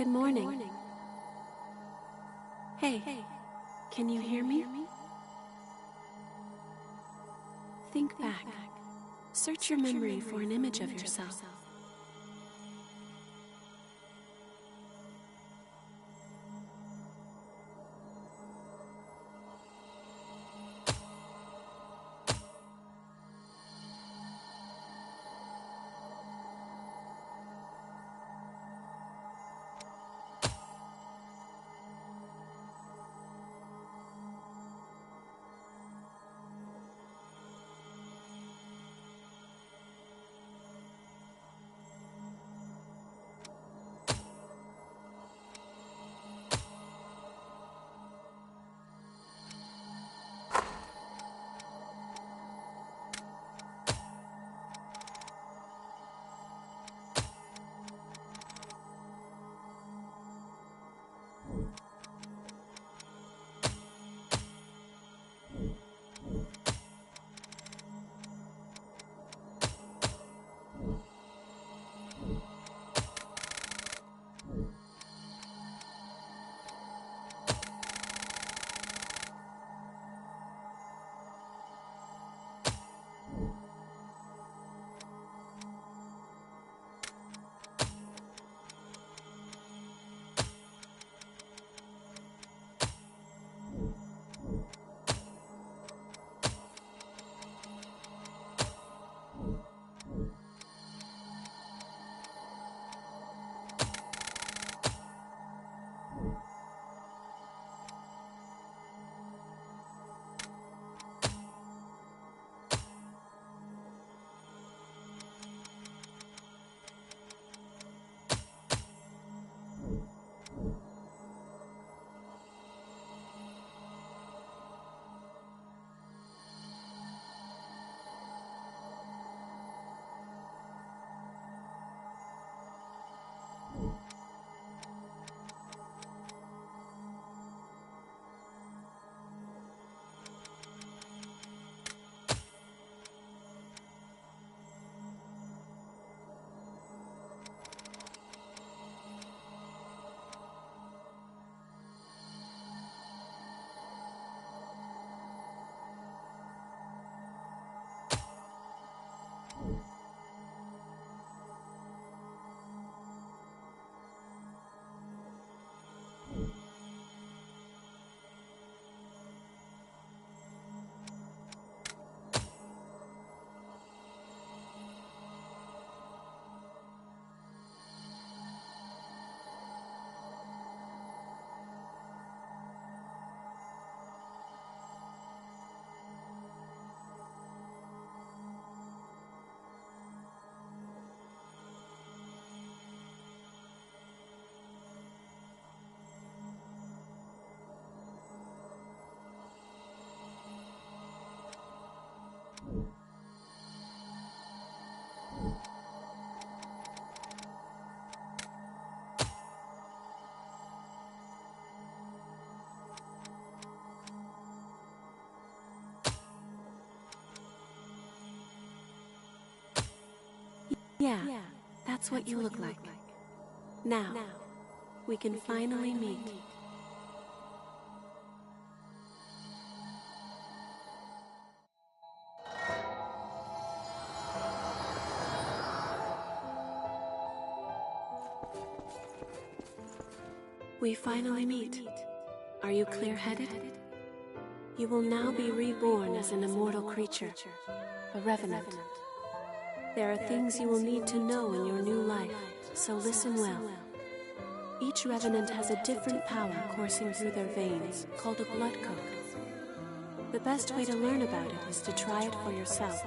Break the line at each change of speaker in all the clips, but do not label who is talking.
Good morning. Hey, can you hear me? Think back. Search your memory for an image of yourself. Yeah, that's what you look like. Now, we can finally meet. We finally meet. Are you clear-headed? You will now be reborn as an immortal creature, a revenant. There are things you will need to know in your new life, so listen well. Each revenant has a different power coursing through their veins, called a blood code. The best way to learn about it is to try it for yourself.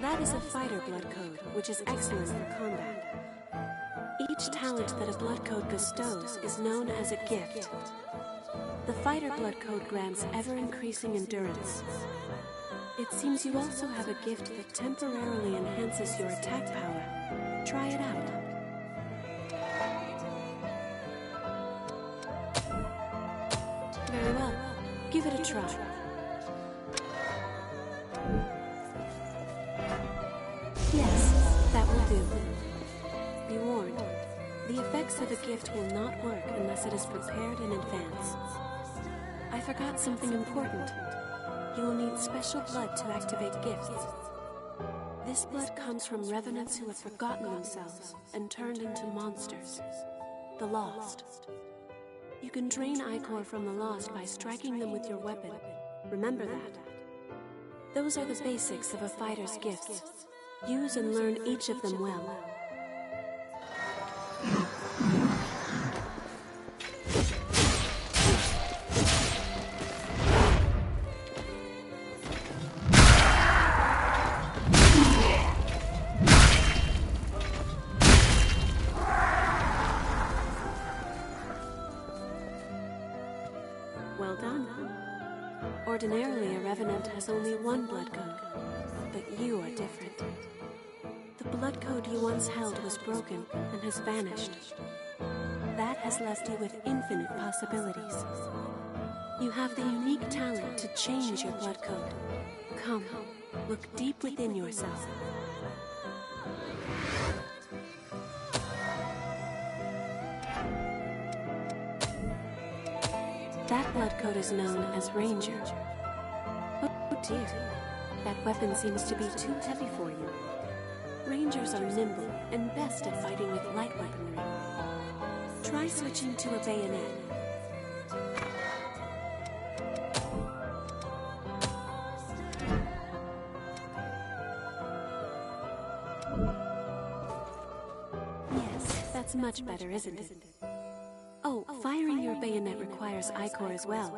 That is a fighter blood code, which is excellent for combat. Each talent that a blood code bestows is known as a gift. The fighter blood code grants ever-increasing endurance. It seems you also have a gift that temporarily enhances your attack power. Try it out. Give it a try. Yes, that will do. Be warned, the effects of a gift will not work unless it is prepared in advance. I forgot something important. You will need special blood to activate gifts. This blood comes from revenants who have forgotten themselves and turned into monsters. The Lost. You can drain Ichor from the Lost by striking them with your weapon. Remember that. Those are the basics of a fighter's gifts. Use and learn each of them well. Well done. Ordinarily, a revenant has only one blood code, but you are different. The blood code you once held was broken and has vanished. That has left you with infinite possibilities. You have the unique talent to change your blood code. Come, look deep within yourself. That blood code is known as Ranger. Oh dear, that weapon seems to be too heavy for you. Rangers are nimble and best at fighting with light weaponry. Try switching to a bayonet. Yes, that's much better, isn't it? Oh, firing your bayonet requires Ichor as well.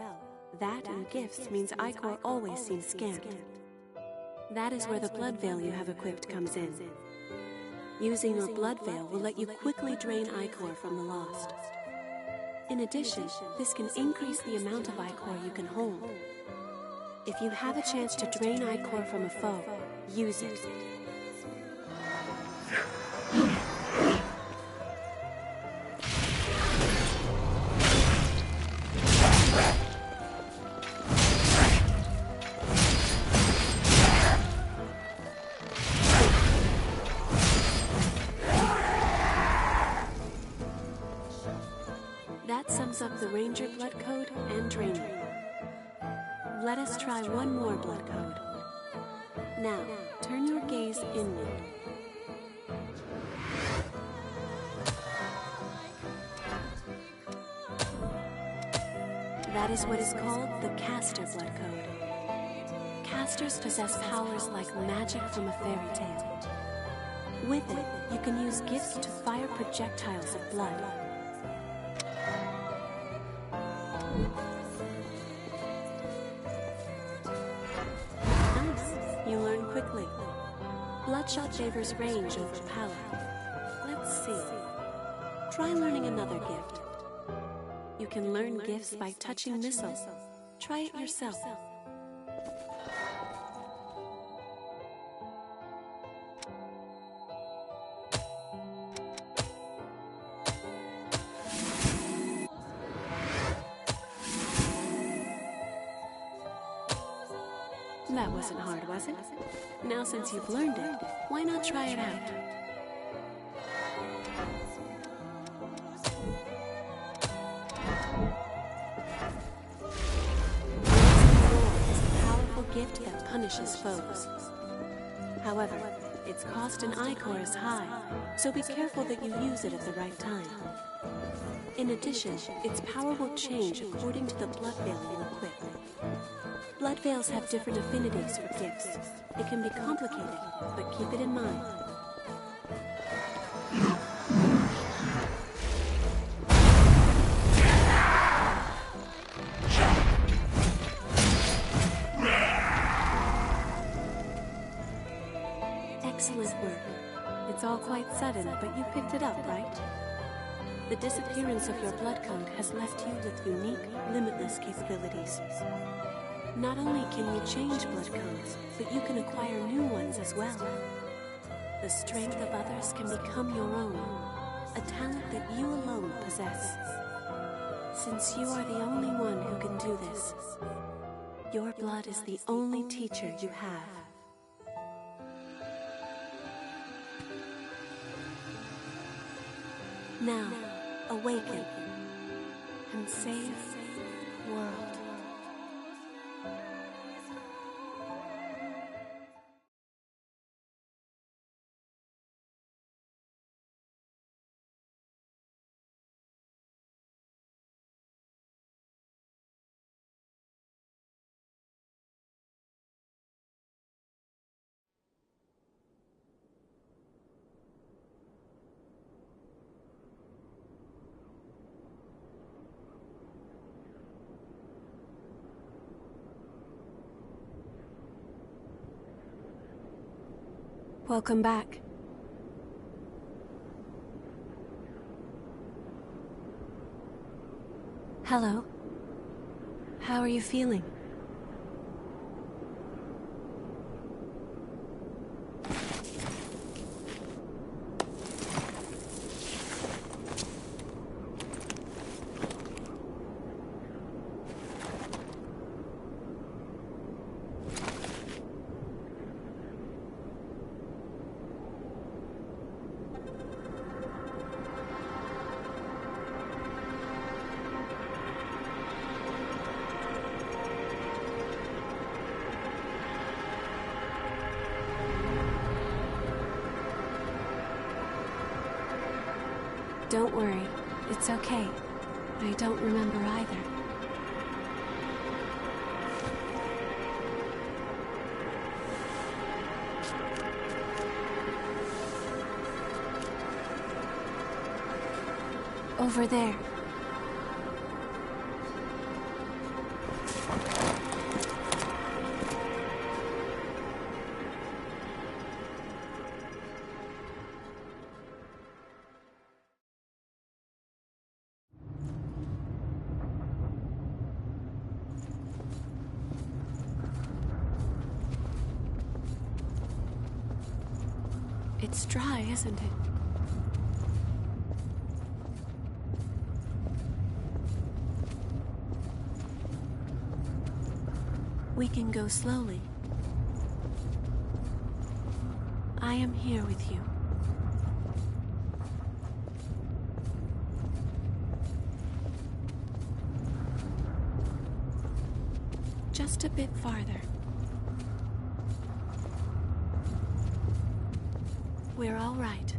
That and gifts means Ichor always seems scant. That is where the blood veil you have equipped comes in. Using your blood veil will let you quickly drain Ichor from the Lost. In addition, this can increase the amount of Ichor you can hold. If you have a chance to drain Ichor from a foe, use it. That sums up the Ranger blood code and draining. Let us try one more blood code. Now, turn your gaze inward. That is what is called the Caster blood code. Casters possess powers like magic from a fairy tale. With it, you can use gifts to fire projectiles of blood. Nice. You learn quickly. Bloodshot favors range over power. Let's see. Try learning another gift. You can learn gifts by touching missiles. Try it yourself. That wasn't hard, was it? Now since you've learned it, why not try it out? Is a powerful gift that punishes foes. However, its cost in Ichor is high, so be careful that you use it at the right time. In addition, its power will change according to the blood veil you equip. Blood veils have different affinities for gifts. It can be complicated, but keep it in mind. Excellent work. It's all quite sudden, but you picked it up, right? The disappearance of your blood code has left you with unique, limitless capabilities. Not only can you change blood codes, but you can acquire new ones as well. The strength of others can become your own, a talent that you alone possess. Since you are the only one who can do this, Your blood is the only teacher you have. Now, awaken and save the world. Welcome back. Hello. How are you feeling? Don't worry, it's okay. I don't remember either. Over there. It's dry, isn't it? We can go slowly. I am here with you. Just a bit farther. We're all right.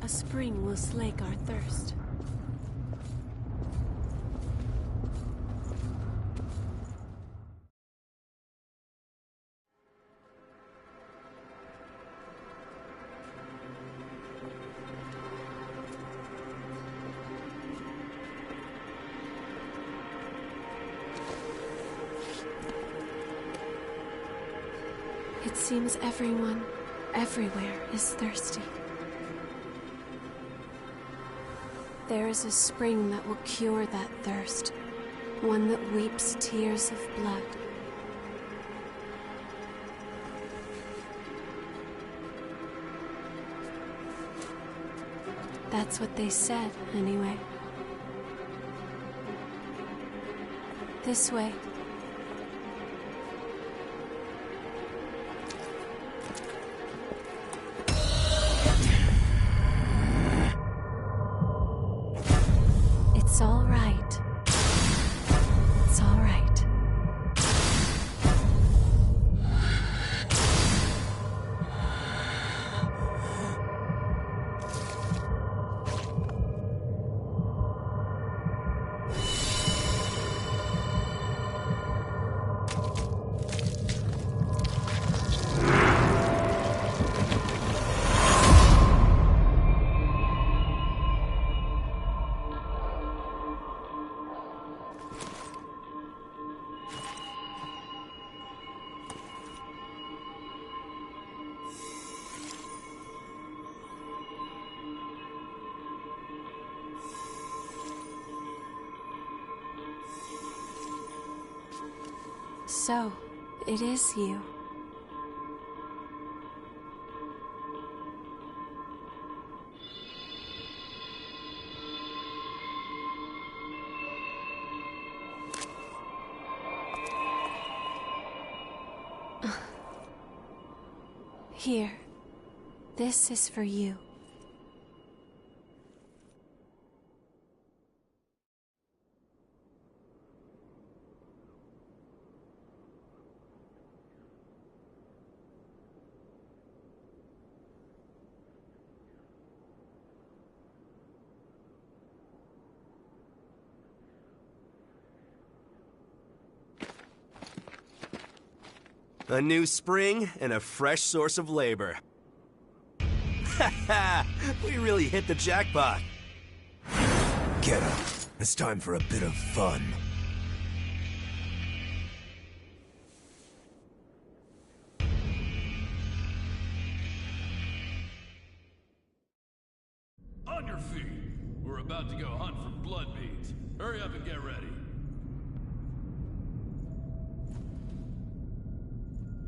A spring will slake our thirst. It seems everyone, everywhere, is thirsty. There is a spring that will cure that thirst, one that weeps tears of blood. That's what they said, anyway. This way. It's all right. It's all right. So, it is you. Here. This is for you.
A new spring and a fresh source of labor. Ha ha! We really hit the jackpot.
Get up. It's time for a bit of fun.
On your feet. We're about to go hunt for blood beads. Hurry up and get ready.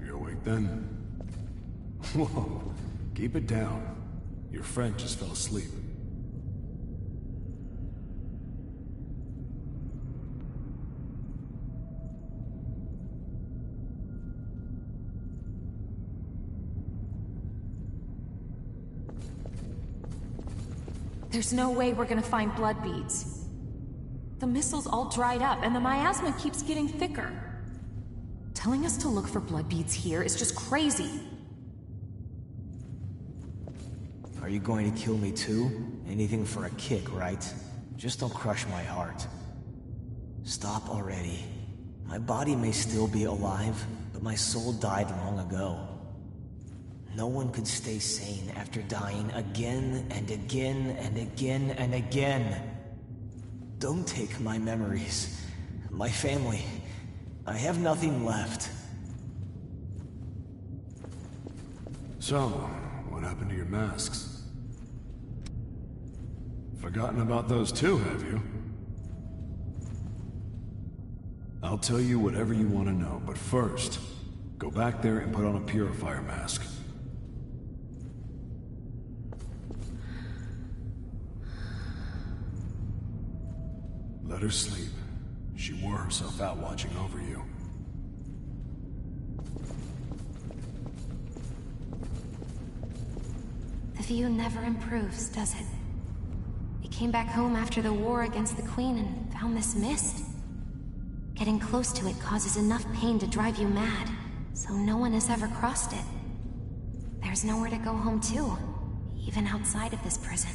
You awake then? Whoa, keep it down. Your friend just fell asleep.
There's no way we're gonna find blood beads. The missile's all dried up, and the miasma keeps getting thicker. Telling us to look for blood beads here is just crazy.
Are you going to kill me too? Anything for a kick, right? Just don't crush my heart. Stop already. My body may still be alive, but my soul died long ago. No one could stay sane after dying again and again and again and again. Don't take my memories, my family. I have nothing left.
So, what happened to your masks? Forgotten about those too, have you? I'll tell you whatever you want to know, but first, go back there and put on a purifier mask. Let her sleep. She wore herself out watching over you.
The view never improves, does it? We came back home after the war against the Queen and found this mist. Getting close to it causes enough pain to drive you mad, so no one has ever crossed it. There's nowhere to go home to, even outside of this prison.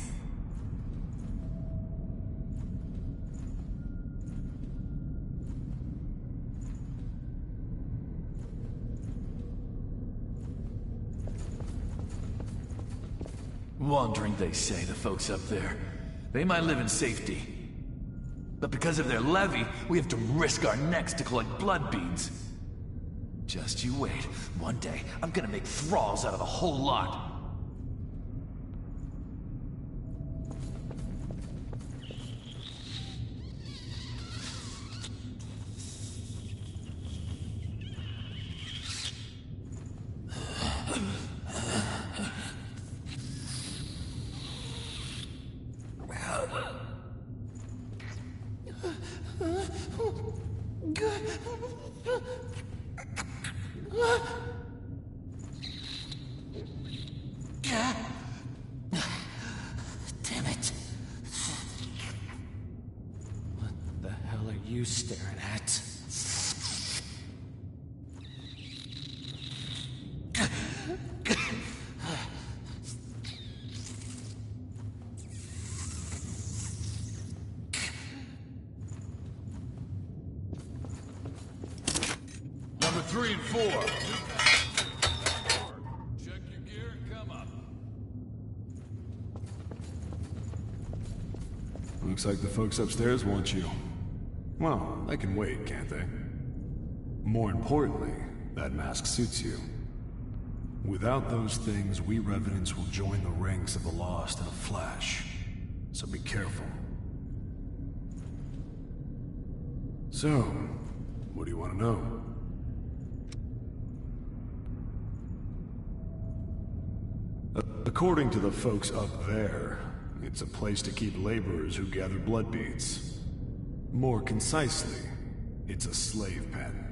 Wandering, they say, the folks up there. They might live in safety. But because of their levy, we have to risk our necks to collect blood beads. Just you wait. One day, I'm gonna make thralls out of the whole lot.
Damn it. What the hell are you staring at?
Number 3 and 4. Check your gear and come up.
Looks like the folks upstairs want you. Well, they can wait, can't they? More importantly, that mask suits you. Without those things, we Revenants will join the ranks of the Lost in a flash. So be careful. So, what do you want to know? According to the folks up there, it's a place to keep laborers who gather blood beads. More concisely, it's a slave pen.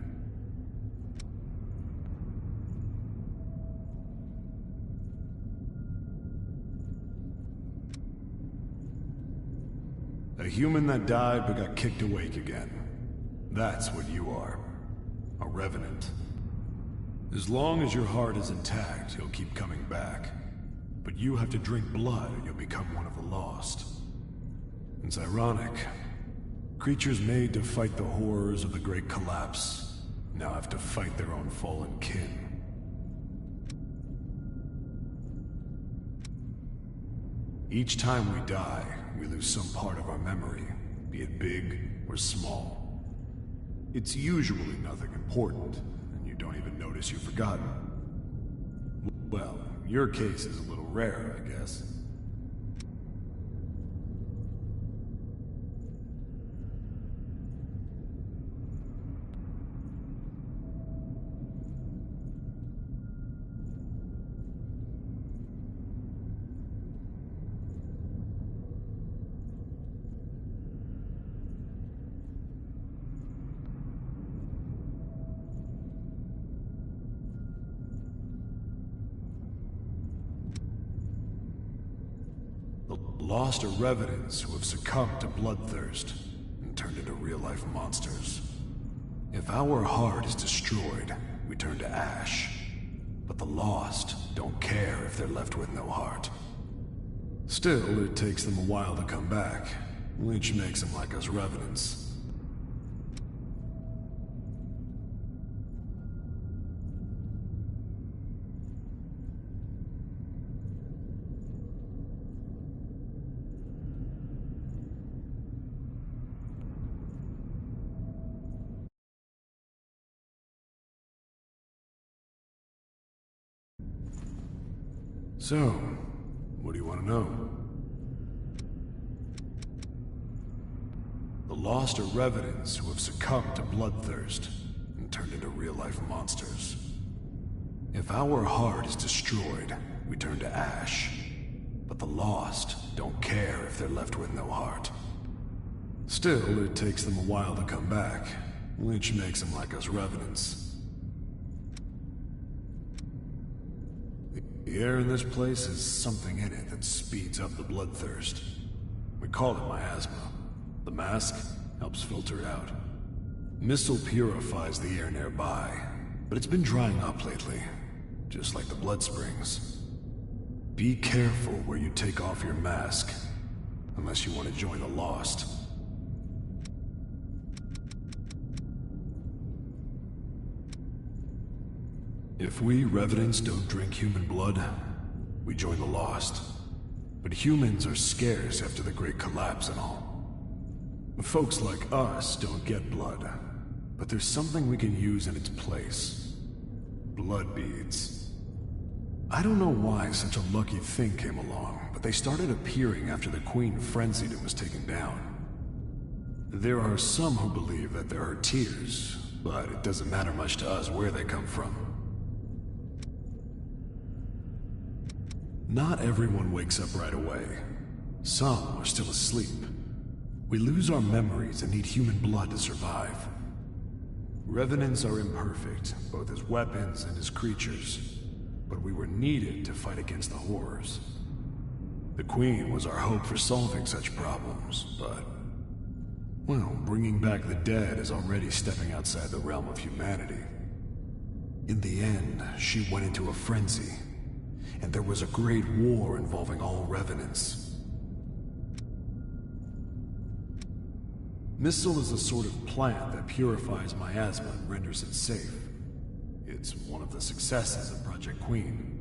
A human that died but got kicked awake again. That's what you are. A revenant. As long as your heart is intact, you'll keep coming back. But you have to drink blood and you'll become one of the lost. It's ironic. Creatures made to fight the horrors of the Great Collapse now have to fight their own fallen kin. Each time we die, we lose some part of our memory, be it big or small. It's usually nothing important, and you don't even notice you've forgotten. Well, your case is a little rare, I guess. Lost are revenants who have succumbed to bloodthirst and turned into real-life monsters. If our heart is destroyed, we turn to ash. But the lost don't care if they're left with no heart. Still, it takes them a while to come back, which makes them like us revenants. So, what do you want to know? The lost are revenants who have succumbed to bloodthirst and turned into real-life monsters. If our heart is destroyed, we turn to ash. But the lost don't care if they're left with no heart. Still, it takes them a while to come back, which makes them like us revenants. The air in this place has something in it that speeds up the bloodthirst. We call it miasma. The mask helps filter it out. Missile purifies the air nearby, but it's been drying up lately, just like the blood springs. Be careful where you take off your mask, unless you want to join the lost. If we revenants don't drink human blood, we join the lost. But humans are scarce after the Great Collapse and all. Folks like us don't get blood, but there's something we can use in its place. Blood beads. I don't know why such a lucky thing came along, but they started appearing after the Queen frenzied and was taken down. There are some who believe that there are tears, but it doesn't matter much to us where they come from. Not everyone wakes up right away. Some are still asleep. We lose our memories and need human blood to survive. Revenants are imperfect, both as weapons and as creatures, but we were needed to fight against the horrors. The Queen was our hope for solving such problems, but... well, bringing back the dead is already stepping outside the realm of humanity. In the end, she went into a frenzy, and there was a great war involving all revenants. Missile is a sort of plant that purifies miasma and renders it safe. It's one of the successes of Project Queen.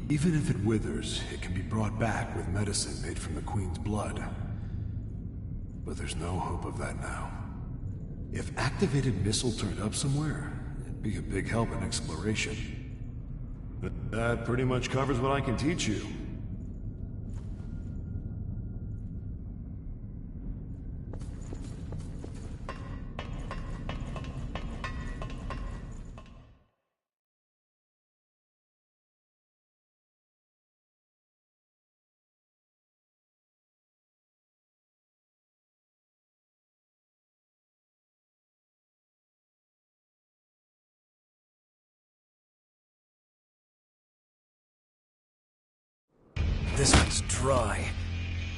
Even if it withers, it can be brought back with medicine made from the Queen's blood. But there's no hope of that now. If activated Missile turned up somewhere, it'd be a big help in exploration. That pretty much covers what I can teach you.
This one's dry.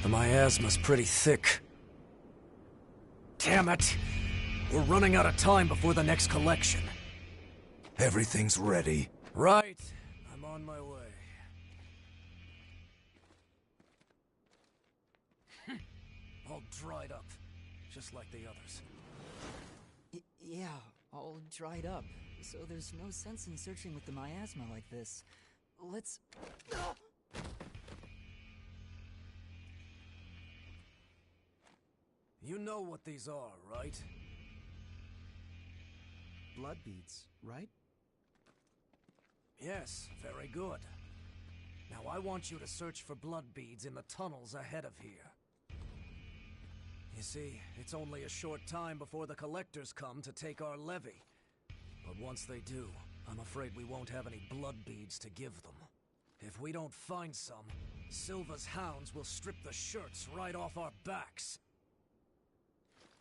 The miasma's pretty thick. Damn it! We're running out of time before the next collection.
Everything's ready.
Right. I'm on my way. All dried up, just like the others.
Yeah, all dried up. So there's no sense in searching with the miasma like this. Let's...
You know what these are, right?
Blood beads, right?
Yes, very good. Now I want you to search for blood beads in the tunnels ahead of here. You see, it's only a short time before the collectors come to take our levy. But once they do, I'm afraid we won't have any blood beads to give them. If we don't find some, Silva's hounds will strip the shirts right off our backs.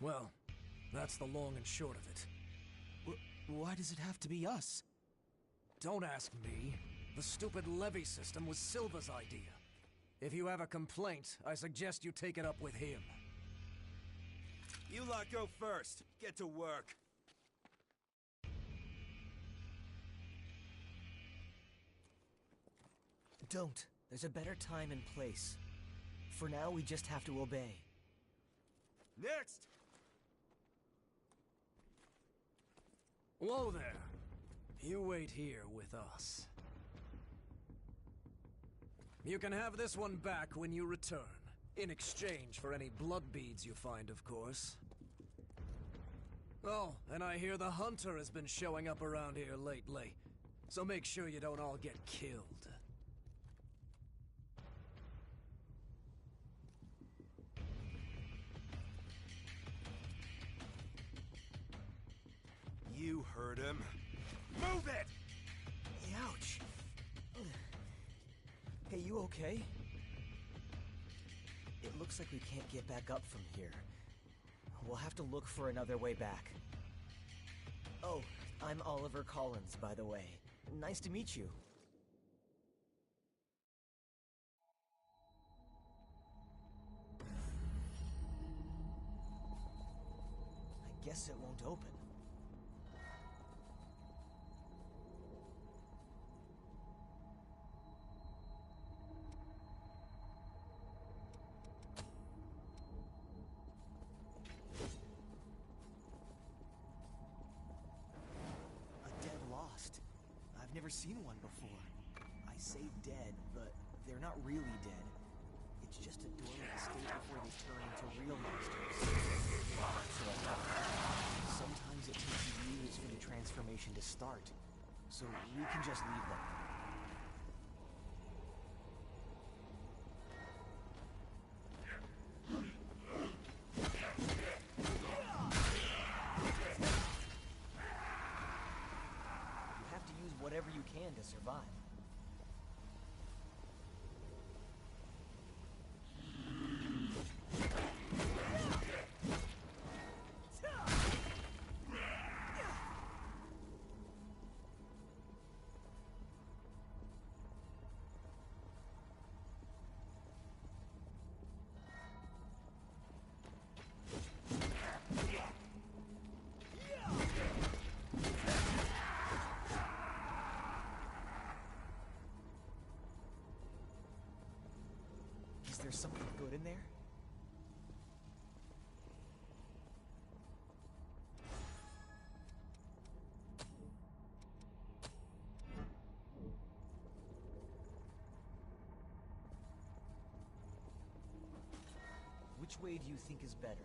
Well, that's the long and short of it.
Why does it have to be us?
Don't ask me. The stupid levy system was Silva's idea. If you have a complaint, I suggest you take it up with him.
You lot go first. Get to work.
Don't. There's a better time and place. For now, we just have to obey.
Next!
Whoa there. You wait here with us. You can have this one back when you return. In exchange for any blood beads you find, of course. Oh, and I hear the hunter has been showing up around here lately. So make sure you don't all get killed.
You heard him. Move it!
Ouch. Hey, you okay? It looks like we can't get back up from here. We'll have to look for another way back. Oh, I'm Oliver Collins, by the way. Nice to meet you. I guess it won't open. I've never seen one before. I say dead, but they're not really dead. It's just a dormant state before they turn into real monsters. So sometimes it takes years for the transformation to start. So we can just leave them. Whatever you can to survive. Is there something good in there? Which way do you think is better?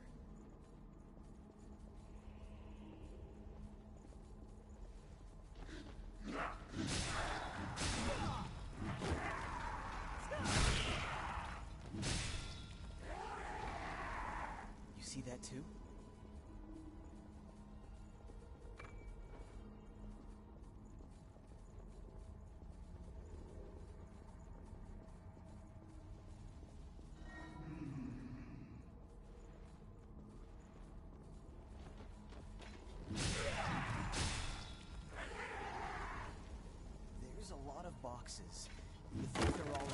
You see that too? There's a lot of boxes. You think they're all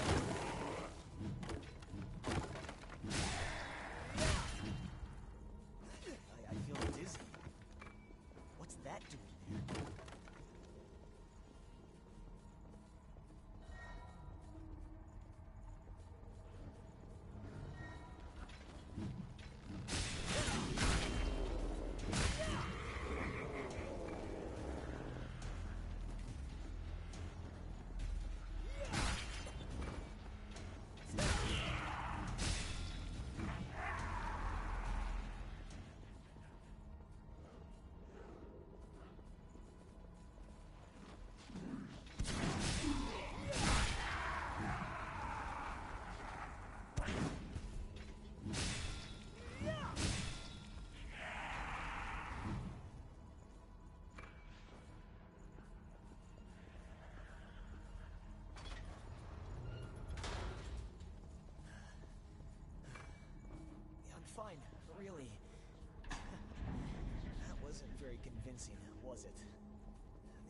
convincing, was it?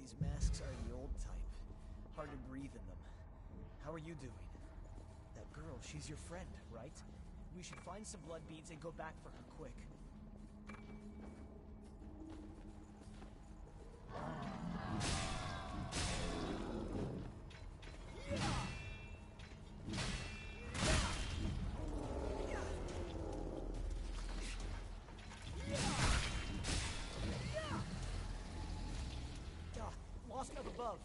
These masks are the old type. Hard to breathe in them. How are you doing? That girl, she's your friend, right? We should find some blood beads and go back for her quick. Lost up above.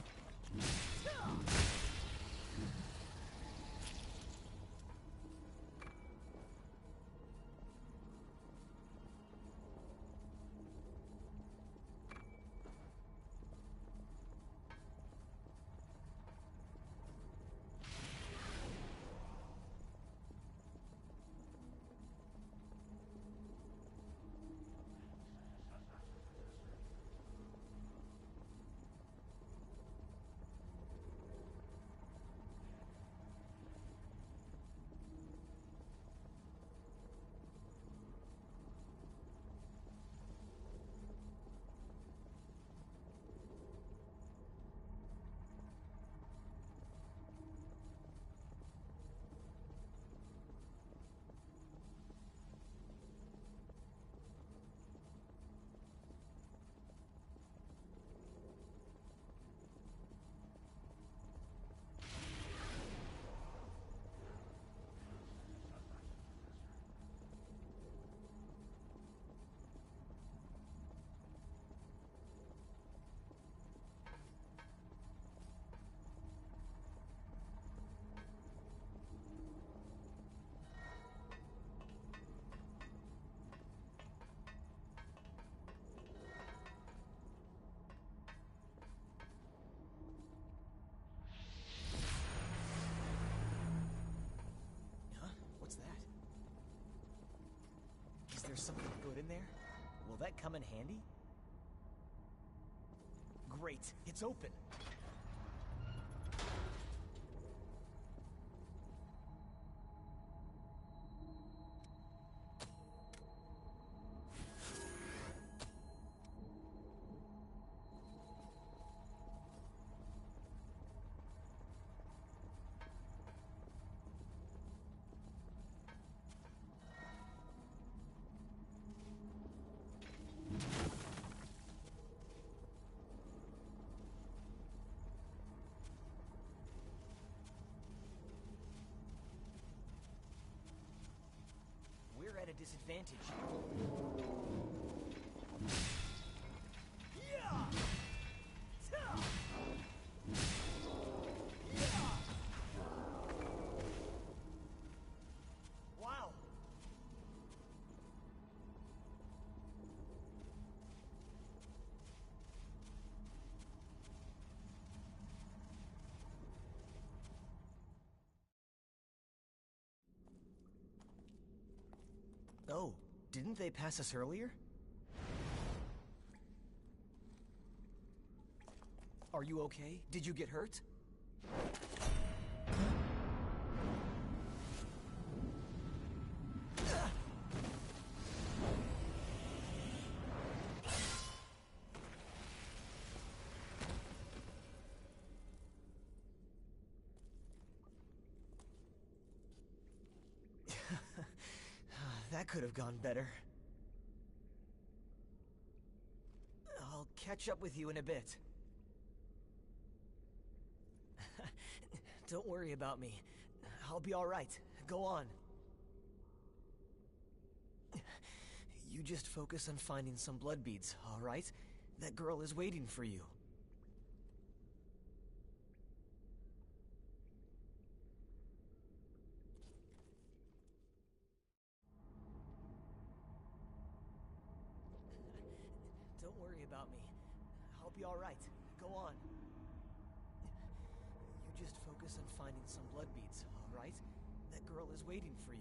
There's something good in there? Will that come in handy? Great, it's open. We're at a disadvantage. Wow. Oh, didn't they pass us earlier? Are you okay? Did you get hurt? That could have gone better. I'll catch up with you in a bit. Don't worry about me. I'll be all right. Go on. You just focus on finding some blood beads, all right? That girl is waiting for you. Don't worry about me. I'll be all right. Go on. You just focus on finding some blood beads, all right? That girl is waiting for you.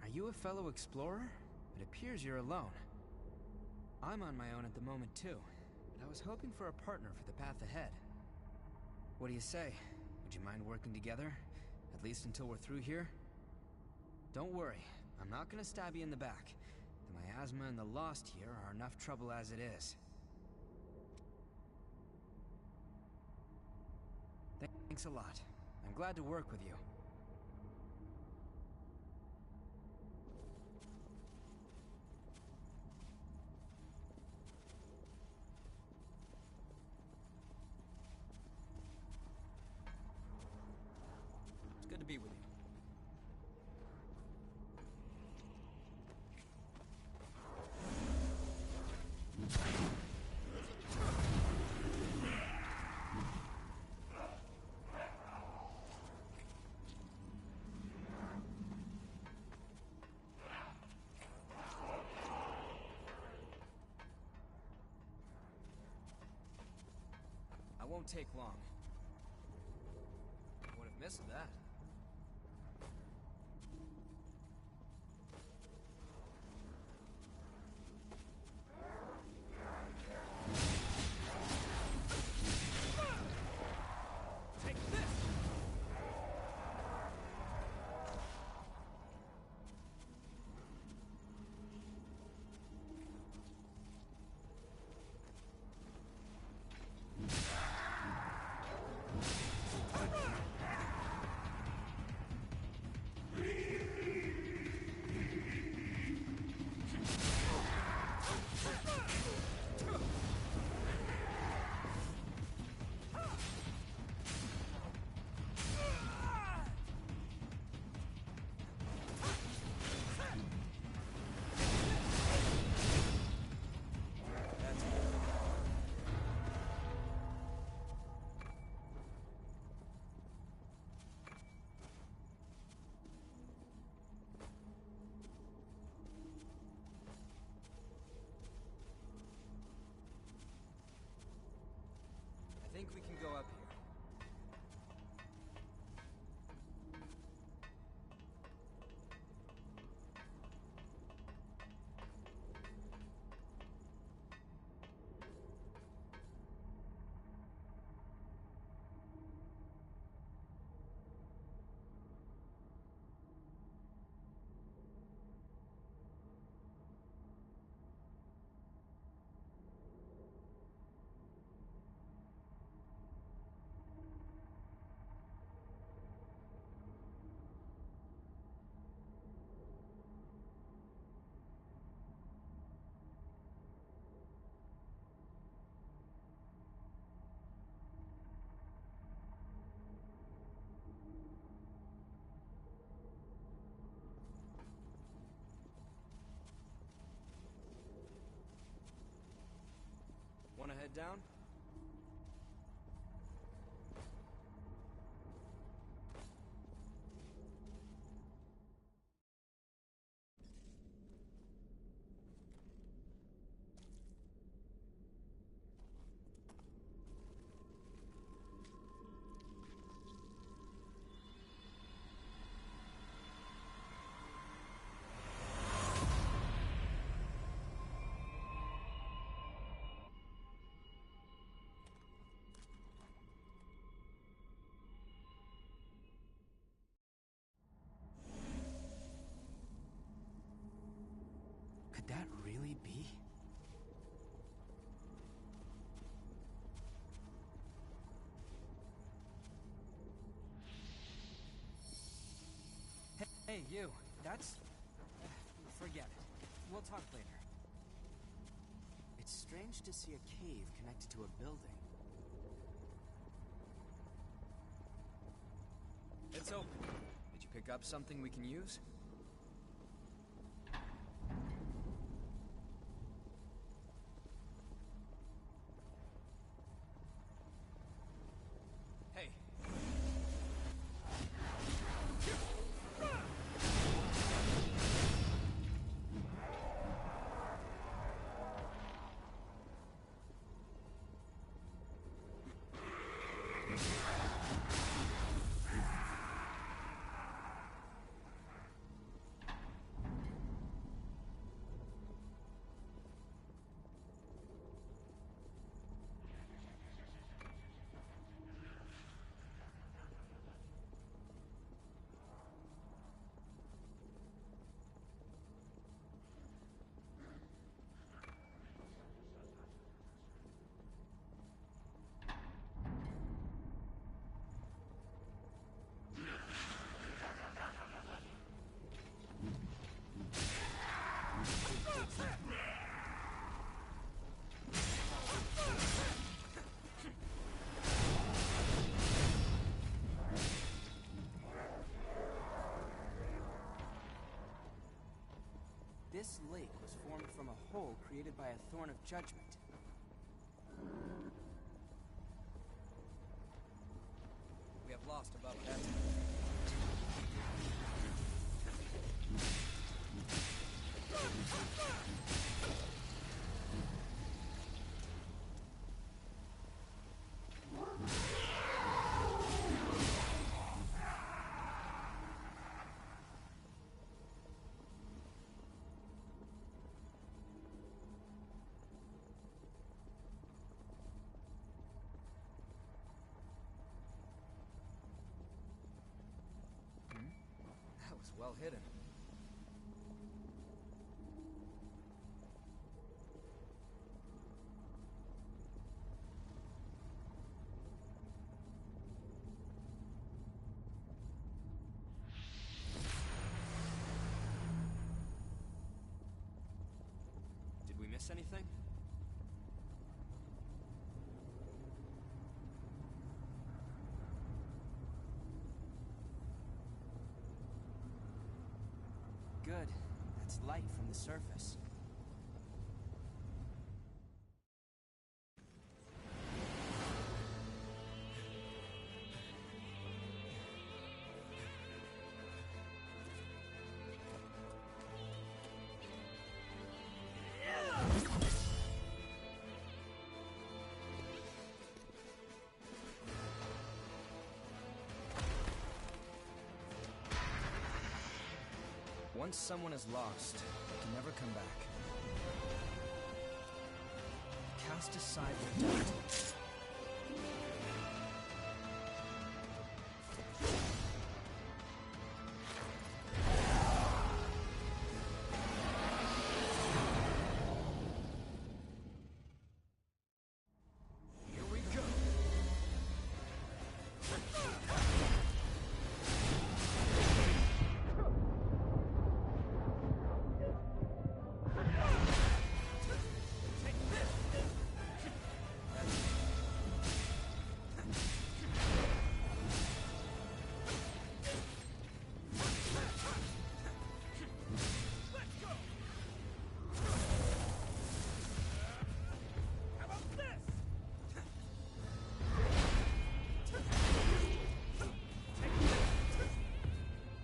Are you a fellow explorer? It appears you're alone. I'm on my own at the moment too, but I was hoping for a partner for the path ahead. What do you say? Would you mind working together? At least until we're through here? Don't worry, I'm not gonna stab you in the back. The miasma and the Lost here are enough trouble as it is. Thanks a lot. I'm glad to work with you. It's good to be with you. Won't take long. Would have missed that. Take this! I think we can go up here. Want to head down? Could that really be? Hey, you. That's... forget it. We'll talk later. It's strange to see a cave connected to a building. It's open. Did you pick up something we can use? Hey. This lake was formed from a hole created by a thorn of judgment.
We have lost above that.
That was well hidden. Did we miss anything? Good. That's light from the surface. Once someone is lost, they can never come back. Cast aside their doubt. Here we go.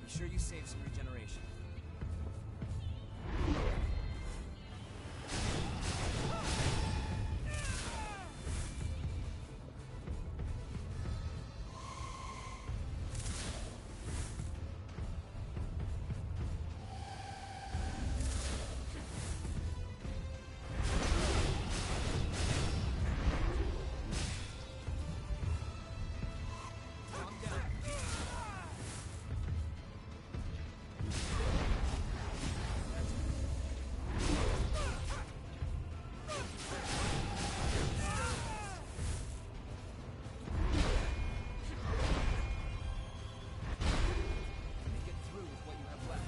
Be sure you save some regeneration. Calm down. Make it through with what you have left.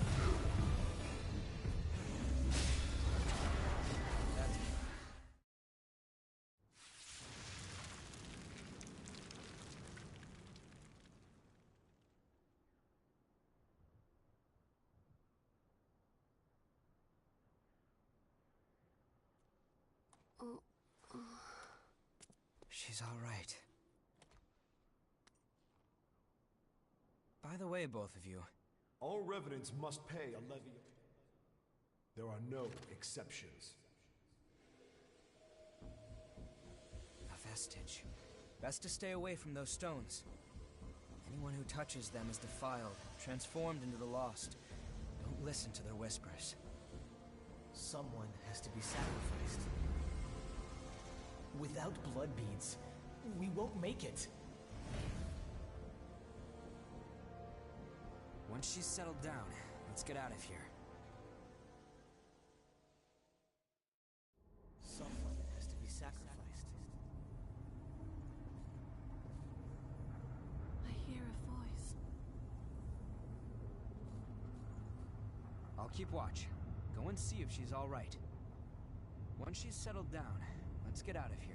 That's it. She's all right. By the way, both of you,
All revenants must pay a levy. There are no exceptions.
a vestige. Best to stay away from those stones. Anyone who touches them is defiled, transformed into the lost. Don't listen to their whispers.
Someone has to be sacrificed. Without blood beads, we won't make it.
Once she's settled down, let's get out of here.
Someone has to be sacrificed.
I hear a voice.
I'll keep watch. Go and see if she's all right. Once she's settled down, let's get out of here.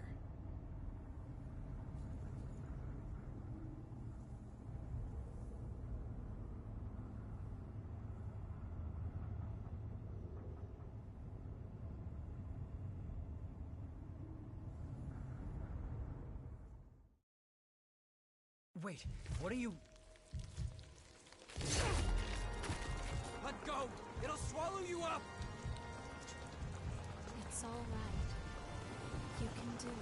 Wait, what are you... Let go! It'll swallow you up!
It's all right. You can do it.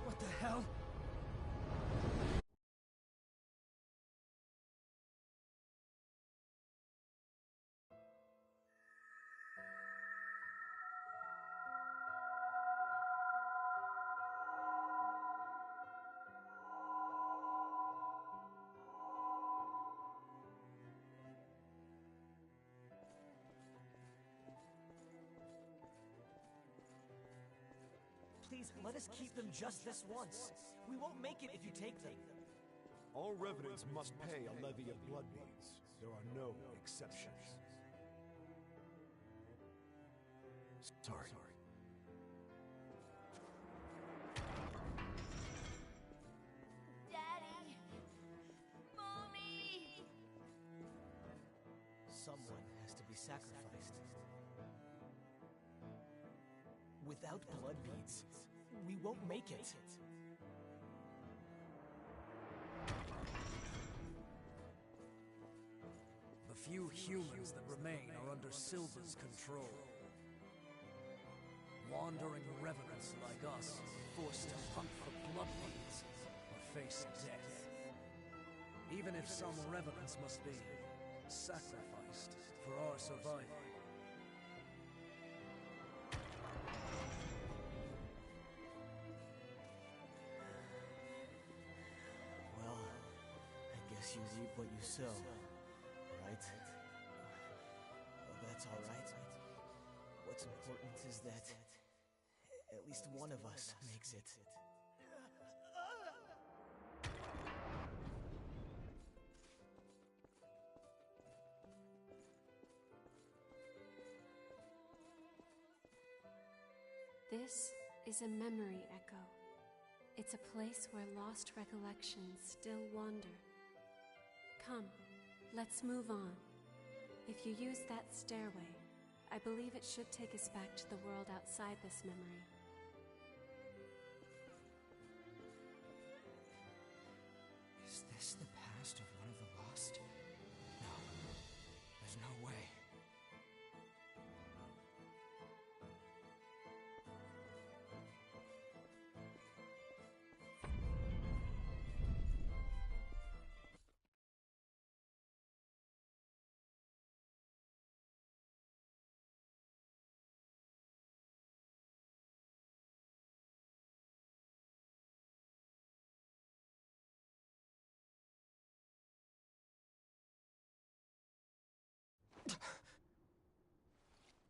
What the hell?
Please, let us keep them just this once. We won't make it if you take them.
All revenants must pay a levy of blood beads. There are no exceptions. Sorry.
Daddy! Mommy!
Someone has to be sacrificed. Without blood beads, we won't make it.
The few humans that remain are under Silva's control. Wandering revenants like us, forced to hunt for blood beads or face death. Even if some revenants must be sacrificed for our survival.
Well, I guess you reap what you sow, right? Well, that's all right. What's important is that at least one of us makes it.
This is a memory echo. It's a place where lost recollections still wander. Come, let's move on. If you use that stairway, I believe it should take us back to the world outside this memory.
Is this the past of one of the lost? No. There's no way.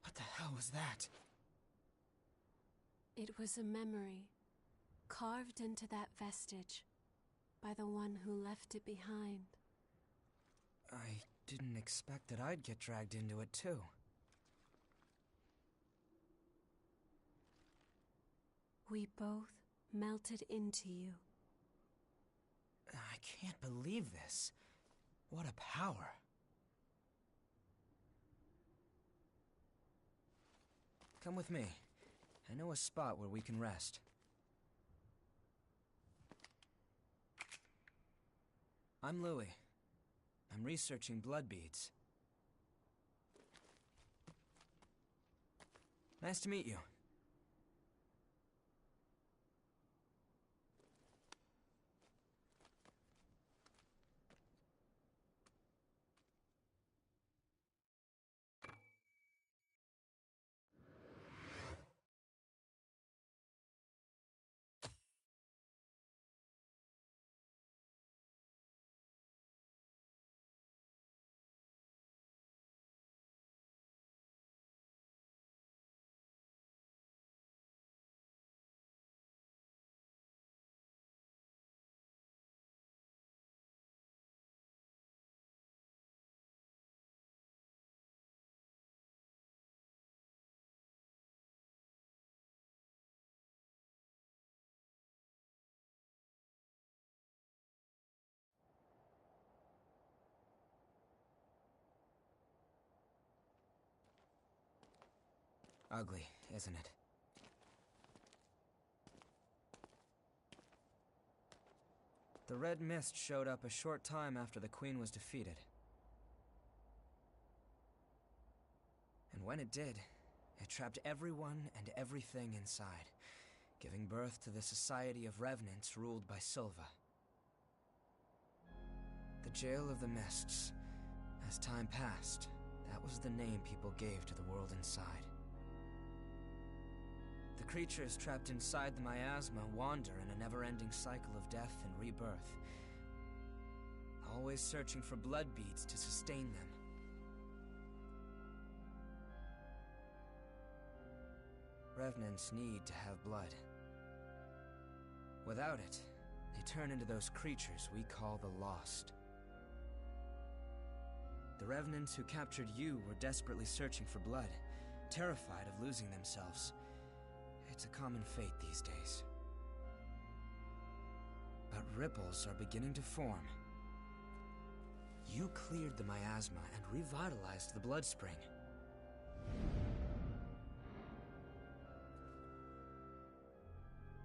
What the hell was that?
It was a memory, carved into that vestige, by the one who left it behind.
I didn't expect that I'd get dragged into it too.
We both melted into you.
I can't believe this. What a power. Come with me. I know a spot where we can rest. I'm Louis. I'm researching blood beads. Nice to meet you. Ugly, isn't it? The red mist showed up a short time after the Queen was defeated. And when it did, it trapped everyone and everything inside, giving birth to the Society of Revenants ruled by Silva. The Jail of the Mists. As time passed, that was the name people gave to the world inside. The creatures trapped inside the miasma wander in a never-ending cycle of death and rebirth, always searching for blood beads to sustain them. Revenants need to have blood. Without it, they turn into those creatures we call the Lost. The Revenants who captured you were desperately searching for blood, terrified of losing themselves. It's a common fate these days. But ripples are beginning to form. You cleared the miasma and revitalized the blood spring.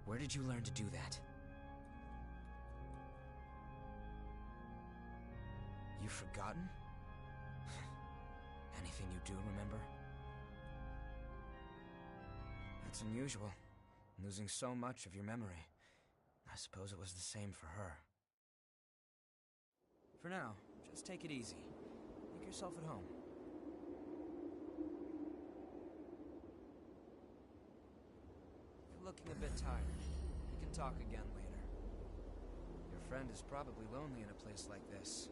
Where did you learn to do that? You've forgotten? Anything you do remember? That's unusual, losing so much of your memory. I suppose it was the same for her. For now, just take it easy. Make yourself at home. You're looking a bit tired. We can talk again later. Your friend is probably lonely in a place like this.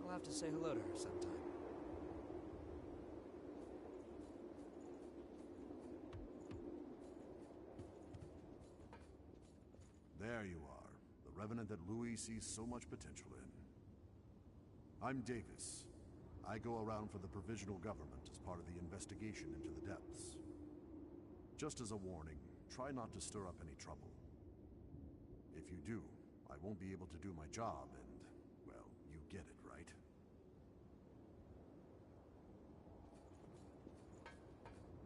I'll have to say hello to her sometime.
There you are, the Revenant that Louis sees so much potential in. I'm Davis. I go around for the Provisional Government as part of the investigation into the depths. Just as a warning, try not to stir up any trouble. If you do, I won't be able to do my job and, well, you get it, right?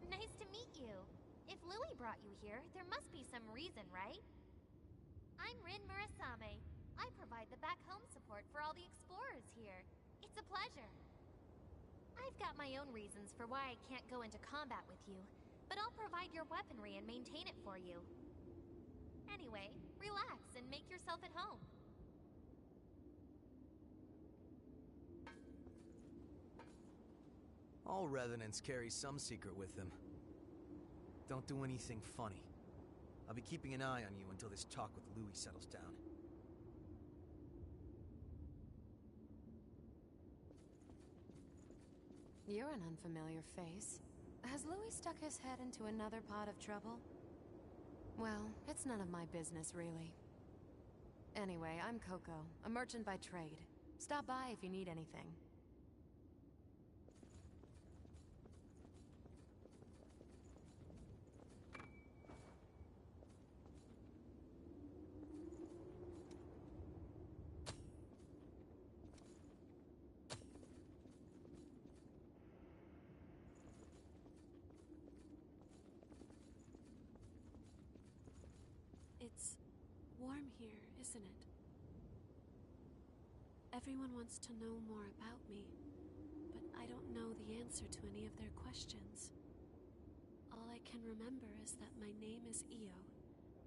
Nice to meet you. If Louis brought you here, there must be some reason, right? I'm Rin Murasame. I provide the back home support for all the explorers here. It's a pleasure. I've got my own reasons for why I can't go into combat with you, but I'll provide your weaponry and maintain it for you. Anyway, relax and make yourself at home.
All Revenants carry some secret with them. Don't do anything funny. I'll be keeping an eye on you until this talk with Louis settles down.
You're an unfamiliar face. Has Louis stuck his head into another pot of trouble? Well, it's none of my business, really. Anyway, I'm Coco, a merchant by trade. Stop by if you need anything.
It's warm here, isn't it? Everyone wants to know more about me, but I don't know the answer to any of their questions. All I can remember is that my name is Io,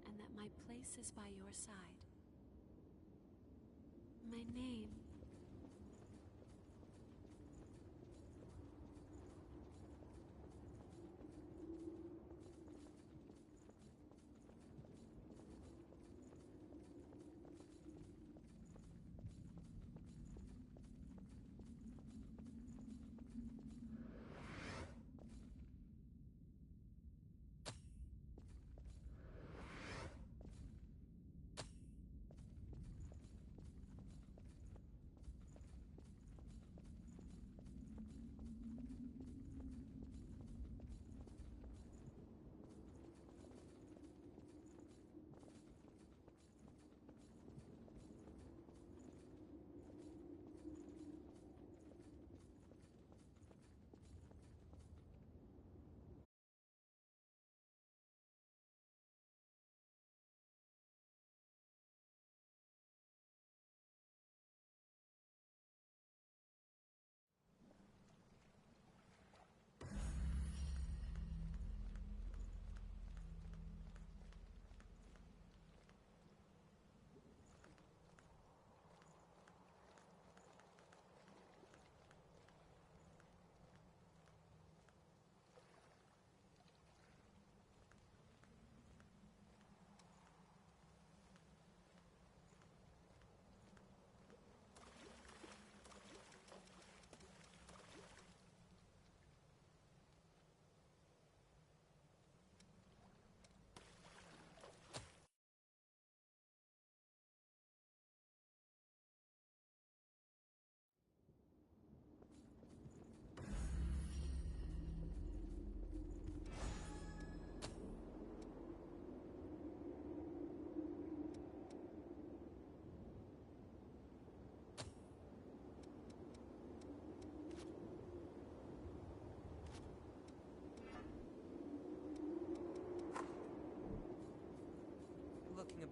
and that my place is by your side. My name...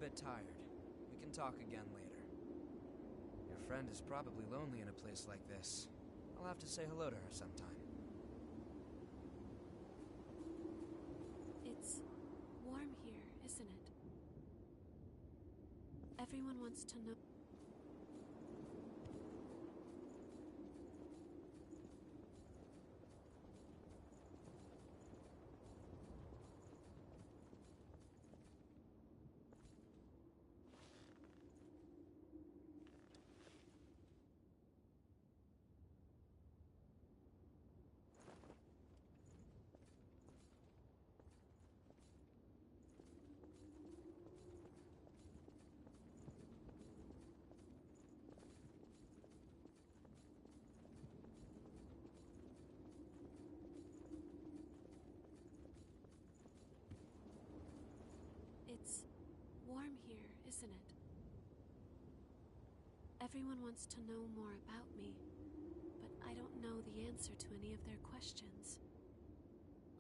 bit tired. We can talk again later. Your friend is probably lonely in a place like this. I'll have to say hello to her sometime.
It's warm here, isn't it? Everyone wants to know. It's warm here, isn't it? Everyone wants to know more about me, but I don't know the answer to any of their questions.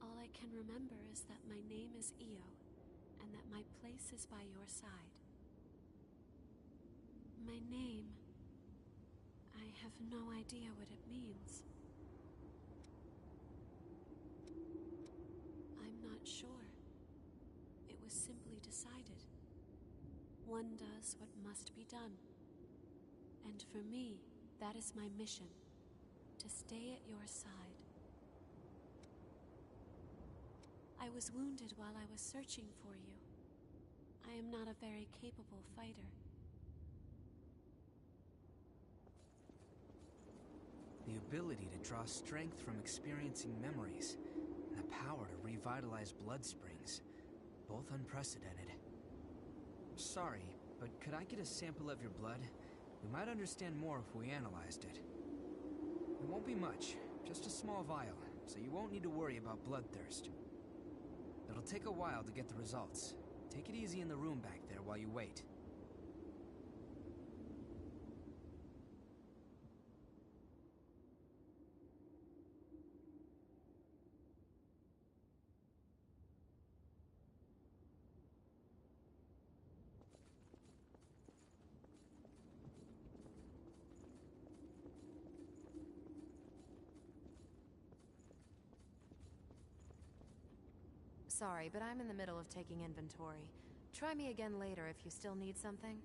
All I can remember is that my name is Io, and that my place is by your side. My name... I have no idea what it means. I'm not sure. It was simply decided. One does what must be done. And for me, that is my mission. To stay at your side. I was wounded while I was searching for you. I am not a very capable fighter.
The ability to draw strength from experiencing memories, and the power to revitalize blood springs. Both unprecedented. Sorry, but could I get a sample of your blood? We might understand more if we analyzed it. It won't be much, just a small vial, so you won't need to worry about bloodthirst. It'll take a while to get the results. Take it easy in the room back there while you wait.
Sorry, but I'm in the middle of taking inventory. Try me again later if you still need something.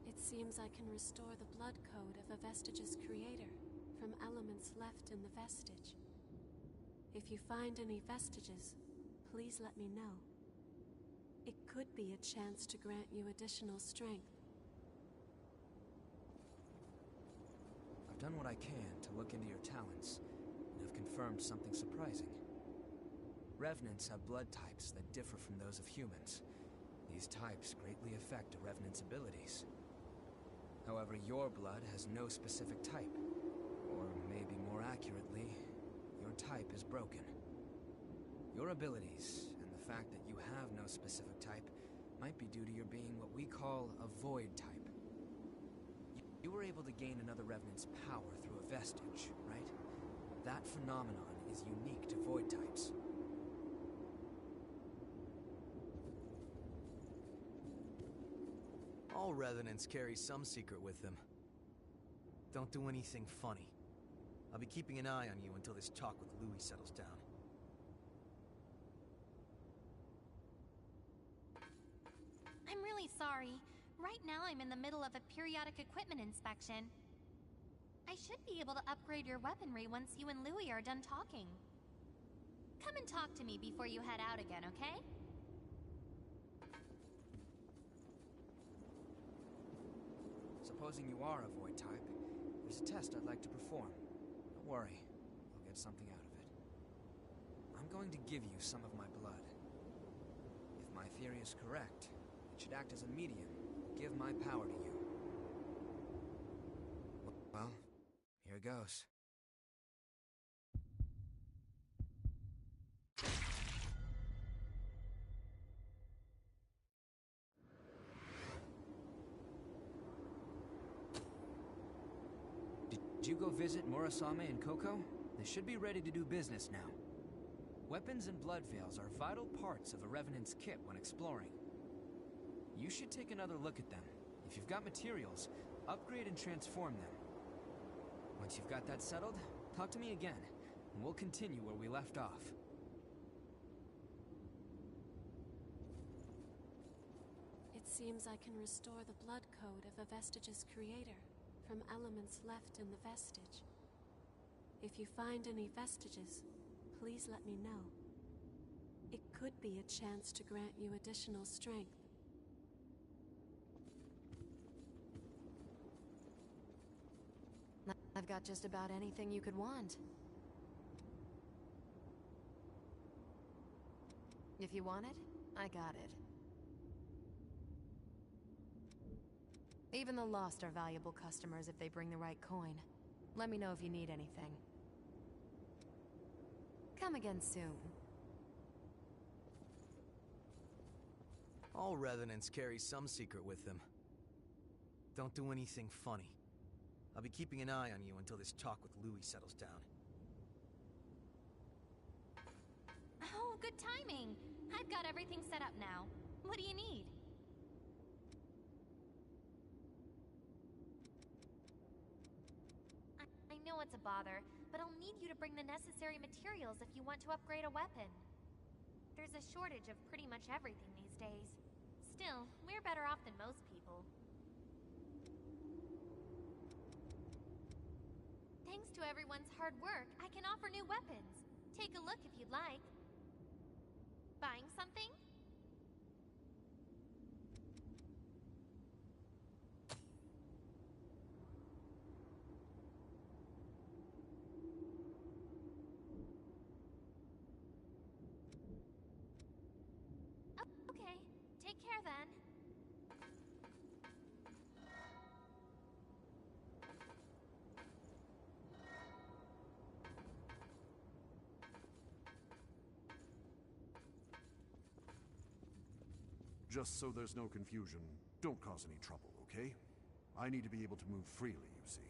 It seems I can restore the blood code of a vestige's creator from elements left in the vestige. If you find any vestiges, please let me know. It could be a chance to grant you additional strength.
I've done what I can to look into your talents, and have confirmed something surprising. Revenants have blood types that differ from those of humans. These types greatly affect a Revenant's abilities. However, your blood has no specific type. Or maybe more accurately, your type is broken. Your abilities, and the fact that you have no specific type, might be due to your being what we call a void type. You were able to gain another Revenant's power through a vestige, right? That phenomenon is unique to void types.
All Revenants carry some secret with them. Don't do anything funny. I'll be keeping an eye on you until this talk with Louis settles down.
I'm really sorry. Right now I'm in the middle of a periodic equipment inspection. I should be able to upgrade your weaponry once you and Louis are done talking. Come and talk to me before you head out again, okay?
Supposing you are a void type, there's a test I'd like to perform. Don't worry, I'll get something out of it. I'm going to give you some of my blood. If my theory is correct, it should act as a medium, give my power to you. Well, here goes. Did you go visit Murasame and Coco? They should be ready to do business now. Weapons and blood veils are vital parts of a Revenant's kit when exploring. You should take another look at them. If you've got materials, upgrade and transform them. Once you've got that settled, talk to me again, and we'll continue where we left off.
It seems I can restore the blood code of a vestige's creator from elements left in the vestige. If you find any vestiges, please let me know. It could be a chance to grant you additional strength.
I've got just about anything you could want. If you want it, I got it. Even the lost are valuable customers if they bring the right coin. Let me know if you need anything. Come again soon.
All Revenants carry some secret with them. Don't do anything funny. I'll be keeping an eye on you until this talk with Louis settles down.
Oh, good timing. I've got everything set up now. What do you need? I know it's a bother, but I'll need you to bring the necessary materials if you want to upgrade a weapon. There's a shortage of pretty much everything these days. Still, we're better off than most people. Thanks to everyone's hard work, I can offer new weapons. Take a look if you'd like. Buying something? Oh, okay. Take care then.
Just so there's no confusion, don't cause any trouble, okay? I need to be able to move freely, you see.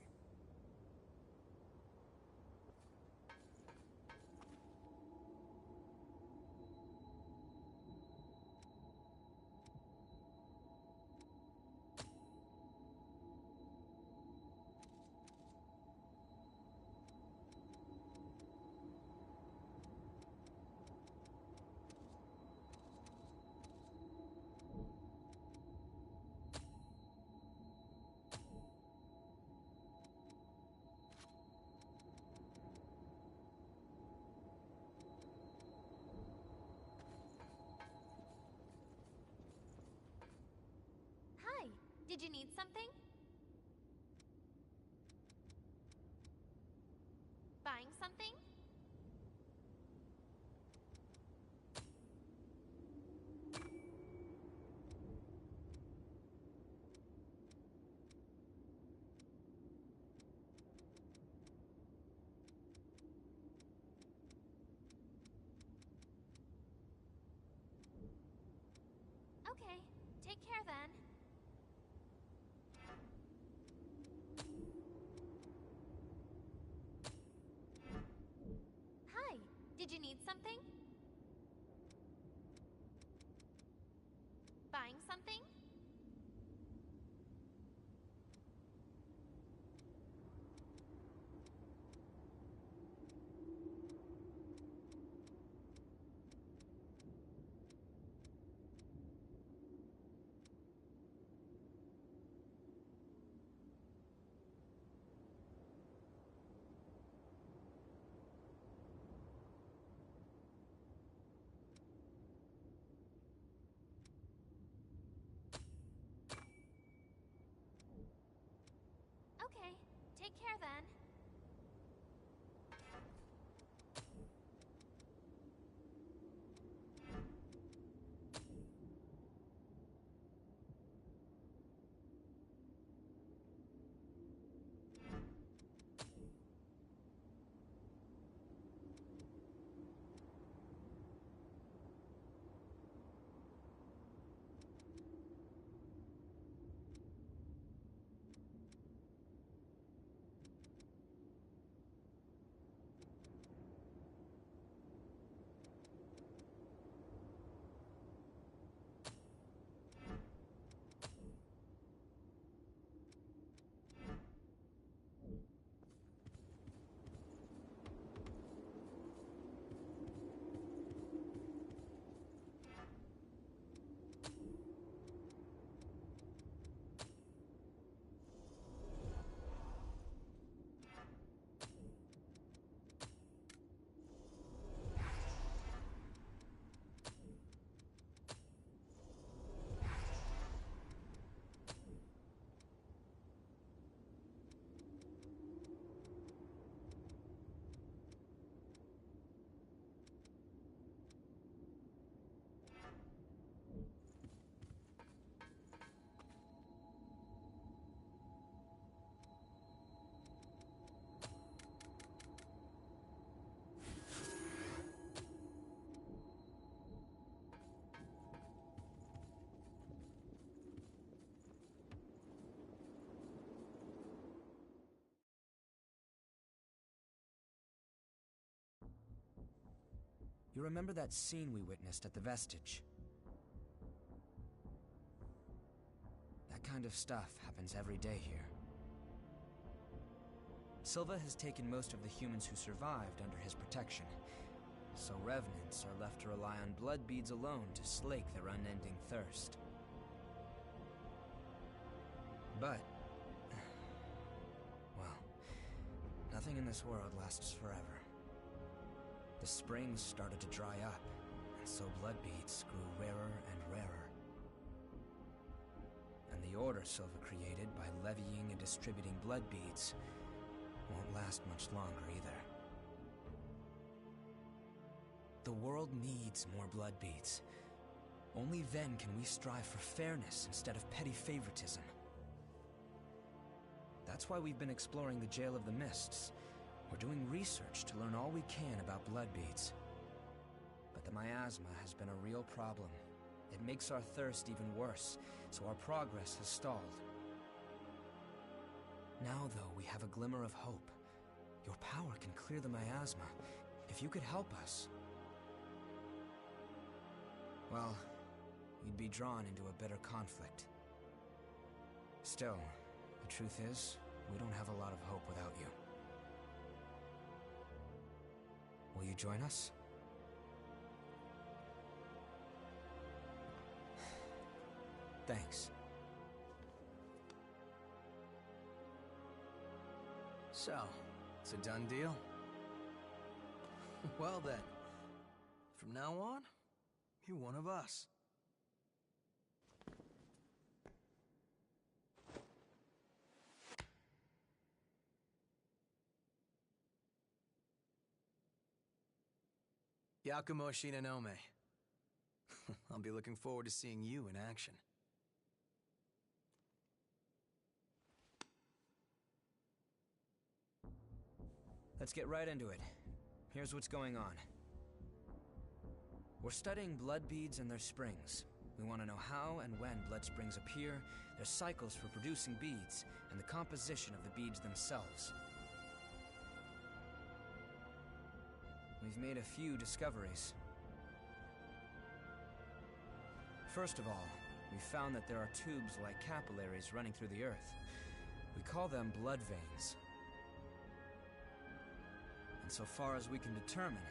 Hi, did you need something? Buying something? Okay, take care then. Hi, did you need something? Buying something? Okay, take care then.
You remember that scene we witnessed at the Vestige? That kind of stuff happens every day here. Silva has taken most of the humans who survived under his protection, so revenants are left to rely on blood beads alone to slake their unending thirst. But, well, nothing in this world lasts forever. The springs started to dry up, and so blood beads grew rarer and rarer. And the order Silva created by levying and distributing blood beads won't last much longer either. The world needs more blood beads. Only then can we strive for fairness instead of petty favoritism. That's why we've been exploring the Jail of the Mists. We're doing research to learn all we can about blood beads. But the miasma has been a real problem. It makes our thirst even worse, so our progress has stalled. Now, though, we have a glimmer of hope. Your power can clear the miasma. If you could help us... well, you'd be drawn into a bitter conflict. Still, the truth is, we don't have a lot of hope without you. Will you join us? Thanks.
So, it's a done deal? Well then, from now on, you're one of us. Yakumo Shinonome. I'll be looking forward to seeing you in action.
Let's get right into it. Here's what's going on. We're studying blood beads and their springs. We want to know how and when blood springs appear, their cycles for producing beads, and the composition of the beads themselves. We've made a few discoveries. First of all, we found that there are tubes like capillaries running through the earth. We call them blood veins. And so far as we can determine,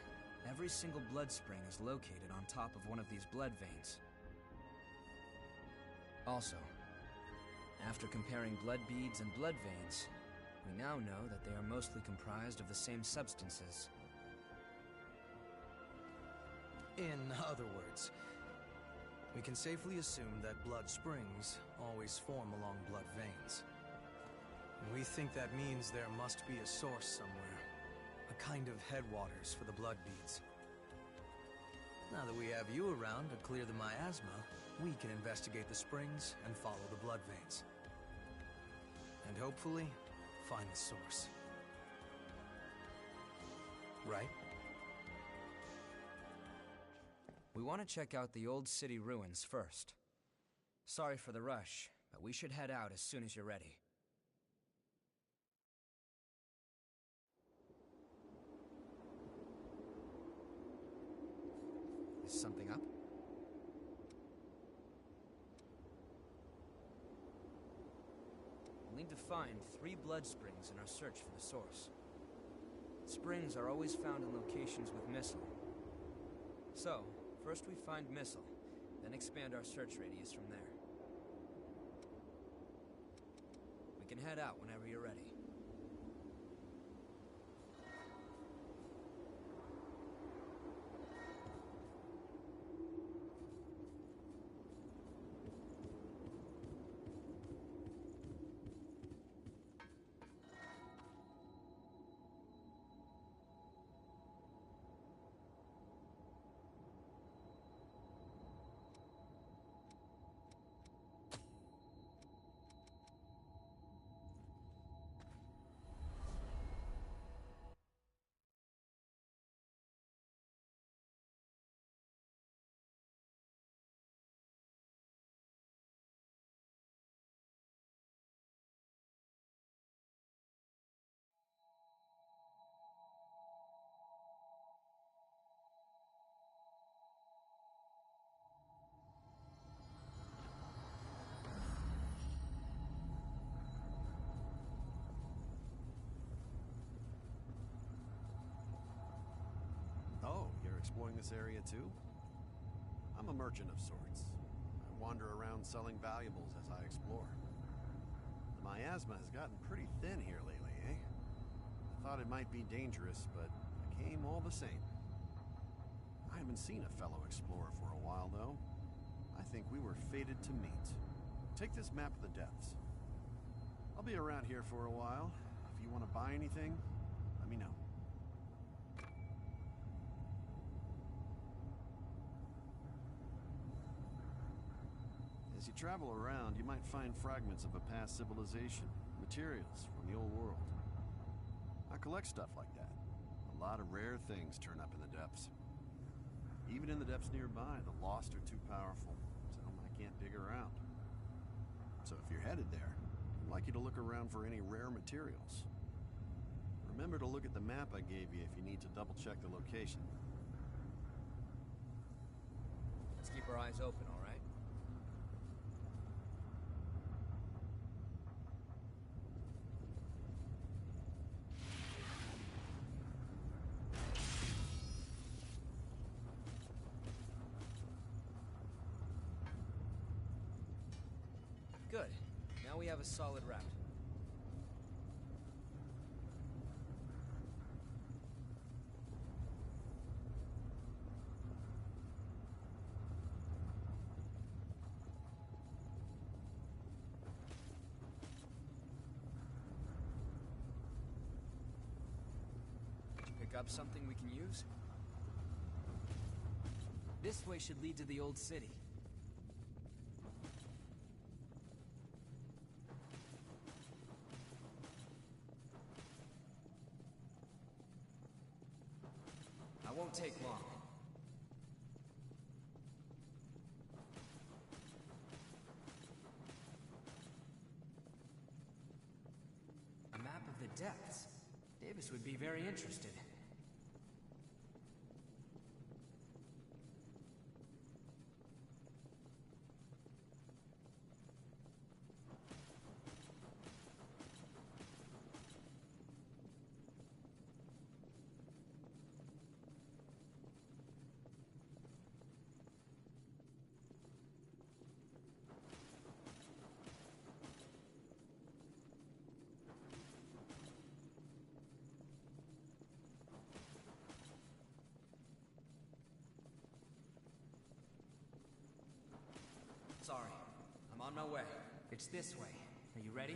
every single blood spring is located on top of one of these blood veins. Also, after comparing blood beads and blood veins, we now know that they are mostly comprised of the same substances.
In other words, we can safely assume that blood springs always form along blood veins. And we think that means there must be a source somewhere, a kind of headwaters for the blood beads. Now that we have you around to clear the miasma, we can investigate the springs and follow the blood veins. And hopefully, find the source. Right?
We want to check out the old city ruins first. Sorry for the rush, but we should head out as soon as you're ready. Is something up? We'll need to find 3 blood springs in our search for the source. Springs are always found in locations with missile. So, first we find missile, then expand our search radius from there. We can head out whenever you're ready.
exploring this area too? I'm a merchant of sorts. I wander around selling valuables as I explore. The miasma has gotten pretty thin here lately, eh? I thought it might be dangerous, but I came all the same. I haven't seen a fellow explorer for a while, though. I think we were fated to meet. Take this map of the depths. I'll be around here for a while. If you want to buy anything, let me know. As you travel around, you might find fragments of a past civilization, materials from the old world. I collect stuff like that. A lot of rare things turn up in the depths. Even in the depths nearby, the lost are too powerful, so I can't dig around. So if you're headed there, I'd like you to look around for any rare materials. Remember to look at the map I gave you if you need to double-check the location.
Let's keep our eyes open, all right? Good. Now we have a solid route. Did you pick up something we can use?
This way should lead to the old city.
Won't take long. A map of the depths. Davis would be very interested. Sorry, I'm on my way. It's this way. Are you ready?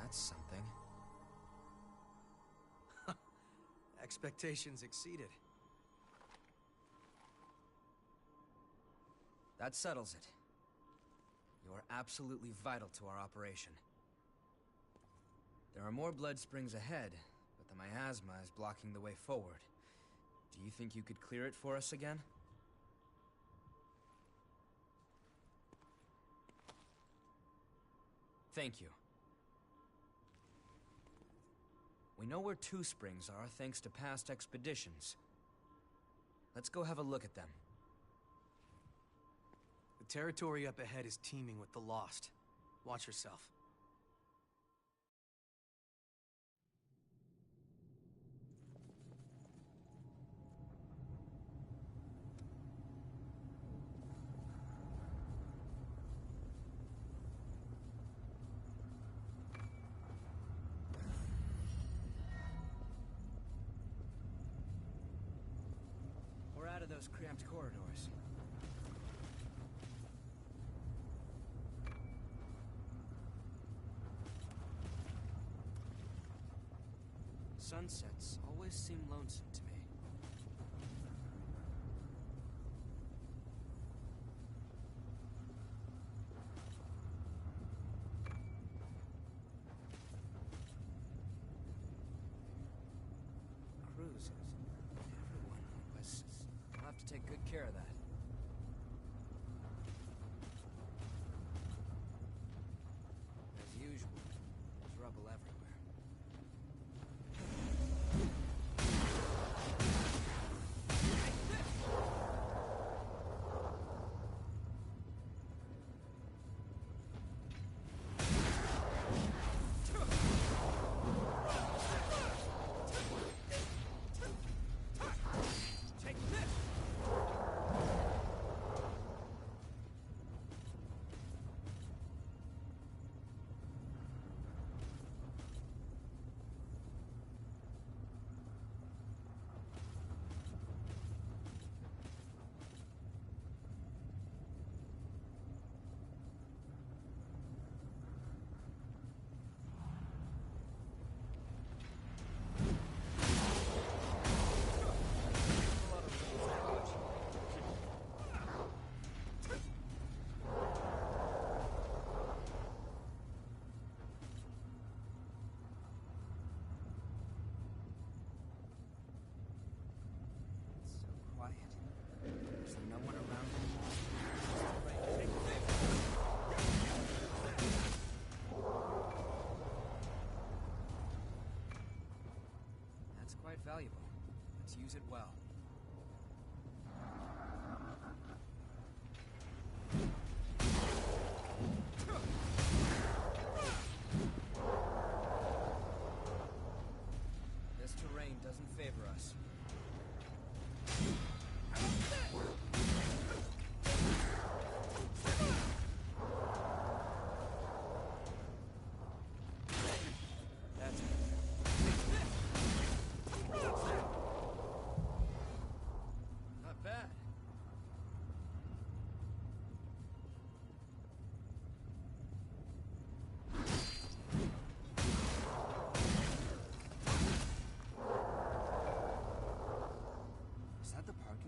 That's something.
Expectations exceeded.
That settles it. You're absolutely vital to our operation. There are more blood springs ahead, but the miasma is blocking the way forward. Do you think you could clear it for us again? Thank you. We know where two springs are thanks to past expeditions. Let's go have a look at them.
The territory up ahead is teeming with the lost. Watch yourself.
We're out of those cramped corridors. Sunsets always seem lonesome to me. Cruises. Everyone was... I'll have to take good care of that. As usual, there's rubble everywhere.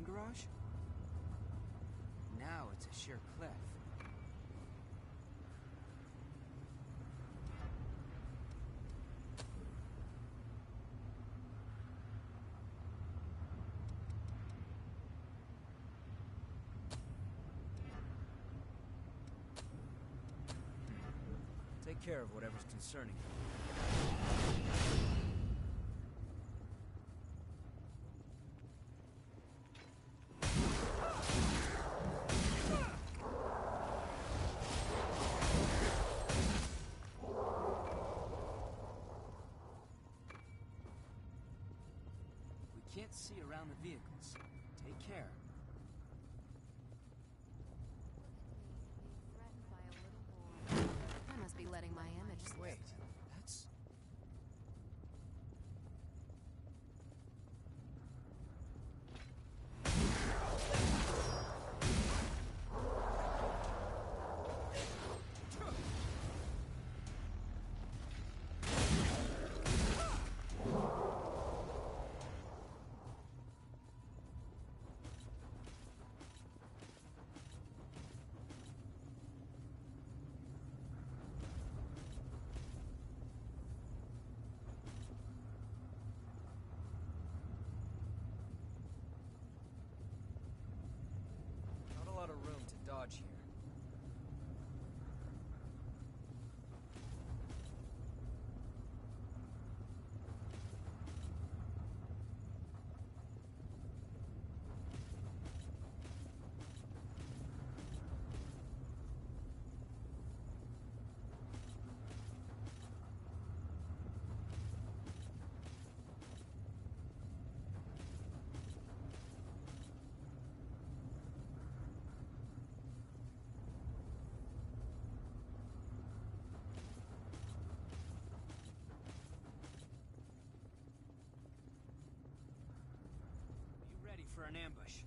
parking garage? Now it's a sheer cliff.
Take care of whatever's concerning you.
We can't see around the vehicles. Take care.
I must be letting my image slip.
Wait, that's...
Not a lot of room to dodge here. Be ready for an ambush.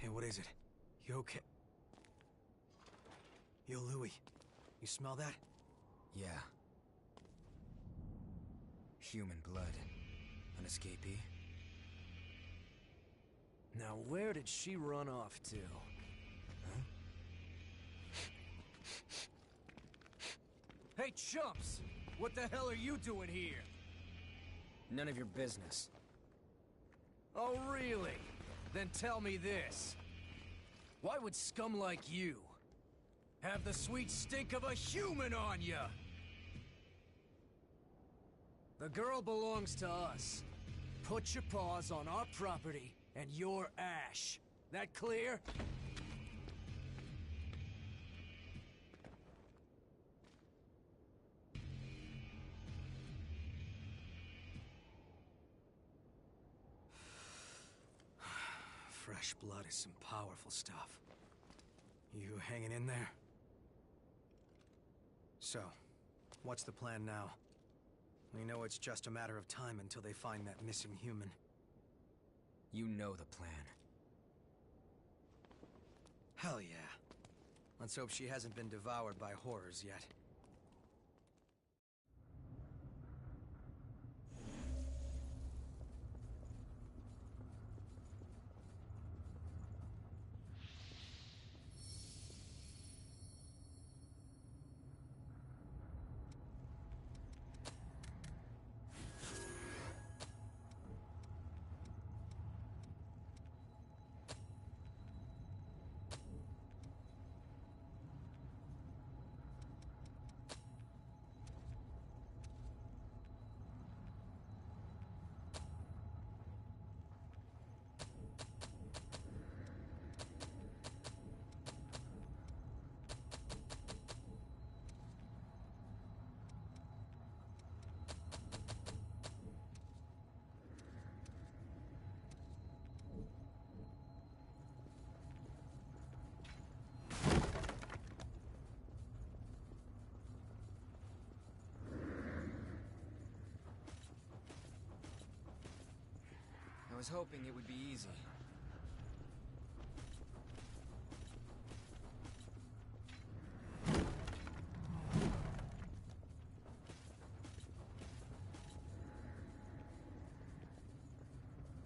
Hey, what is it? You okay? Yo, Louis. You smell that?
Yeah. Human blood. An escapee?
Now where did she run off to?
Huh?
Hey, chumps! What the hell are you doing here?
None of your business.
Oh, really? Then tell me this. Why would scum like you have the sweet stink of a human on ya? The girl belongs to us. Put your paws on our property and your ash. That clear?
Fresh blood is some powerful stuff. You hanging in there? So, what's the plan now? We know it's just a matter of time until they find that missing human.
You know the plan.
Hell yeah. Let's hope she hasn't been devoured by horrors yet.
I was hoping it would be easy.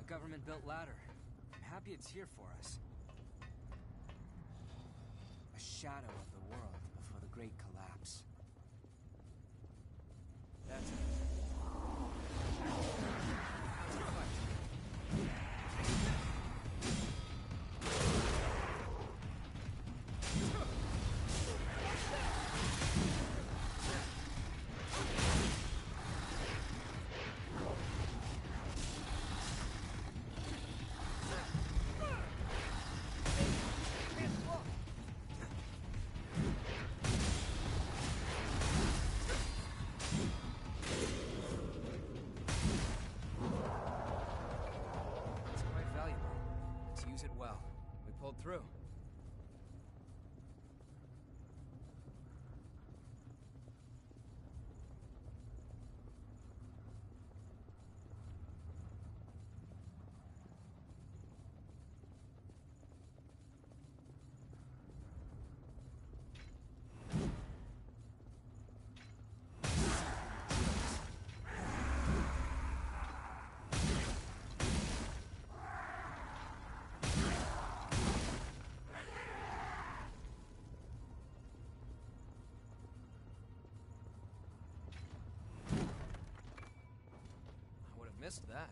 A government-built ladder. I'm happy it's here for us. A shadow of the world before the great collapse. That's it. Use it well. We pulled through. Missed that.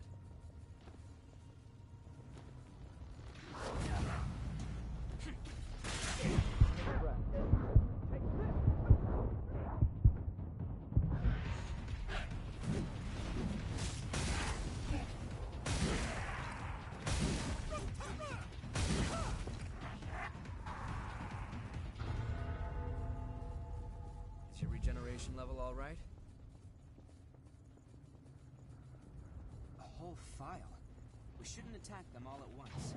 Is your regeneration level all right? Whole file. We shouldn't attack them all at once.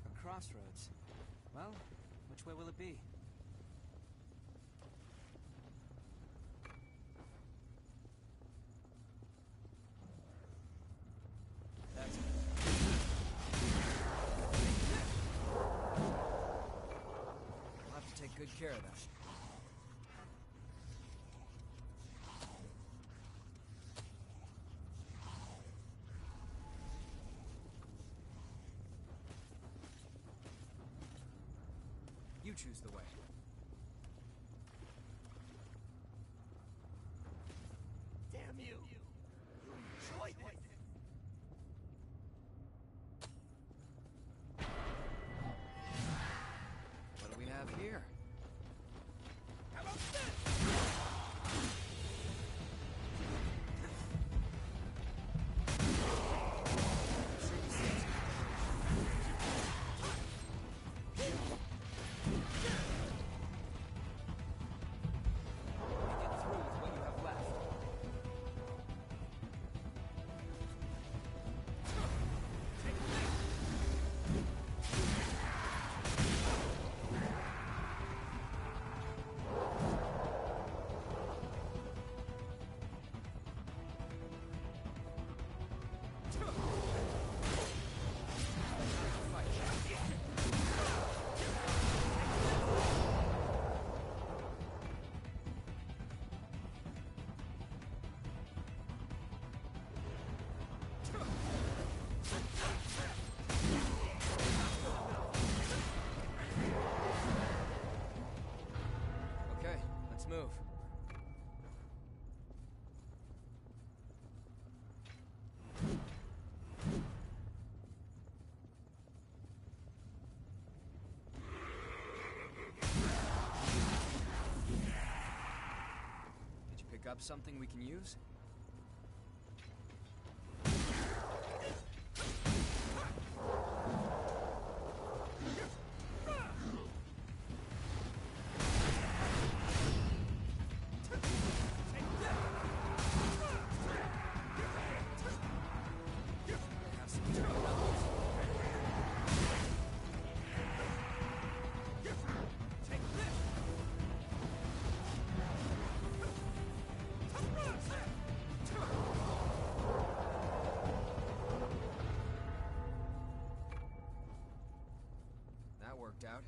A crossroads. Well, which way will it be? Good care of them. You choose the way.
Damn you! You enjoyed it!
What do we have here?
How about this?
up something we can use? That worked out.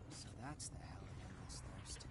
So that's the hell of endless thirst.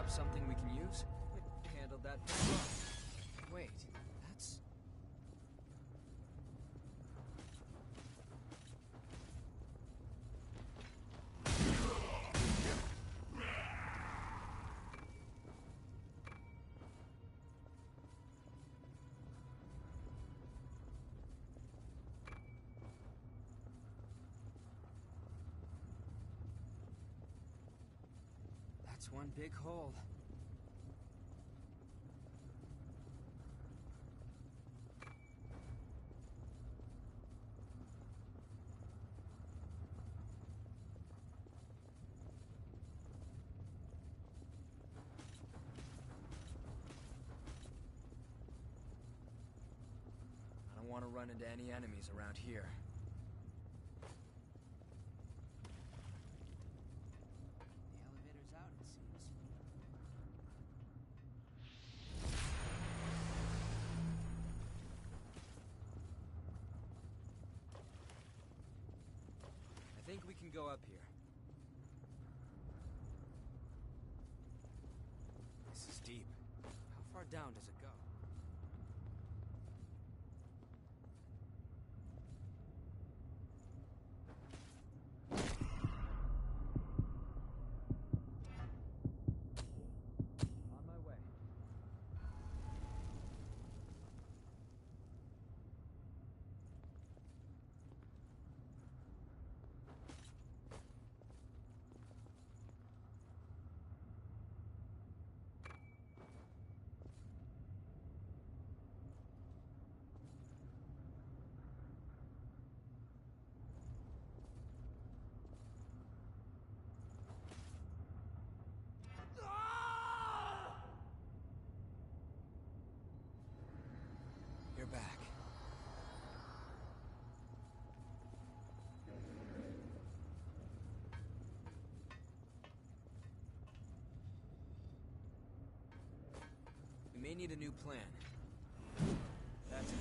Something we can use? Handled that pretty well. Wait, that's... That's one big hole. I don't want to run into any enemies around here. The elevator's out, it seems. I think we can go up here. This is deep. How far down does it go? On my way. may need a new plan. That's it.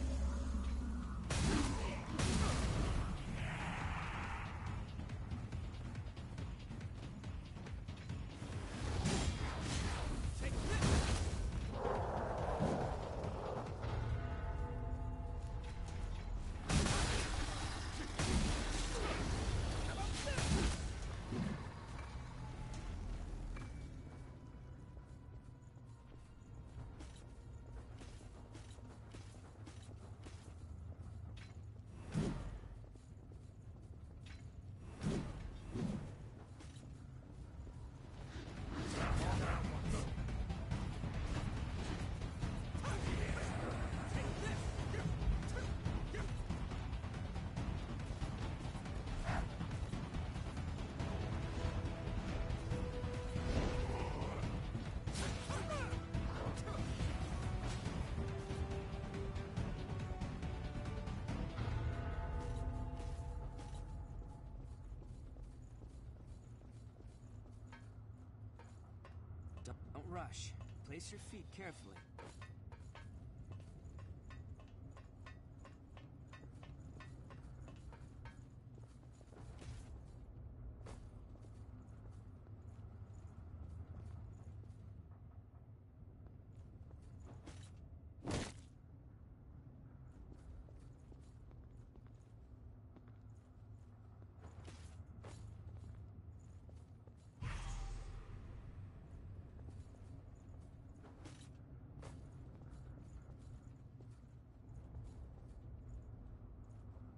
Don't rush. Place your feet carefully.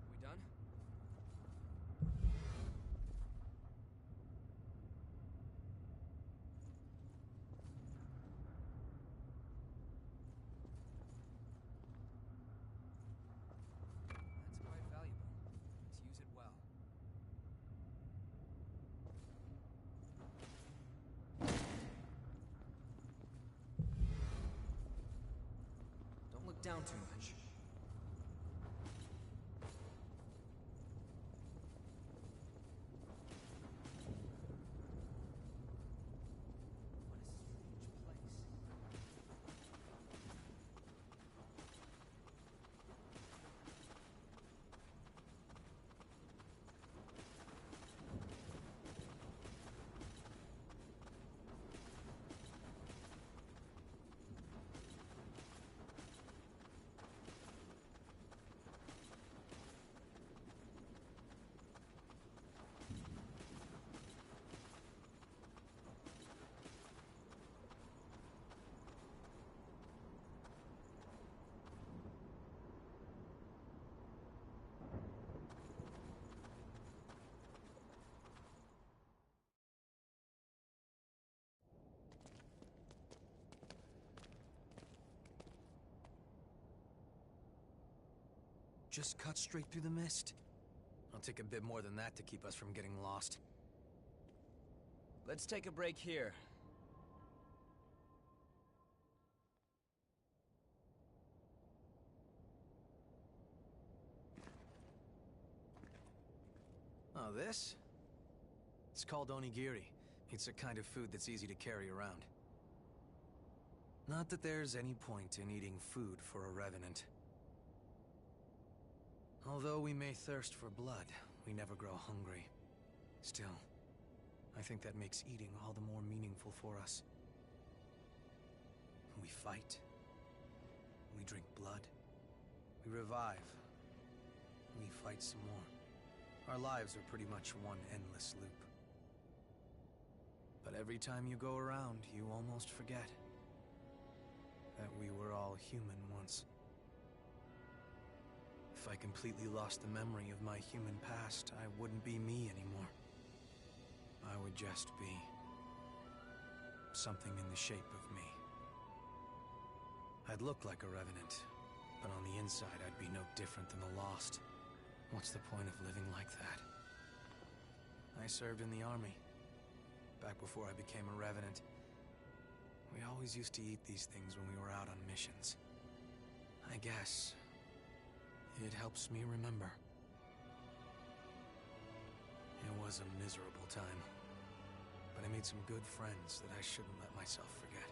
We done? That's quite valuable. Let's use it well. Don't look down too much.
Just cut straight through the mist. It'll take a bit more than that to keep us from getting lost.
Let's take a break here.
Oh, this? It's called onigiri. It's a kind of food that's easy to carry around. Not that there's any point in eating food for a revenant. Although we may thirst for blood, we never grow hungry. Still, I think that makes eating all the more meaningful for us. We fight. We drink blood. We revive. We fight some more. Our lives are pretty much one endless loop. But every time you go around, you almost forget that we were all human once. If I completely lost the memory of my human past, I wouldn't be me anymore. I would just be something in the shape of me. I'd look like a revenant, but on the inside I'd be no different than the lost. What's the point of living like that? I served in the army, back before I became a revenant. We always used to eat these things when we were out on missions. I guess it helps me remember. It was a miserable time, but I made some good friends that I shouldn't let myself forget.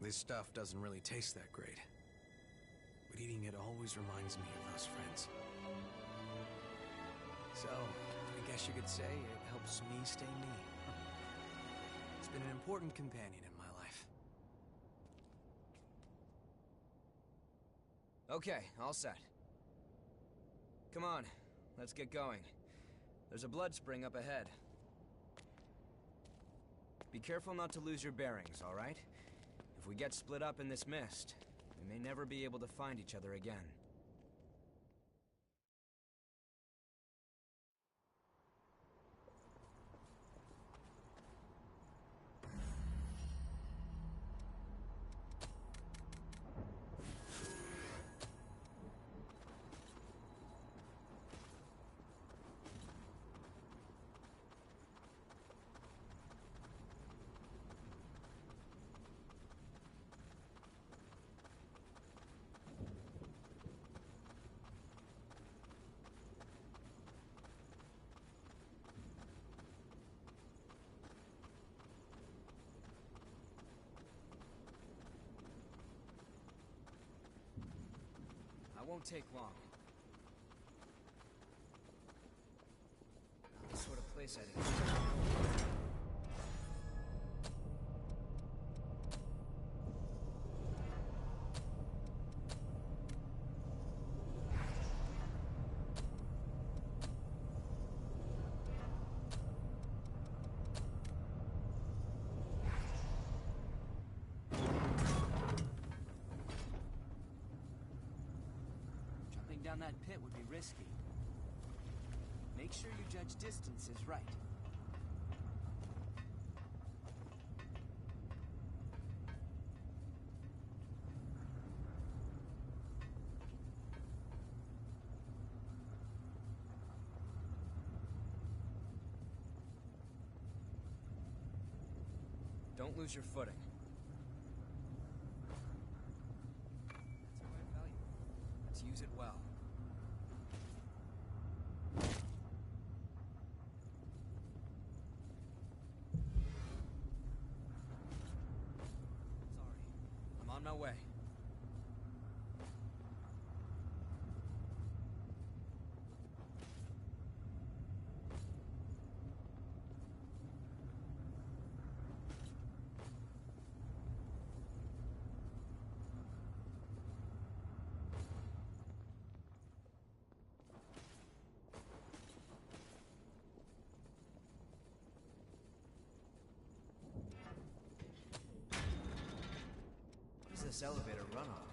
This stuff doesn't really taste that great. But eating it always reminds me of those friends. So, I guess you could say it helps me stay me. It's been an important companion in my life.
Okay, all set. Come on, let's get going. There's a blood spring up ahead. Be careful not to lose your bearings, all right? If we get split up in this mist, we may never be able to find each other again. I won't take long. Not the sort of place I'd expect. Down that pit would be risky. Make sure you judge distances right. Don't lose your footing. That's how I value it. Let's use it well. On my way. What does this elevator run on?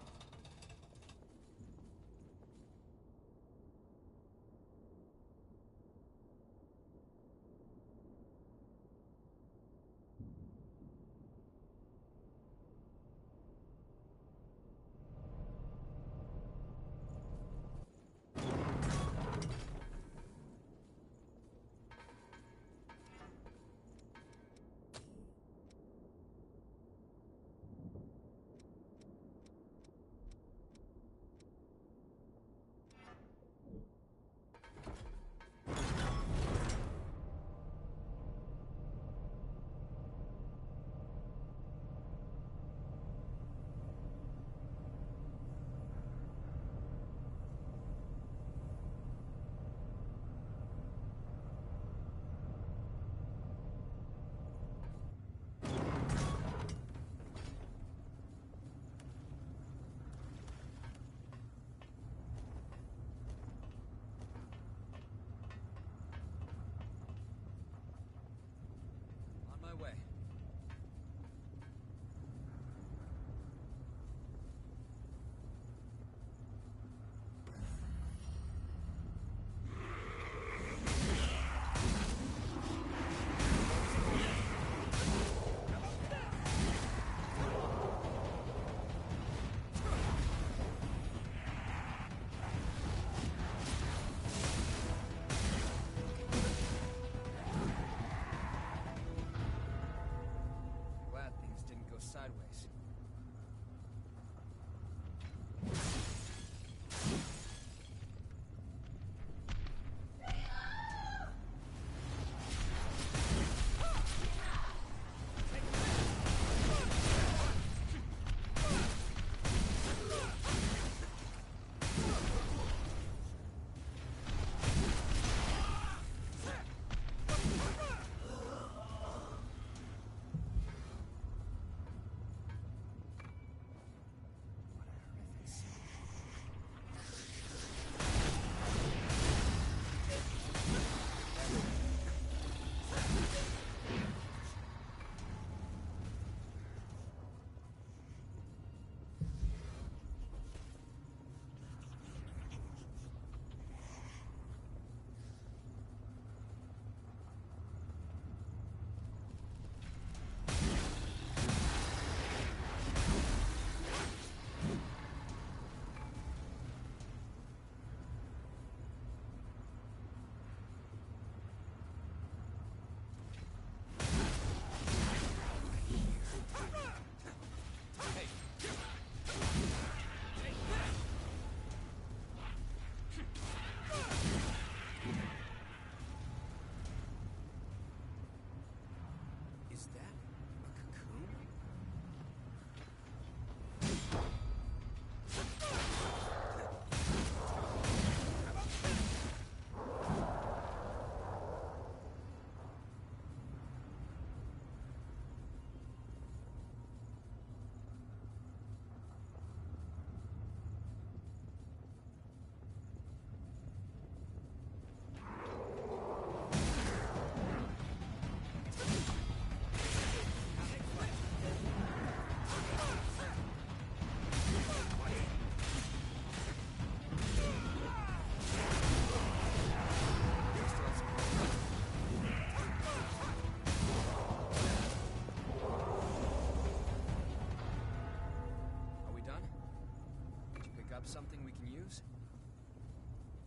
Grab something we can use?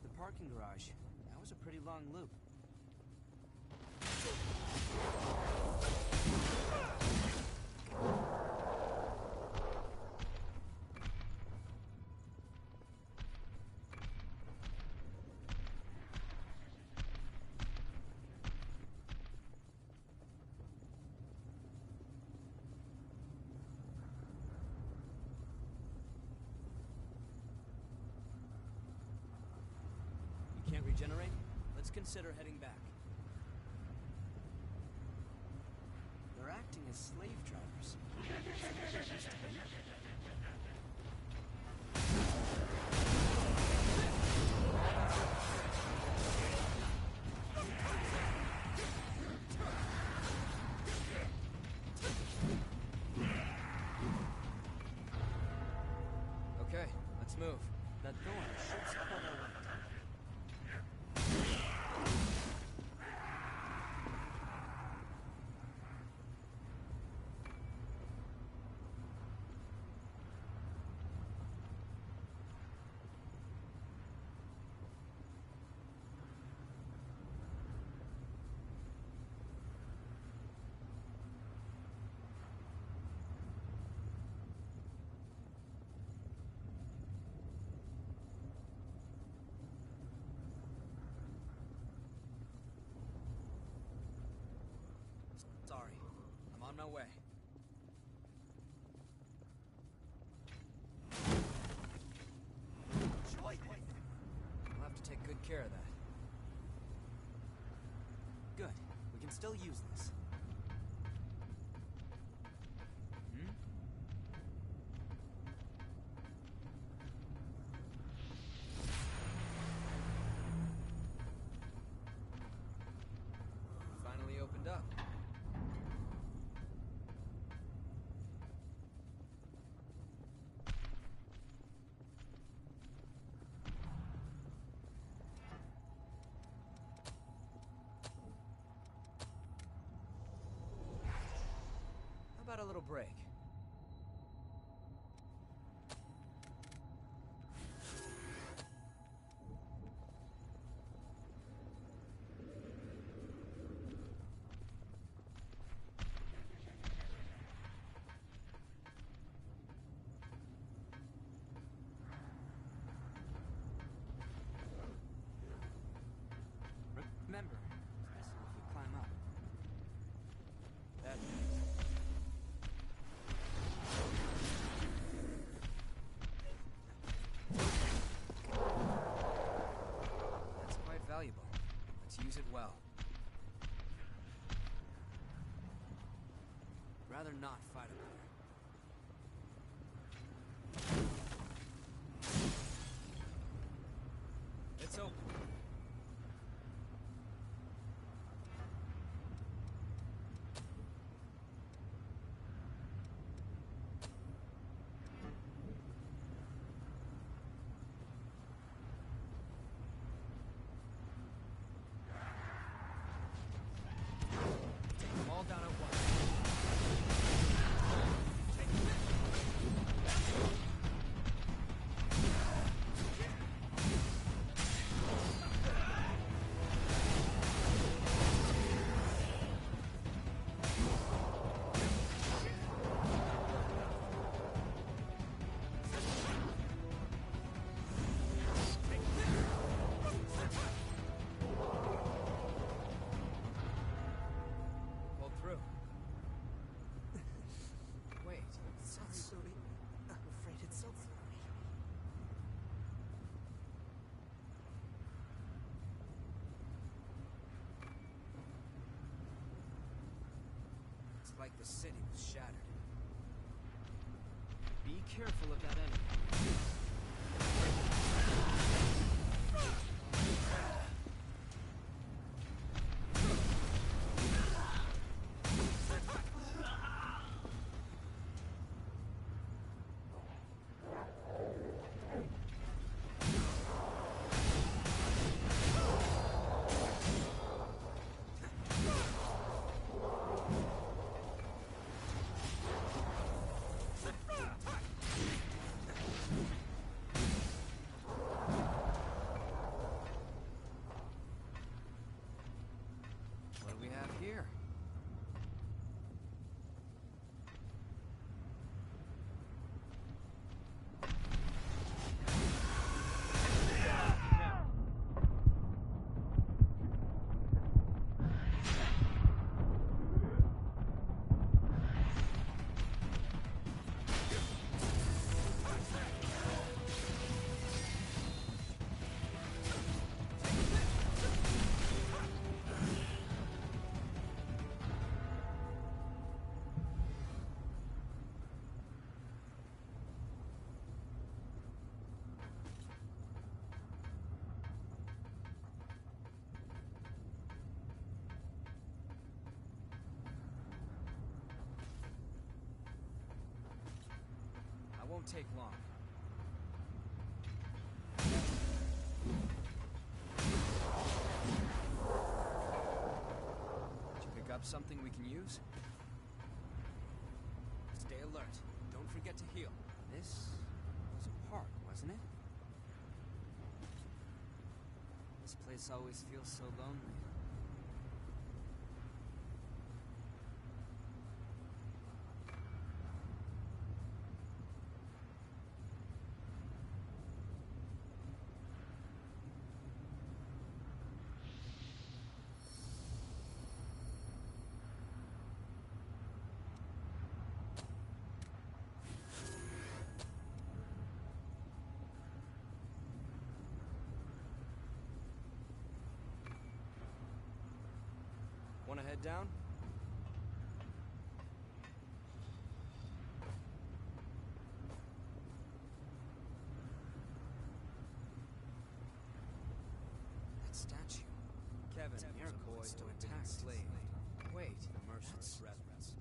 The parking garage. That was a pretty long loop.
Can't regenerate? Let's consider heading back.
They're acting as slave drivers.
Okay, let's move. That door should stop on our way. Sorry, I'm on my way. I'll have to take good care of that. Good, we can still use this. Finally opened up. How about a little break? Remember, especially if we climb up. That That's quite valuable. Let's use it well. Rather not fight up there. It's open. Take them all down at once. Pulled through. Wait, Sorry, Louis. I'm afraid it's so slippery.
It's like the city was shattered. Be careful of that enemy. won't take long. Did you pick up something we can use? Stay alert. Don't forget to heal. This was a park, wasn't it? This place always feels so lonely. Wanna head down? That statue. Kevin, you're a boy to attack slave. Wait, merciless reverence.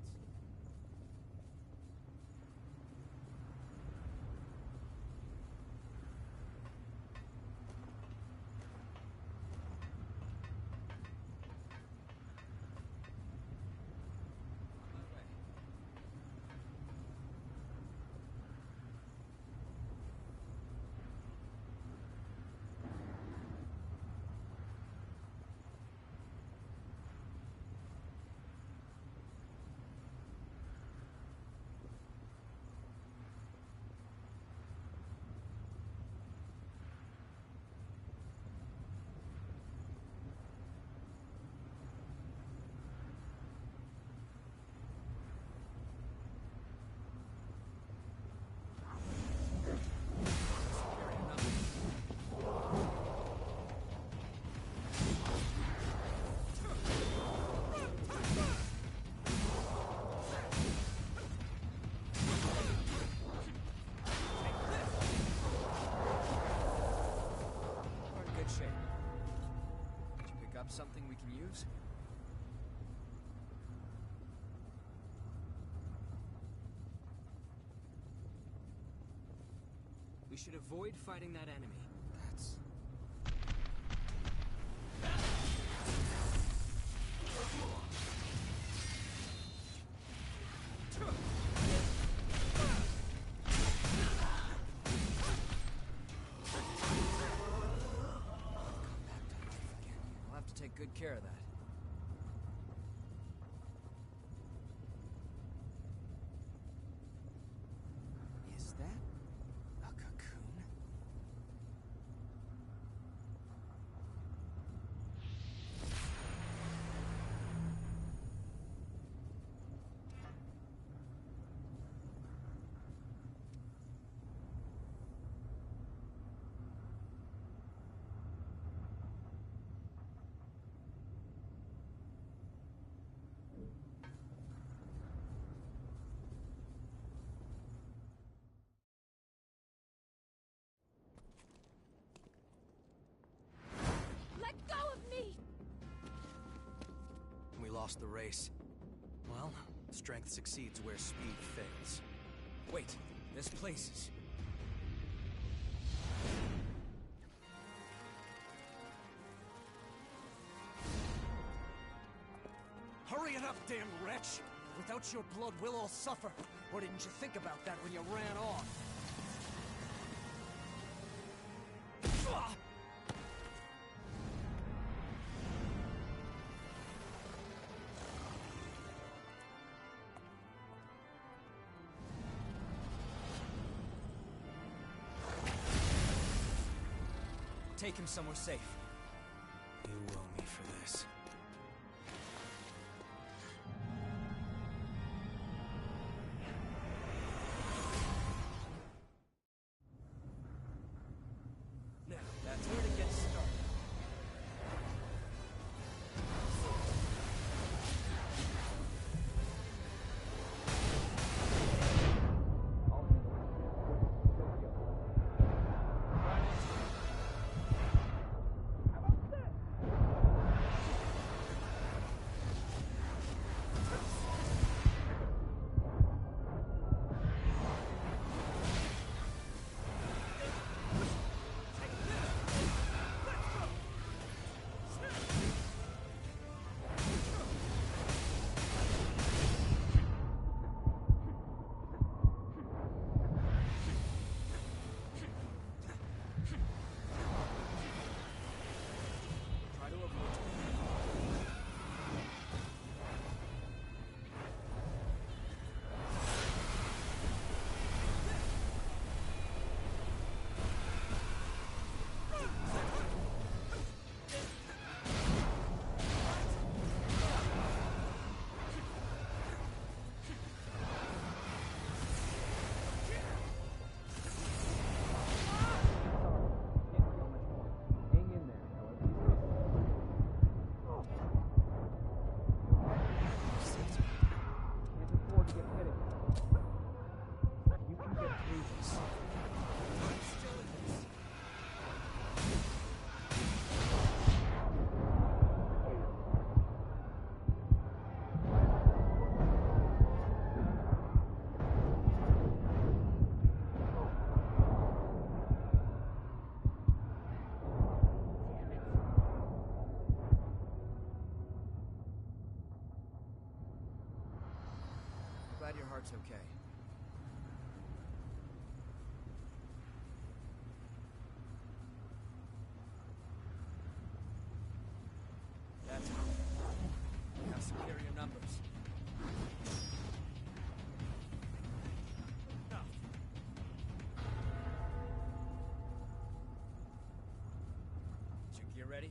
Something we can use? We should avoid fighting that enemy. That's... Take good care of that. Is that a cocoon? Lost the race. Well, strength succeeds where speed fails. Wait, this place is... Hurry it up, damn wretch! Without your blood, we'll all suffer. Or didn't you think about that when you ran off? Take him somewhere safe. You owe me for this. Now, that's where to get started. heart's okay. That's it. We have superior numbers. Is your gear ready?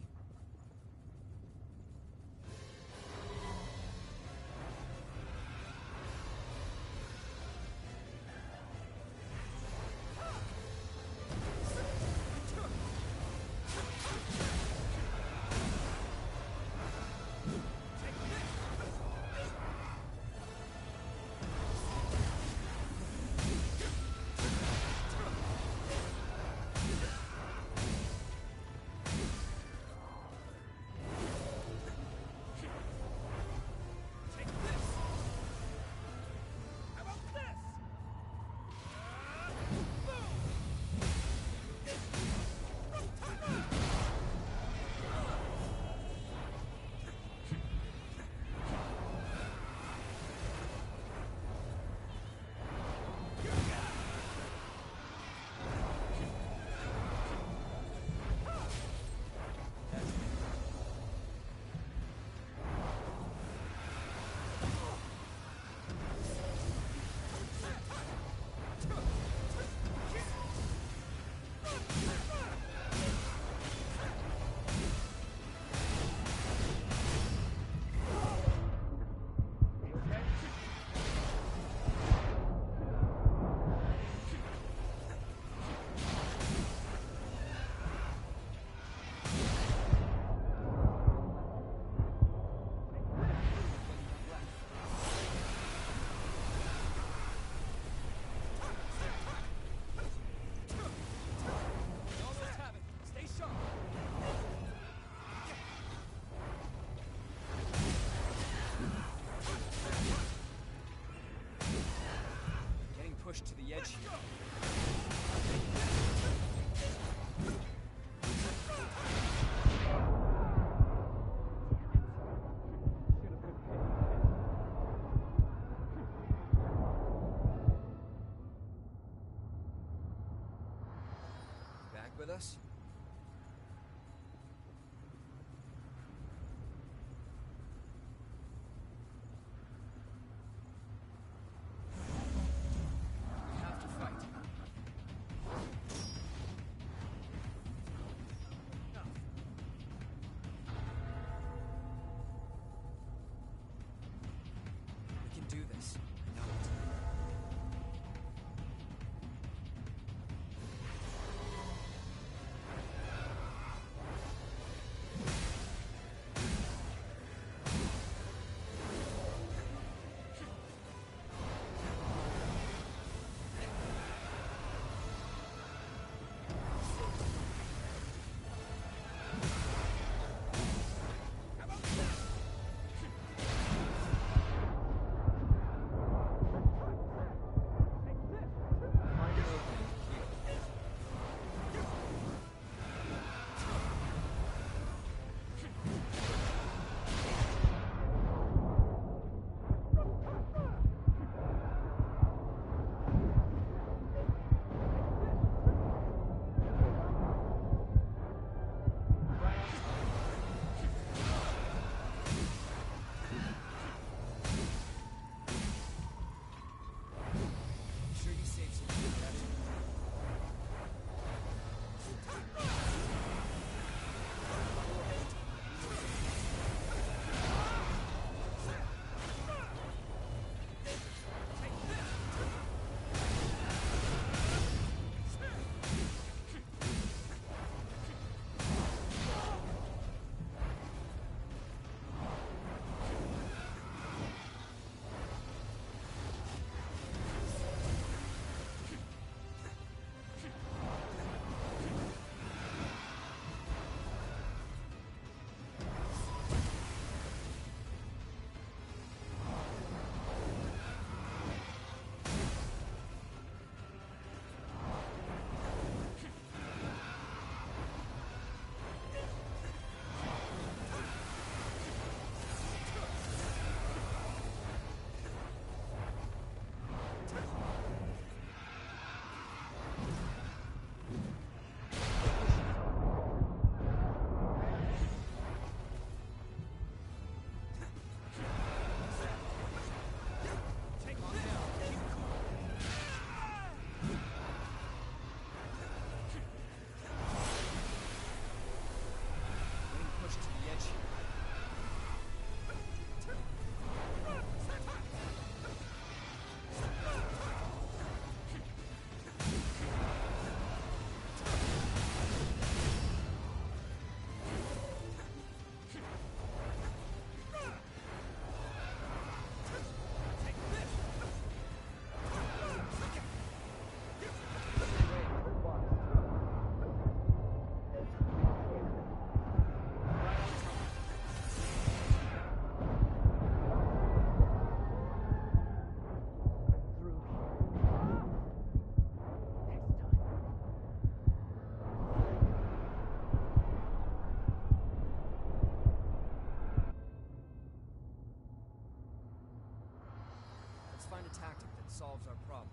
solves our problem.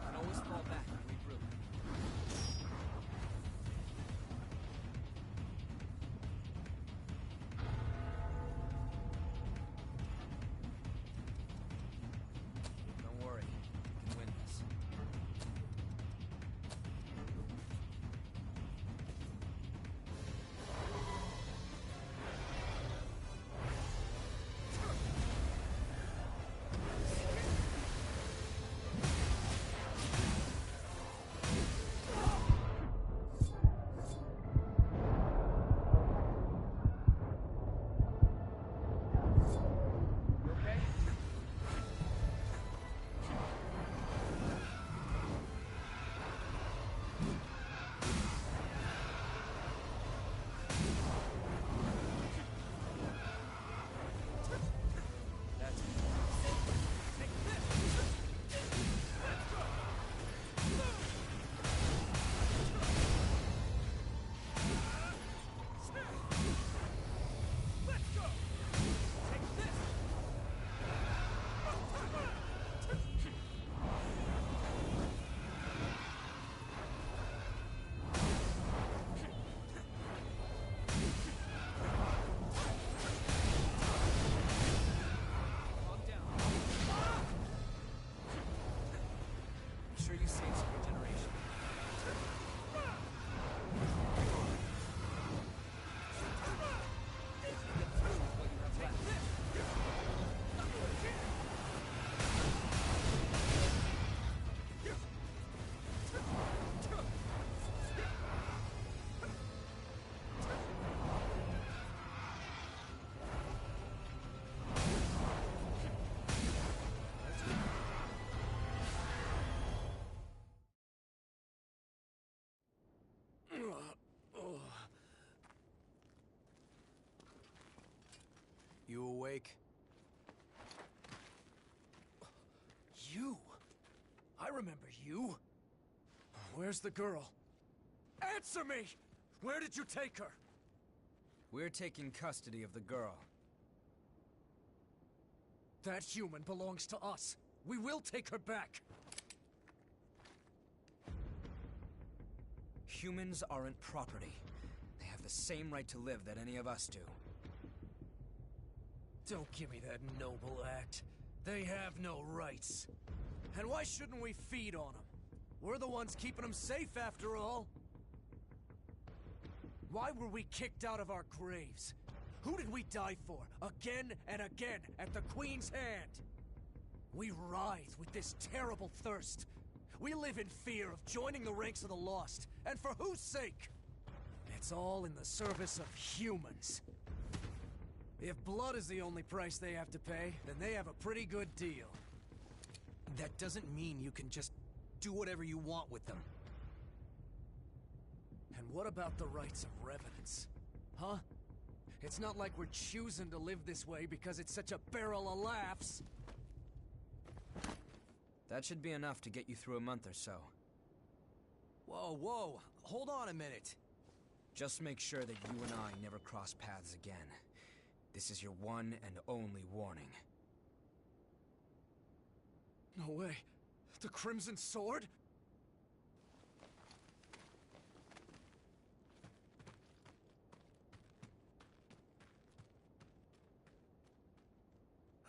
And always fall back and regroup. Don't worry, we can win this. Sure you saved some regeneration. What you have left.
You awake?
You? I remember you. Where's the girl? Answer me! Where did you take her?
We're taking custody of the girl.
That human belongs to us. We will take her back.
Humans aren't property. They have the same right to live that any of us do.
Don't give me that noble act. They have no rights. And why shouldn't we feed on them? We're the ones keeping them safe after all. Why were we kicked out of our graves? Who did we die for? Again and again at the Queen's hand. We writhe with this terrible thirst. We live in fear of joining the ranks of the lost. And for whose sake? It's all in the service of humans. If blood is the only price they have to pay, then they have a pretty good deal.
That doesn't mean you can just do whatever you want with them.
And what about the rights of revenants? Huh? It's not like we're choosing to live this way because it's such a barrel of laughs.
That should be enough to get you through a month or so.
Whoa, whoa, hold on a minute.
Just make sure that you and I never cross paths again. This is your one and only warning.
No way. The Crimson Sword?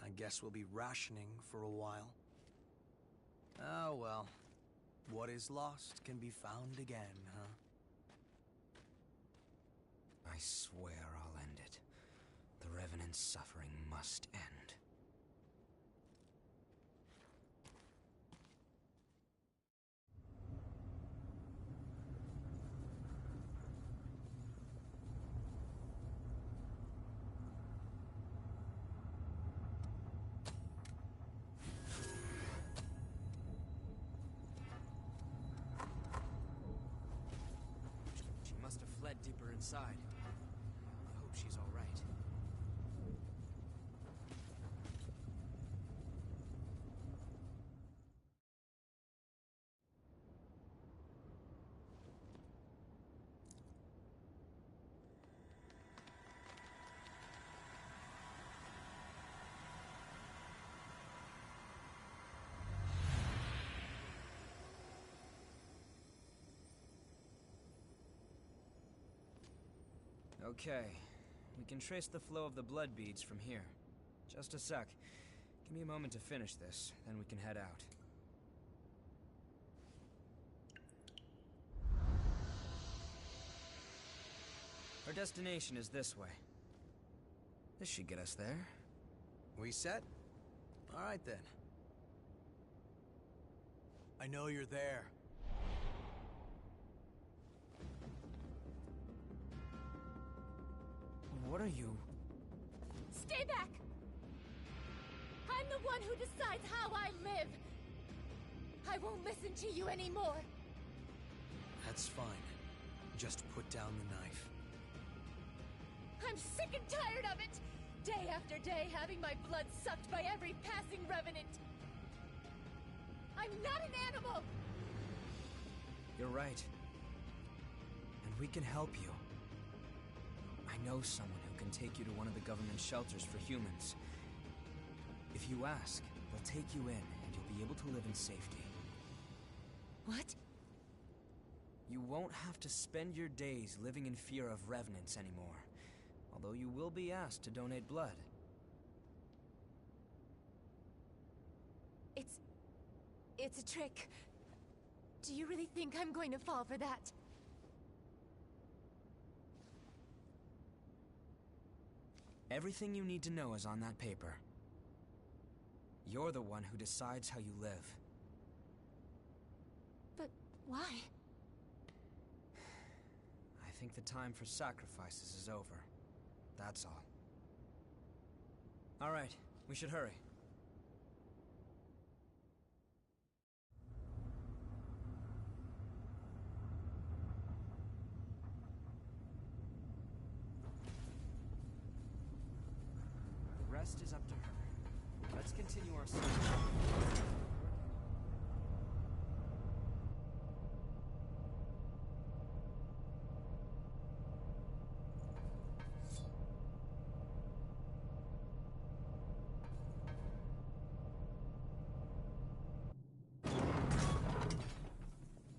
I guess we'll be rationing for a while. Oh well. What is lost can be found again, huh?
I swear I'll end it. The Revenant's suffering must end. She must have fled deeper inside. I hope she's all right. Okay. We can trace the flow of the blood beads from here. Just a sec. Give me a moment to finish this, then we can head out. Our destination is this way. This should get us there.
We set? All right then. I know you're there.
What are you?
Stay back! I'm the one who decides how I live! I won't listen to you anymore!
That's fine. Just put down the knife.
I'm sick and tired of it! Day after day having my blood sucked by every passing revenant! I'm not an animal!
You're right. And we can help you. I know someone who can take you to one of the government shelters for humans. If you ask, they'll take you in, and you'll be able to live in safety.
What?
You won't have to spend your days living in fear of revenants anymore. Although you will be asked to donate blood.
It's a trick. Do you really think I'm going to fall for that?
Everything you need to know is on that paper. You're the one who decides how you live.
But why?
I think the time for sacrifices is over. That's all. All right, we should hurry. The rest is up to her. Let's continue our search.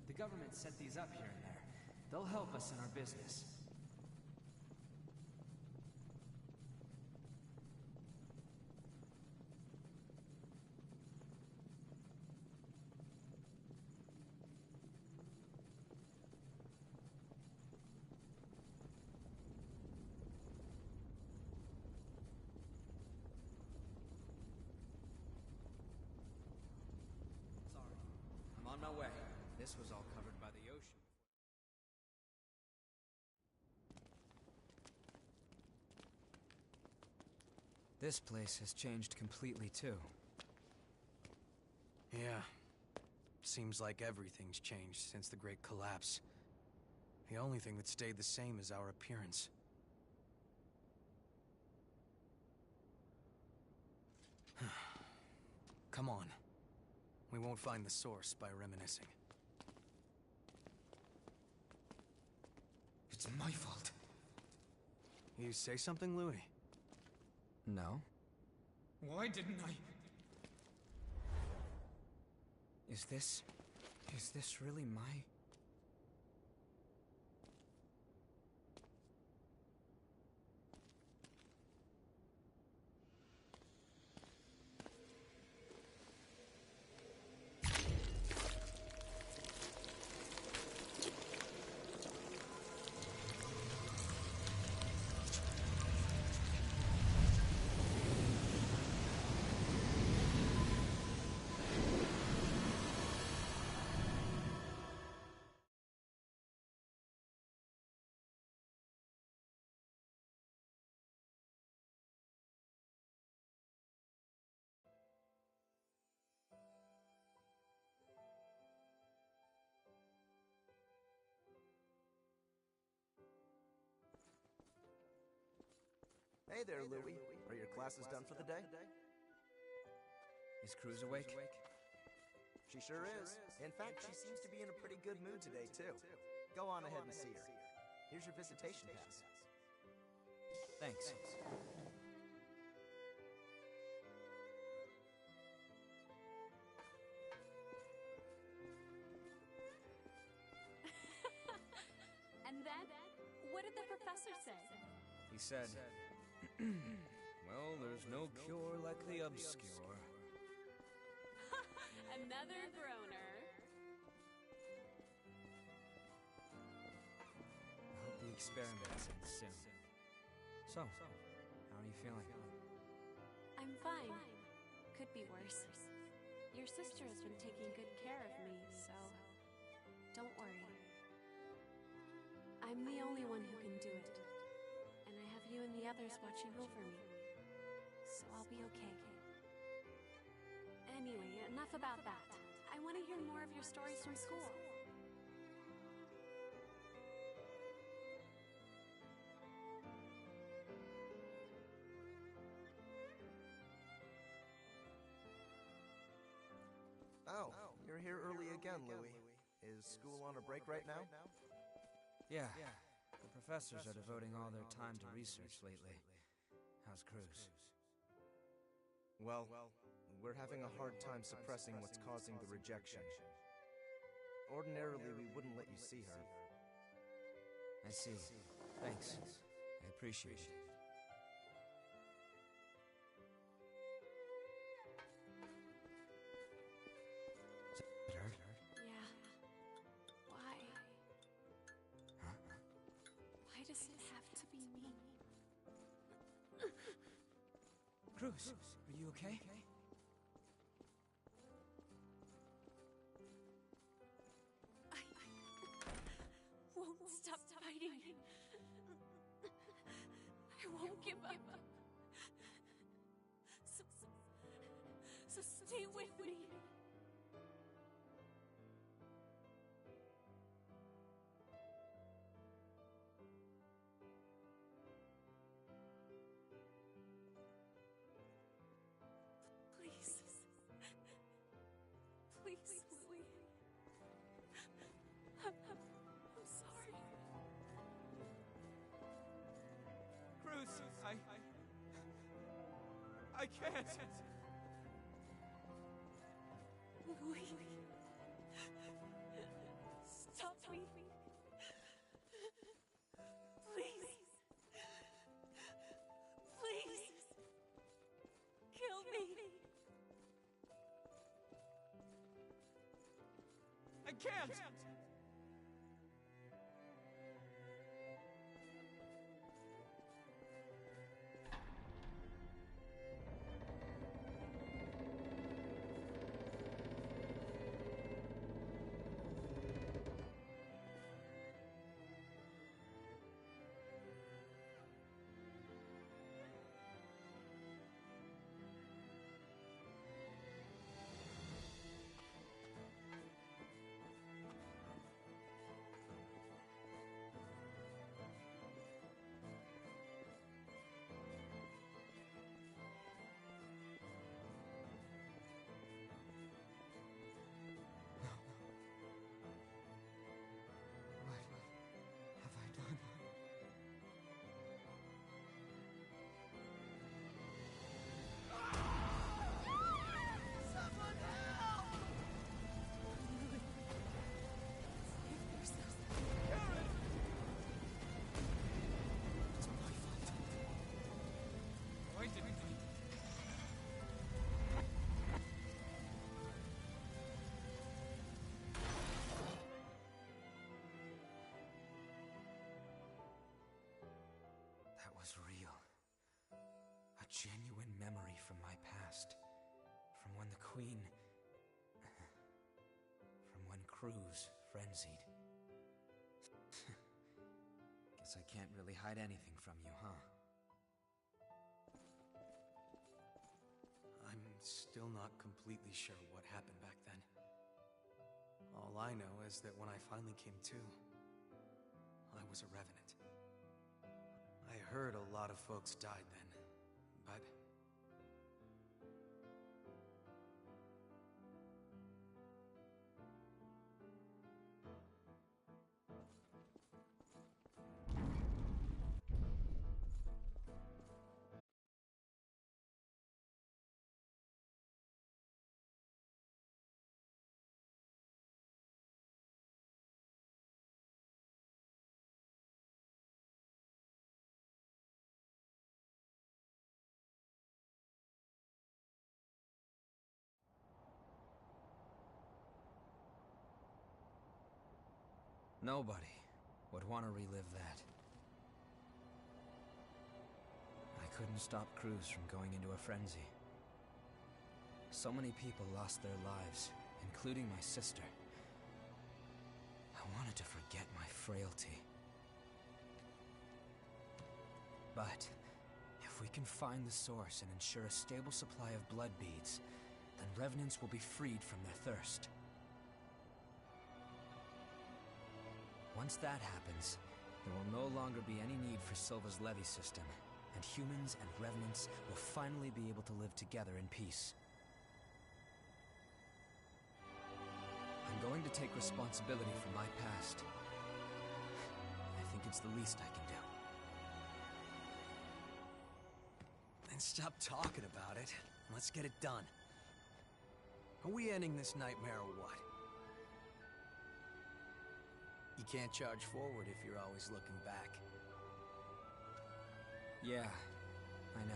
The government set these up here and there. They'll help us in our business. Sorry. I'm on my way. This was all covered by the ocean. This place has changed completely, too.
Yeah. Seems like everything's changed since the Great Collapse. The only thing that stayed the same is our appearance. Come on. We won't find the source by reminiscing.
It's my fault.
You say something, Louis?
No.
Why didn't I?
Is this really my...
Hey there, Louis. Are your classes done for the day?
Is Cruz awake?
She sure is. In fact, she seems to be in a pretty good mood today, too. Go on ahead and see her. Here's your visitation pass.
Thanks.
And then, what did the professor
professor say?
He said, well, there's no cure like the obscure.
Another groaner.
I hope the experiment ends soon. So, how are you feeling?
I'm fine. Could be worse. Your sister has been taking good care of me, so don't worry. I'm the only one who can do it, and I have you and the others watching over me, so I'll be okay. Anyway, enough about that. I want to hear more of your stories from school.
Oh, you're here early again, Louis. Is school on a break right now?
Yeah, the professors are devoting all their time to research lately. How's Cruz?
Well, we're having a hard time suppressing what's causing the rejection. Ordinarily, we wouldn't let you see her.
I see. Thanks. I appreciate it. Does it hurt?
Yeah. Why?
Huh?
Why does it have to be me?
Cruz, are you okay?
I won't stop fighting. I won't give up. So stay with me. Please. Please, Louis. I'm sorry.
Cruz, I can't.
Louis. Stop me. Please. Please. Kill me.
I can't.
What have I done?
Someone help!
Save yourself.
Karen!
It's my fault.
Why didn't I?
That was real. A genuine memory from my past. From when the Queen... from when Cruz frenzied. Guess I can't really hide anything from you, huh?
I'm still not completely sure what happened back then. All I know is that when I finally came to, I was a revenant. I heard a lot of folks died then, but
Nobody would want to relive that. I couldn't stop Cruz from going into a frenzy. So many people lost their lives, including my sister. I wanted to forget my frailty. But if we can find the source and ensure a stable supply of blood beads, then revenants will be freed from their thirst. Once that happens, there will no longer be any need for Silva's levy system, and humans and revenants will finally be able to live together in peace. I'm going to take responsibility for my past. I think it's the least I can do.
Then stop talking about it. Let's get it done. Are we ending this nightmare or what? You can't charge forward if you're always looking back.
Yeah, I know.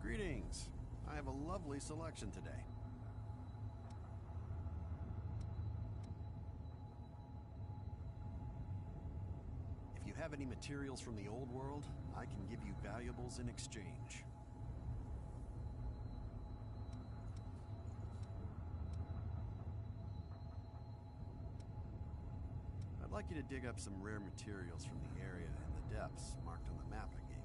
Greetings. I have a lovely selection today. If you have any materials from the old world, I can give you valuables in exchange. I'd like you to dig up some rare materials from the area in the depths marked on the map I gave you.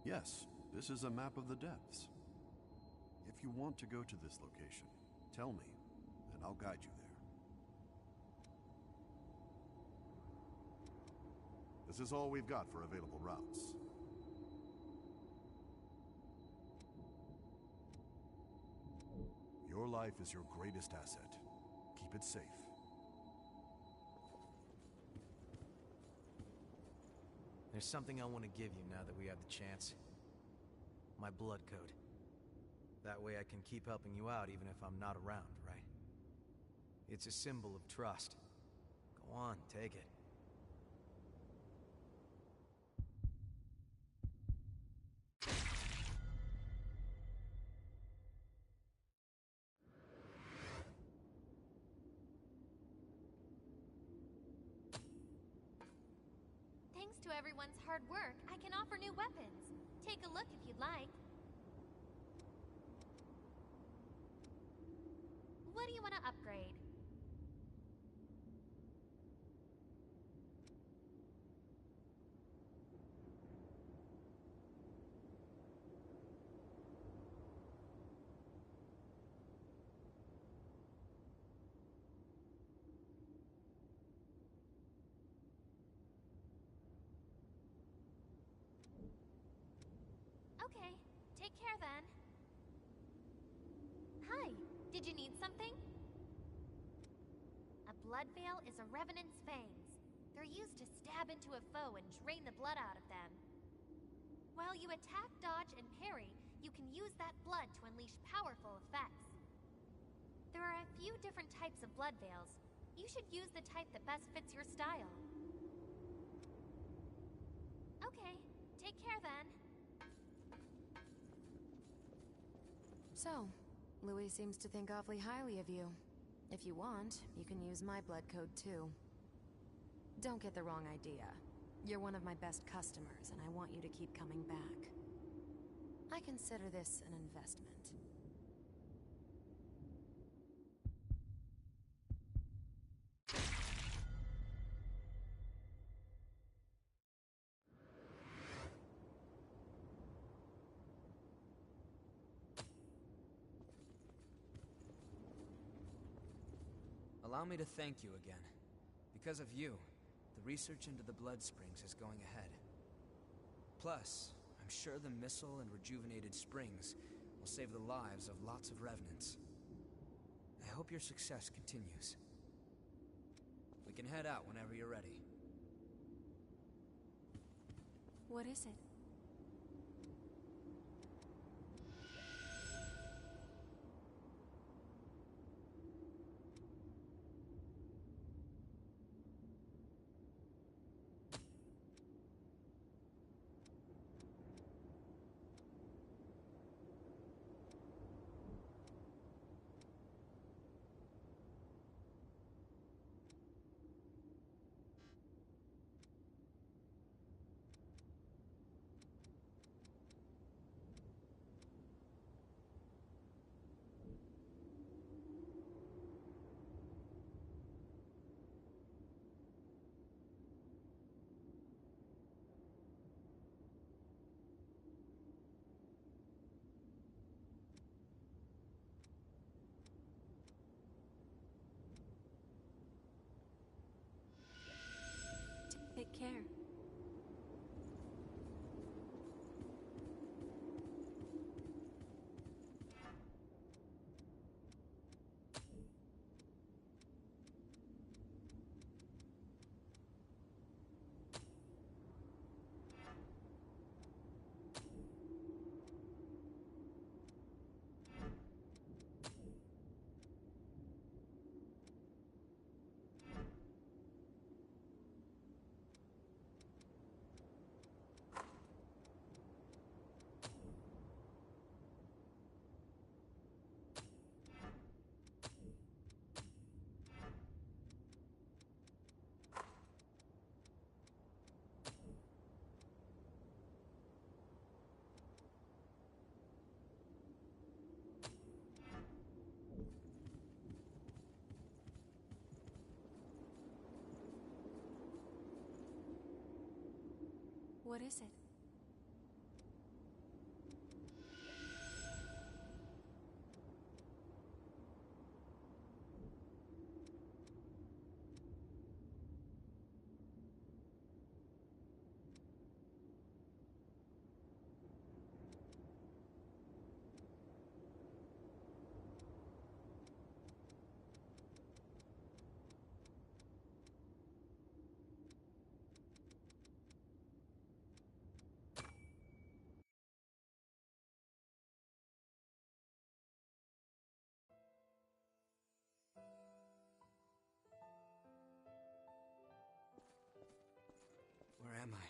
Yes, this is a map of the depths. If you want to go to this location, tell me, and I'll guide you there. This is all we've got for available routes. Your life is your greatest asset. Keep it safe.
There's something I want to give you now that we have the chance. My blood code. That way I can keep helping you out even if I'm not around, right? It's a symbol of trust. Go on, take it.
Thanks to everyone's hard work, I can offer new weapons. Take a look if you'd like. What do you want to upgrade? Okay, take care then. Hi, did you need something? A blood veil is a revenant's veins. They're used to stab into a foe and drain the blood out of them. While you attack, dodge, and parry, you can use that blood to unleash powerful effects. There are a few different types of blood veils. You should use the type that best fits your style. Okay, take care then.
So, Louis seems to think awfully highly of you. If you want, you can use my blood code too. Don't get the wrong idea. You're one of my best customers, and I want you to keep coming back. I consider this an investment.
Allow me to thank you again. Because of you, the research into the blood springs is going ahead. Plus, I'm sure the missile and rejuvenated springs will save the lives of lots of revenants. I hope your success continues. We can head out whenever you're ready.
What is it? Take care. What is it?
Where am I?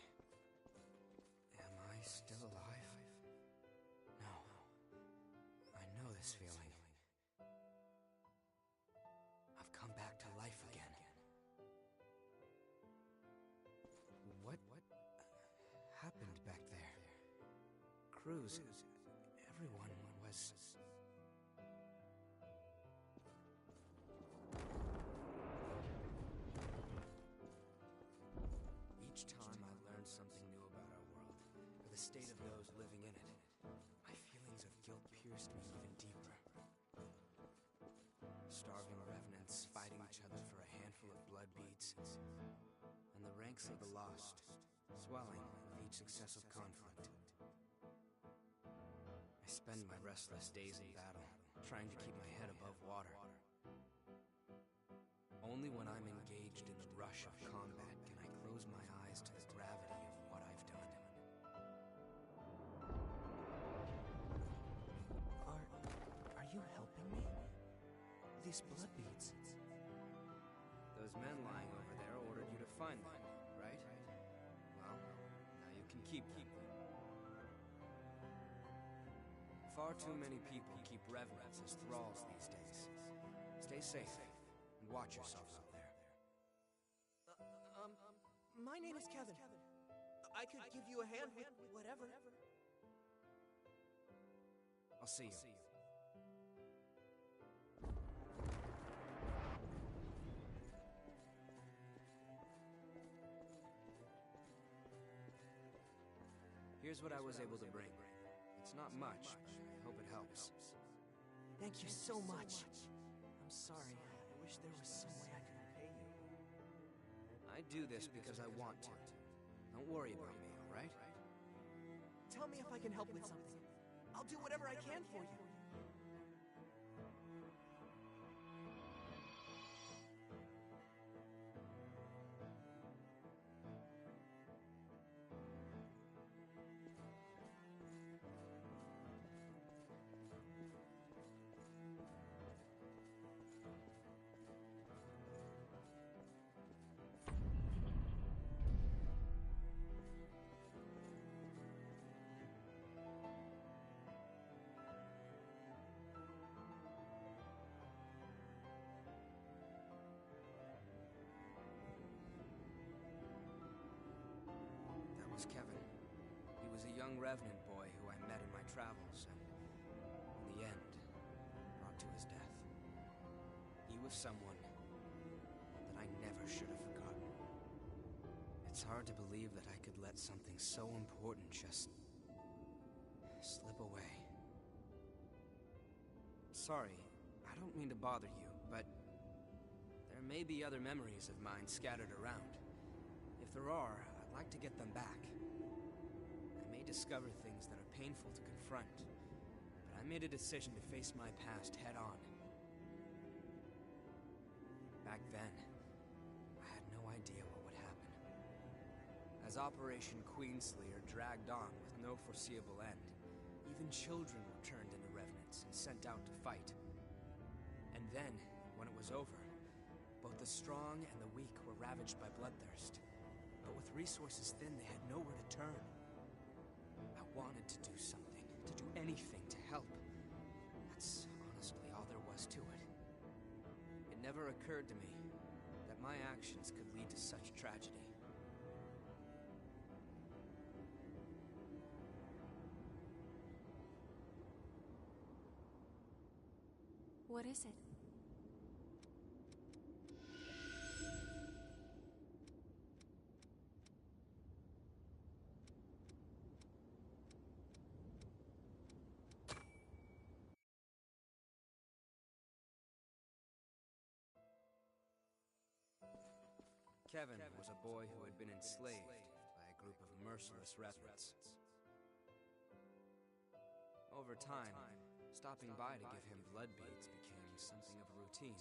Am I still alive? No. I know this feeling. I've come back to life again. What Cruz, everyone was... Each time I learned something new about our world, or the state of those living in it, my feelings of guilt pierced me even deeper. Starving revenants fighting each other for a handful of blood beads, and the ranks of the lost swelling with each successive conflict. I spend my restless days in battle, trying to keep my head above water. Only when I'm engaged in the rush of combat can I close my eyes to the gravity of what I've done.
Are you helping me? These blood beads.
Those men lying over there ordered you to find them, right? Well, now you can keep them. Far too many people keep revenants as thralls these days. Stay safe, and watch yourselves out there.
My name is Kevin. I could give you a hand with whatever.
I'll see you. Here's what I was able to bring. It's not much, but I hope it helps.
Thank you so much. I'm sorry. I wish there was some way I could repay you.
I do this because I want to. Don't worry about me, all right?
Tell me if I can help with something. I'll do whatever I can for you.
That was Kevin. He was a young revenant boy who I met in my travels, and in the end, brought to his death. He was someone that I never should have forgotten. It's hard to believe that I could let something so important just slip away. Sorry, I don't mean to bother you, but there may be other memories of mine scattered around. If there are, I'd like to get them back. I may discover things that are painful to confront, but I made a decision to face my past head on. Back then, I had no idea what would happen. As Operation Queenslayer dragged on with no foreseeable end, even children were turned into revenants and sent out to fight. And then, when it was over, both the strong and the weak were ravaged by bloodthirst. But with resources thin, they had nowhere to turn. I wanted to do something, to do anything to help. That's honestly all there was to it. It never occurred to me that my actions could lead to such tragedy.
What is it?
Kevin was a boy who had been enslaved by a group of merciless revenants. Over time, stopping by to give him blood beads became something of a routine.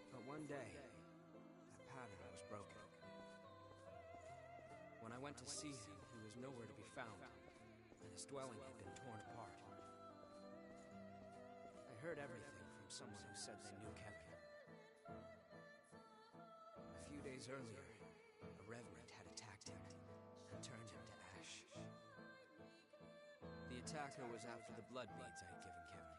But one day, that pattern was broken. When I went to see him, he was nowhere to be found, and his dwelling had been torn apart. I heard everything from someone who said they knew Kevin. A few days earlier, a revenant had attacked him and turned him to ash. The attacker was after the blood beads I had given Kevin.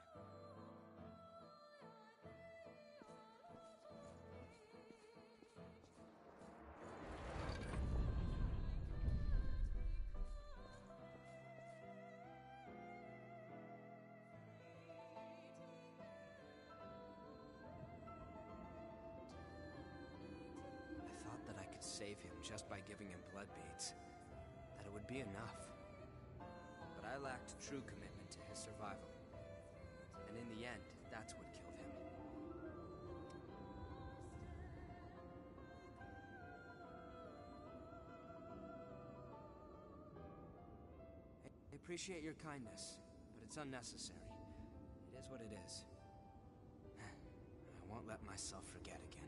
save him just by giving him blood beads, that it would be enough. But I lacked true commitment to his survival. And in the end, that's what killed him. I appreciate your kindness, but it's unnecessary. It is what it is. I won't let myself forget again.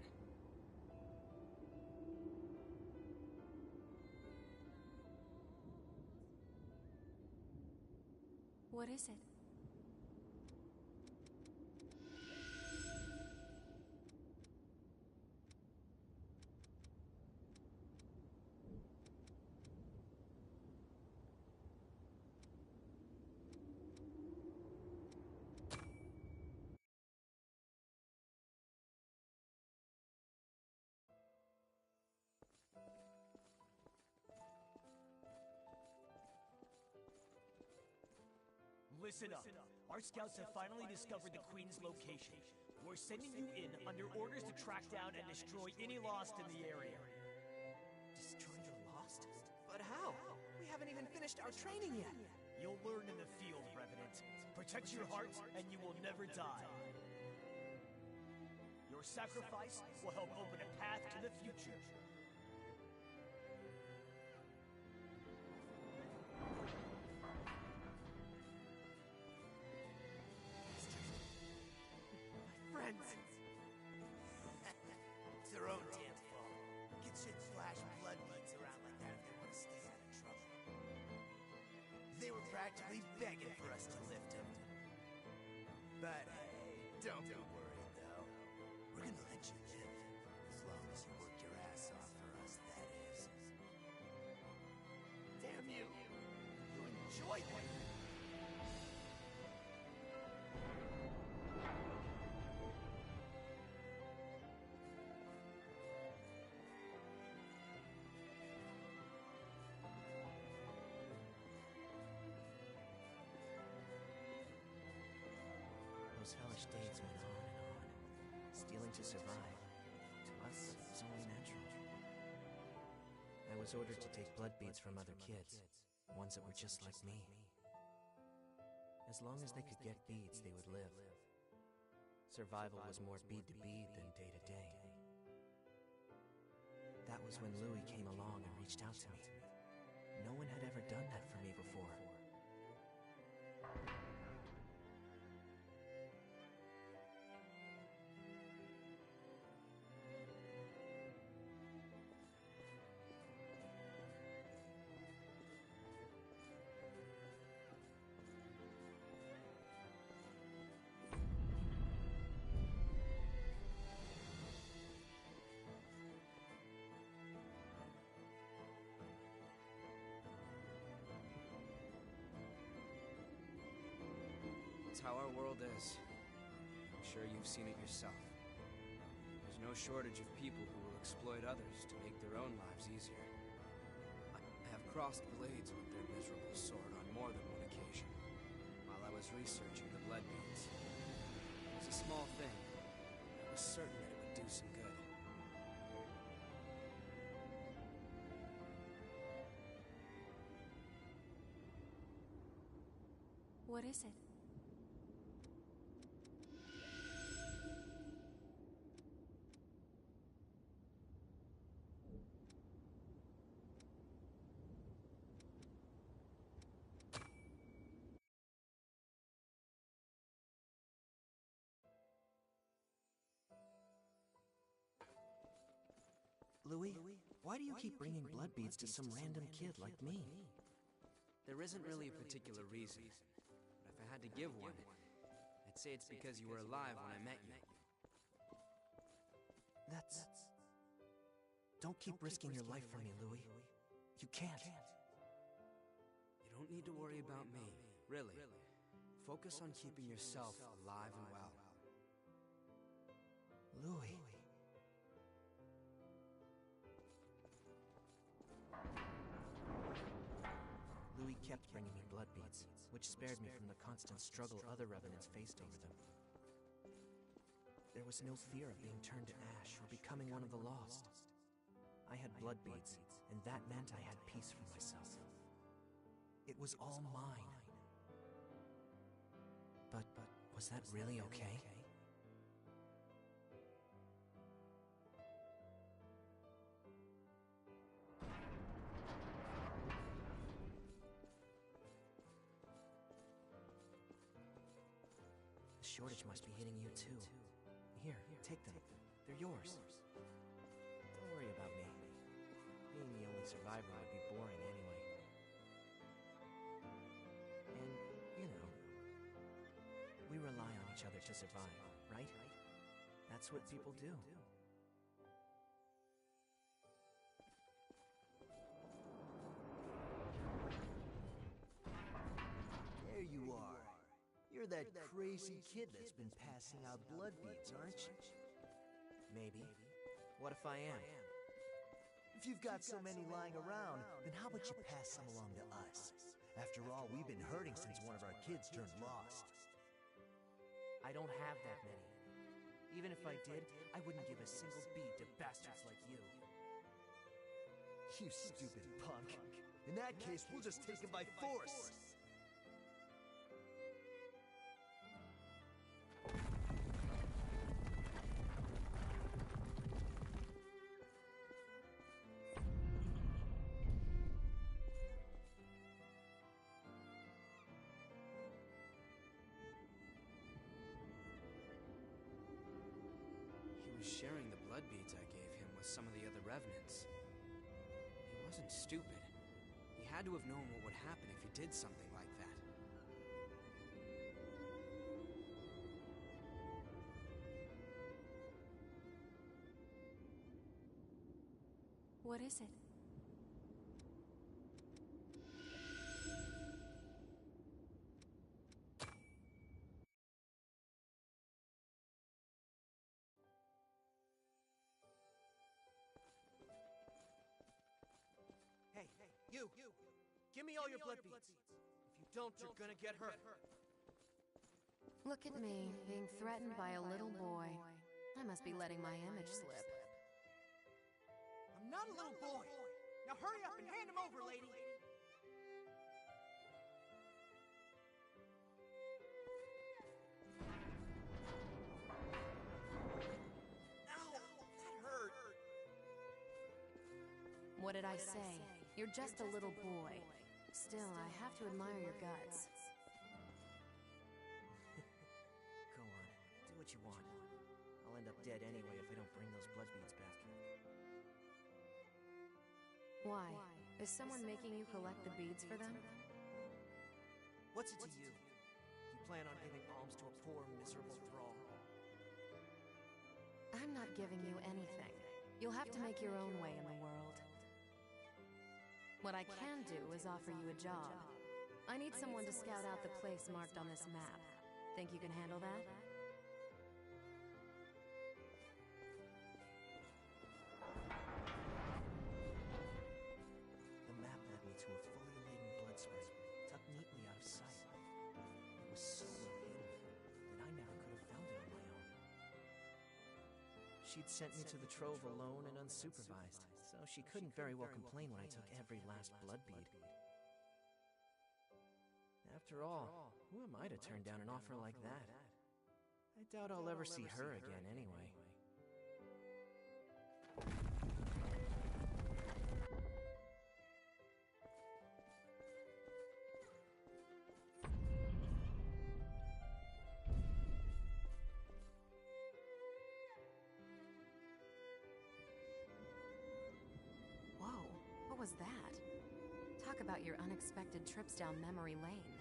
What is it?
Listen up. Our scouts have finally discovered the Queen's location. We're sending you in under orders to track down and destroy any Lost in the area.
Destroy the Lost? But how? We haven't even finished our training yet.
You'll learn in the field, Revenant. Protect your hearts, and you will never die. Your sacrifice will help open a path to the future.
It's their own damn fault. Kids shouldn't splash blood beads around like that if they want to stay out of trouble. They were practically begging for us to lift them. But hey, don't be worried though. We're gonna let you live. As long as you work your ass off for us, that is. Damn you! You enjoyed it!
Those hellish days went on and on. Stealing to survive, to us, was only natural. I was ordered to take blood beads from other kids, ones that were just like me. As long as they could get beads, they would live. Survival was more bead to bead than day to day. That was when Louis came along and reached out to me. No one had ever done that for me before.
It's how our world is. I'm sure you've seen it yourself. There's no shortage of people who will exploit others to make their own lives easier. I have crossed blades with their miserable sword on more than one occasion, while I was researching the blood beads. It was a small thing, but I was certain that it would do some good.
What is it?
Louis, why do you keep bringing blood beads to some random kid like me?
There isn't really a particular reason, but if I had to give one, I'd say it's because you were alive when I met you.
That's... Don't keep risking your life for me, Louis. You can't.
You don't need to worry about me, really. Focus on keeping yourself alive and well.
Louis... Louis kept bringing me blood beads, which spared me from the constant struggle other revenants faced over them. There was no fear of being turned to ash or becoming one of the lost. I had blood beads, and that meant I had peace for myself. It was all mine. But was that really okay? The shortage must be hitting you too. Here, take them. They're yours. Don't worry about me. Being the only survivor would be boring anyway. And, you know, we rely on each other to survive, right? That's what people do.
There you are. You're that crazy kid that's been passing out blood beads, aren't you?
Maybe. What if I am?
If you've got so many lying around, then how about you pass some along to us? After all, we've been hurting since one of our kids turned lost.
I don't have that many. Even if I did, I wouldn't give a single bead to bastards like you.
You stupid punk. In that case, we'll just take him by force.
He was sharing the blood beads I gave him with some of the other revenants. He wasn't stupid. He had to have known what would happen if he did something like that.
What is it?
Hey, you! Give me all your blood beads! If you don't, you're gonna get hurt.
Look at me, being threatened by a little boy. I must be letting my image slip.
I'm not a little boy. Now hurry up and hand him over, lady.
Ow! That hurt!
What did I say? You're just a little boy. Still, I have to admire your guts.
Go on, do what you want. I'll end up dead anyway if I don't bring those blood beads back.
Why? Is someone making you collect the beads for them?
What's it to you? You plan on giving alms to a poor, miserable thrall?
I'm not giving you anything. You'll have to make your own way in the world. What I can do is offer you a job. I need someone to scout out the place marked on this map. Think you can handle that?
The map led me to a fully laden blood spring, tucked neatly out of sight. It was so hidden that I never could have found it on my own. She'd sent me to the trove alone and unsupervised, so she couldn't very well complain when I took every last blood bead. After all, who am I to turn down an offer like that? I doubt I'll ever see her again anyway.
Whoa, what was that? Talk about your unexpected trips down memory lane.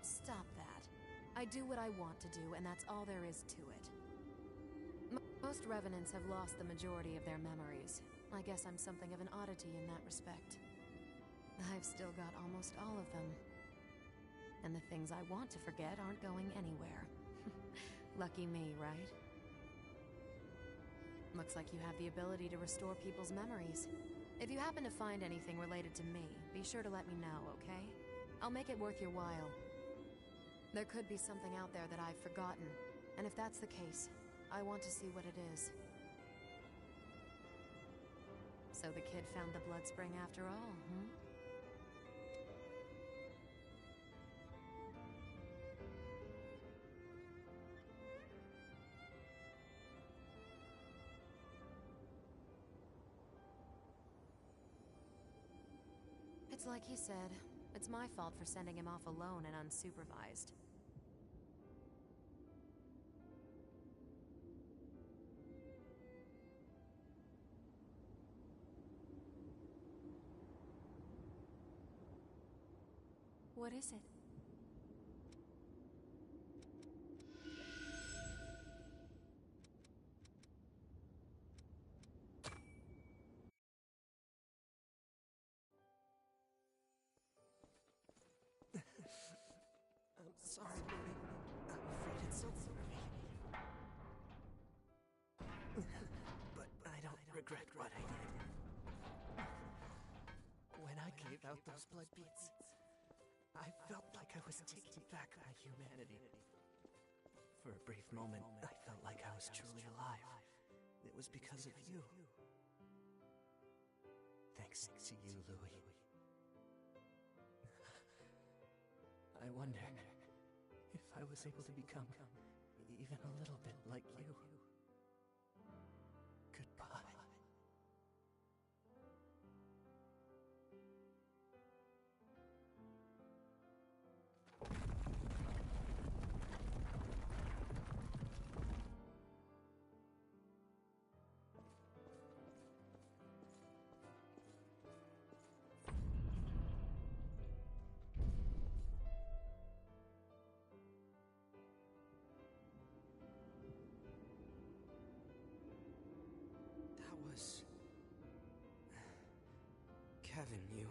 Stop that. I do what I want to do, and that's all there is to it. Most revenants have lost the majority of their memories. I guess I'm something of an oddity in that respect. I've still got almost all of them. And the things I want to forget aren't going anywhere. Lucky me, right? Looks like you have the ability to restore people's memories. If you happen to find anything related to me, be sure to let me know, okay? I'll make it worth your while. There could be something out there that I've forgotten, and if that's the case, I want to see what it is. So the kid found the blood spring after all, hmm? It's like he said. It's my fault for sending him off alone and unsupervised.
What is it?
I'm sorry, Louis. I'm afraid it's so me. But I don't regret what I did. When I gave out those blood beads, I felt like I was taking back my humanity. For a brief moment, I felt like I was truly alive. It was because of you. Thanks to you, Louis. I wonder if I was able to become even a little bit like you. Goodbye. That was... Kevin, you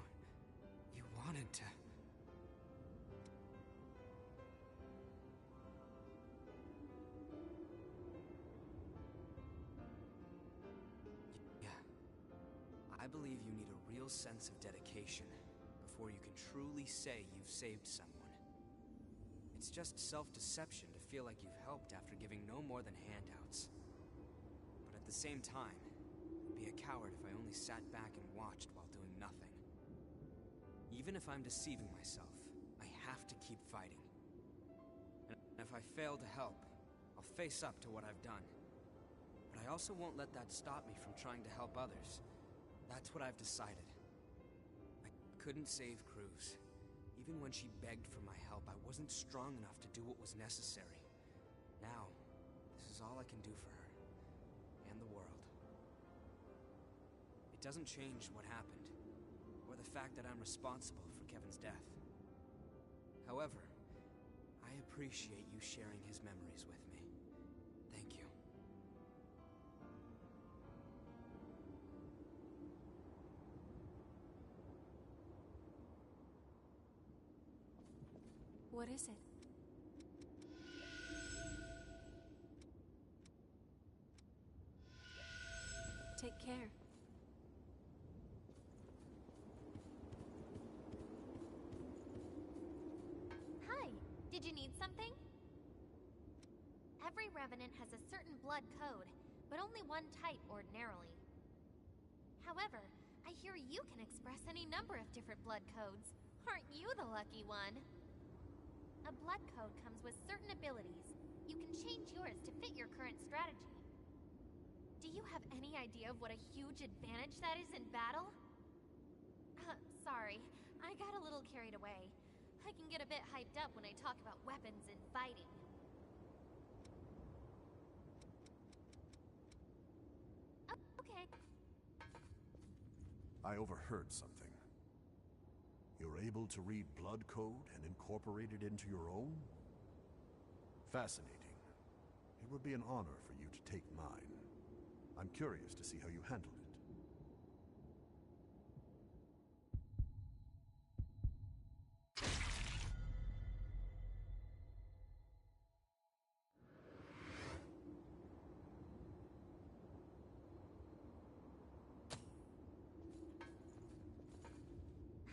wanted to... Yeah. I believe you need a real sense of dedication before you can truly say you've saved someone. It's just self-deception to feel like you've helped after giving no more than handouts. But at the same time, I'd be a coward if I only sat back and watched while doing nothing. Even if I'm deceiving myself, I have to keep fighting. And if I fail to help, I'll face up to what I've done. But I also won't let that stop me from trying to help others. That's what I've decided. I couldn't save Cruz. Even when she begged for my help, I wasn't strong enough to do what was necessary. Now, this is all I can do for her. And the world. It doesn't change what happened, or the fact that I'm responsible for Kevin's death. However, I appreciate you sharing his memories with me. Thank you.
What is it? Take care.
Hi, did you need something? Every Revenant has a certain blood code, but only one type ordinarily. However, I hear you can express any number of different blood codes. Aren't you the lucky one? A blood code comes with certain abilities. You can change yours to fit your current strategy. Do you have any idea of what a huge advantage that is in battle? Sorry, I got a little carried away. I can get a bit hyped up when I talk about weapons and fighting. Oh, okay.
I overheard something. You're able to read blood code and incorporate it into your own? Fascinating. It would be an honor for you to take mine. I'm curious to see how you handled it.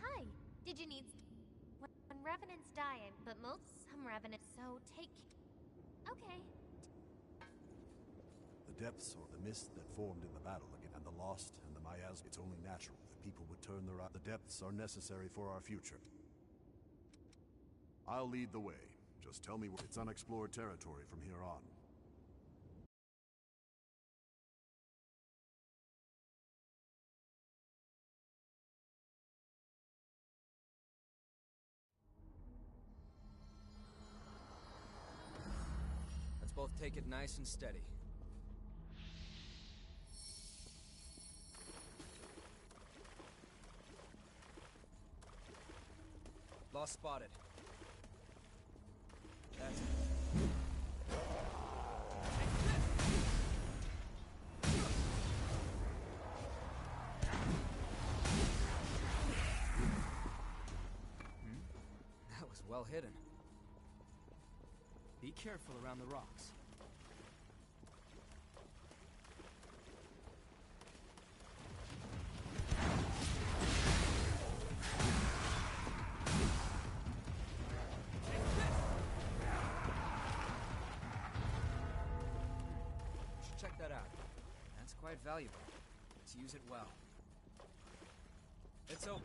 Hi, did you need... When Revenants die, but some Revenants, so take... Okay.
depths or the mist that formed in the battle again, and the lost and the miasma, it's only natural that people would turn their eyes. The depths are necessary for our future. I'll lead the way. Just tell me where it's unexplored territory from here on.
Let's both take it nice and steady. Lost spotted. That's it. That was well hidden. Be careful around the rocks. Check that out. That's quite valuable. Let's use it well. It's open.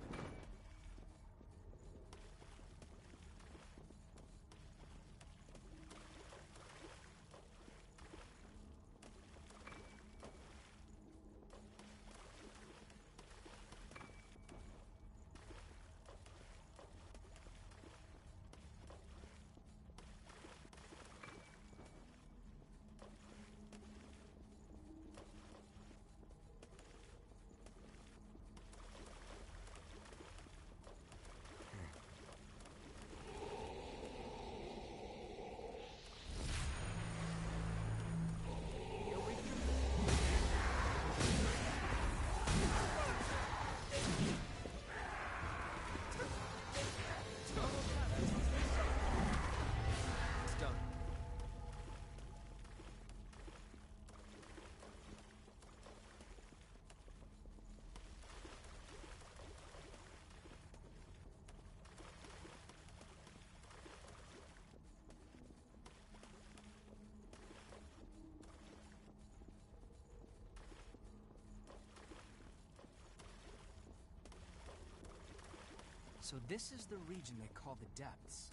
So this is the region they call the Depths.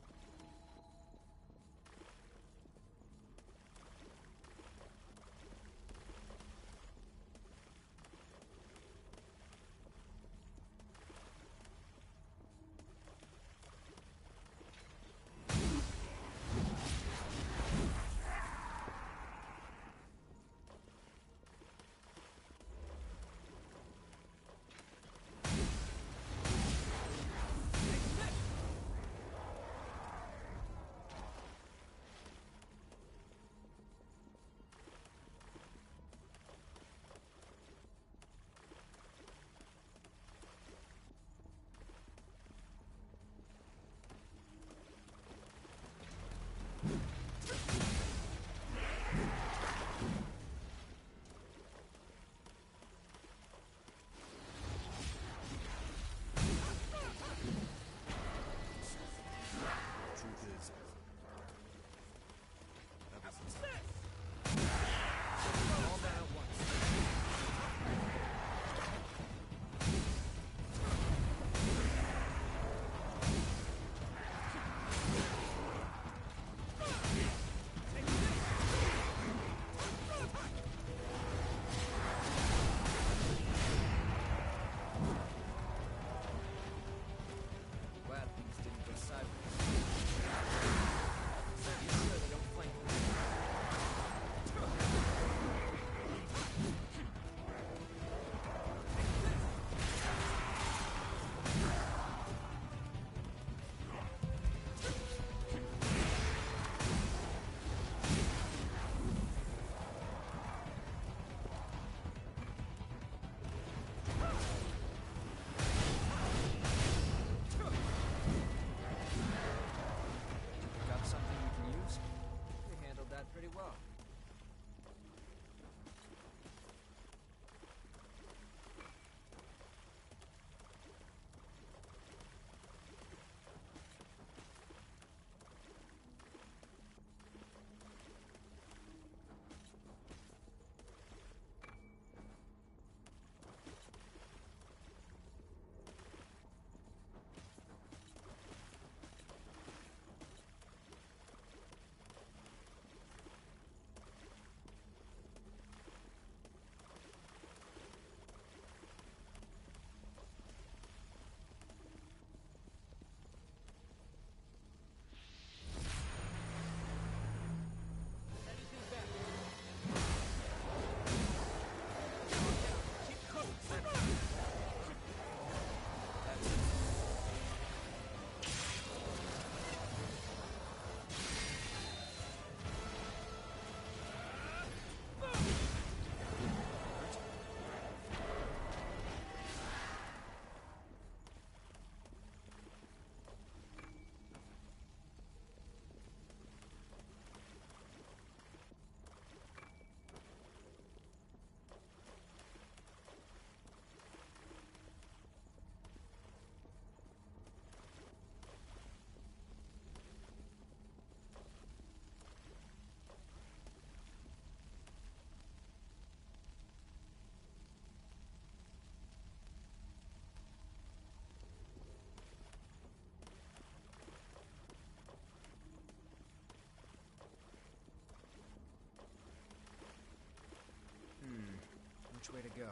Which way to go?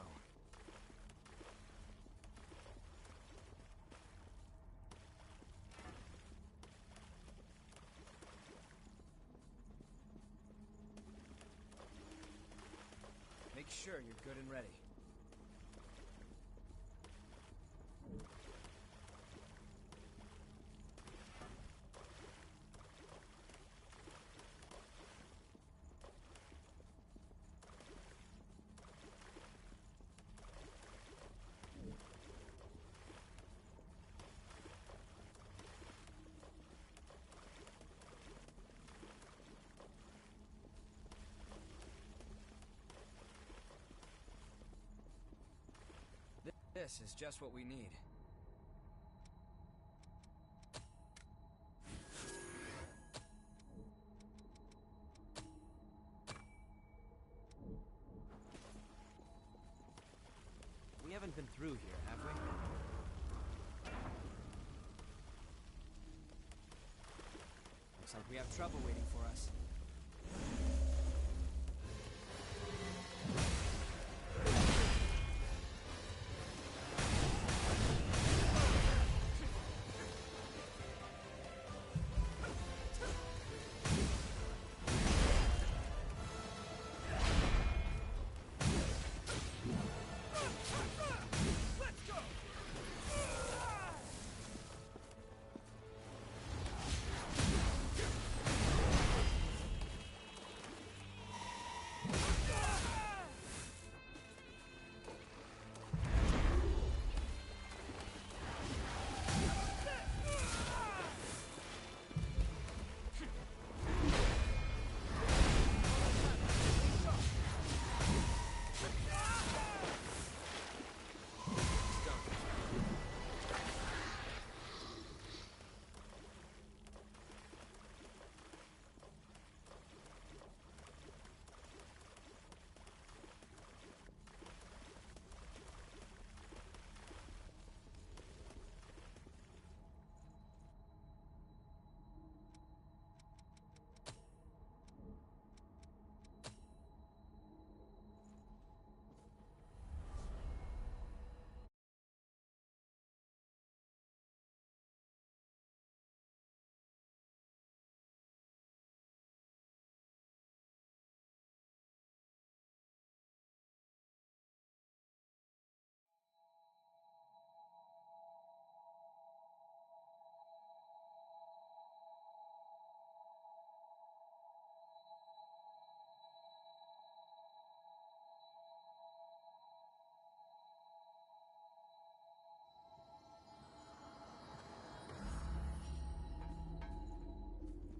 Make sure you're good and ready. This is just what we need. We haven't been through here, have we? Looks like we have trouble waiting for us.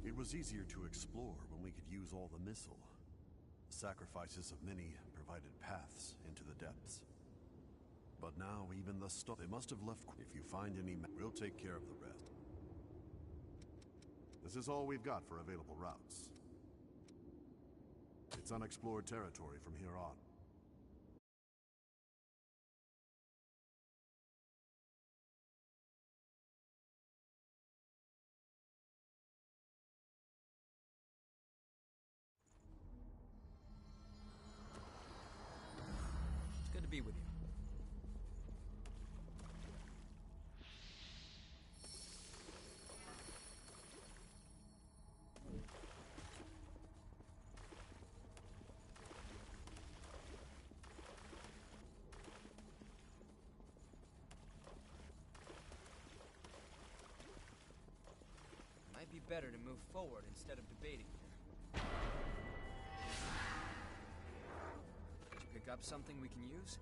It was easier to explore when we could use all the missile. The sacrifices of many provided paths into the depths. But now even the stuff they must have left. If you find any, we'll take care of the rest. This is all we've got for available routes. It's unexplored territory from here on.
It's good to be with you. Might be better to move forward instead of debating here. Did you pick up something we can use?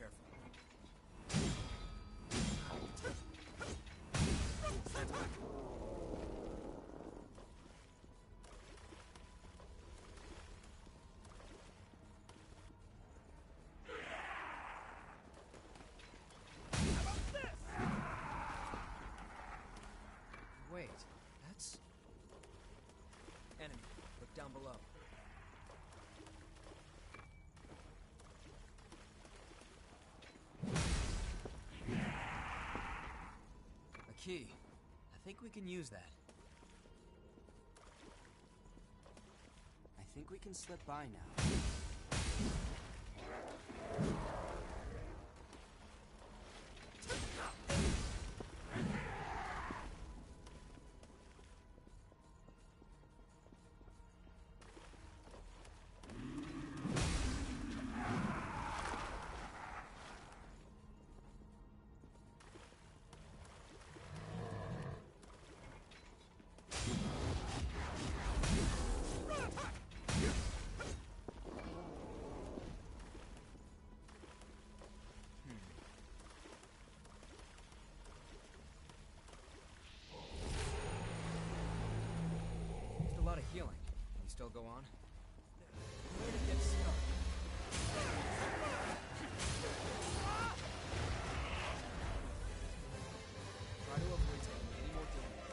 careful. Wait, that's... Enemy. Look down below. A key. I think we can use that. I think we can slip by now. Just a lot of healing. Can you still go on? Where to get stuck? Try to avoid taking any more damage.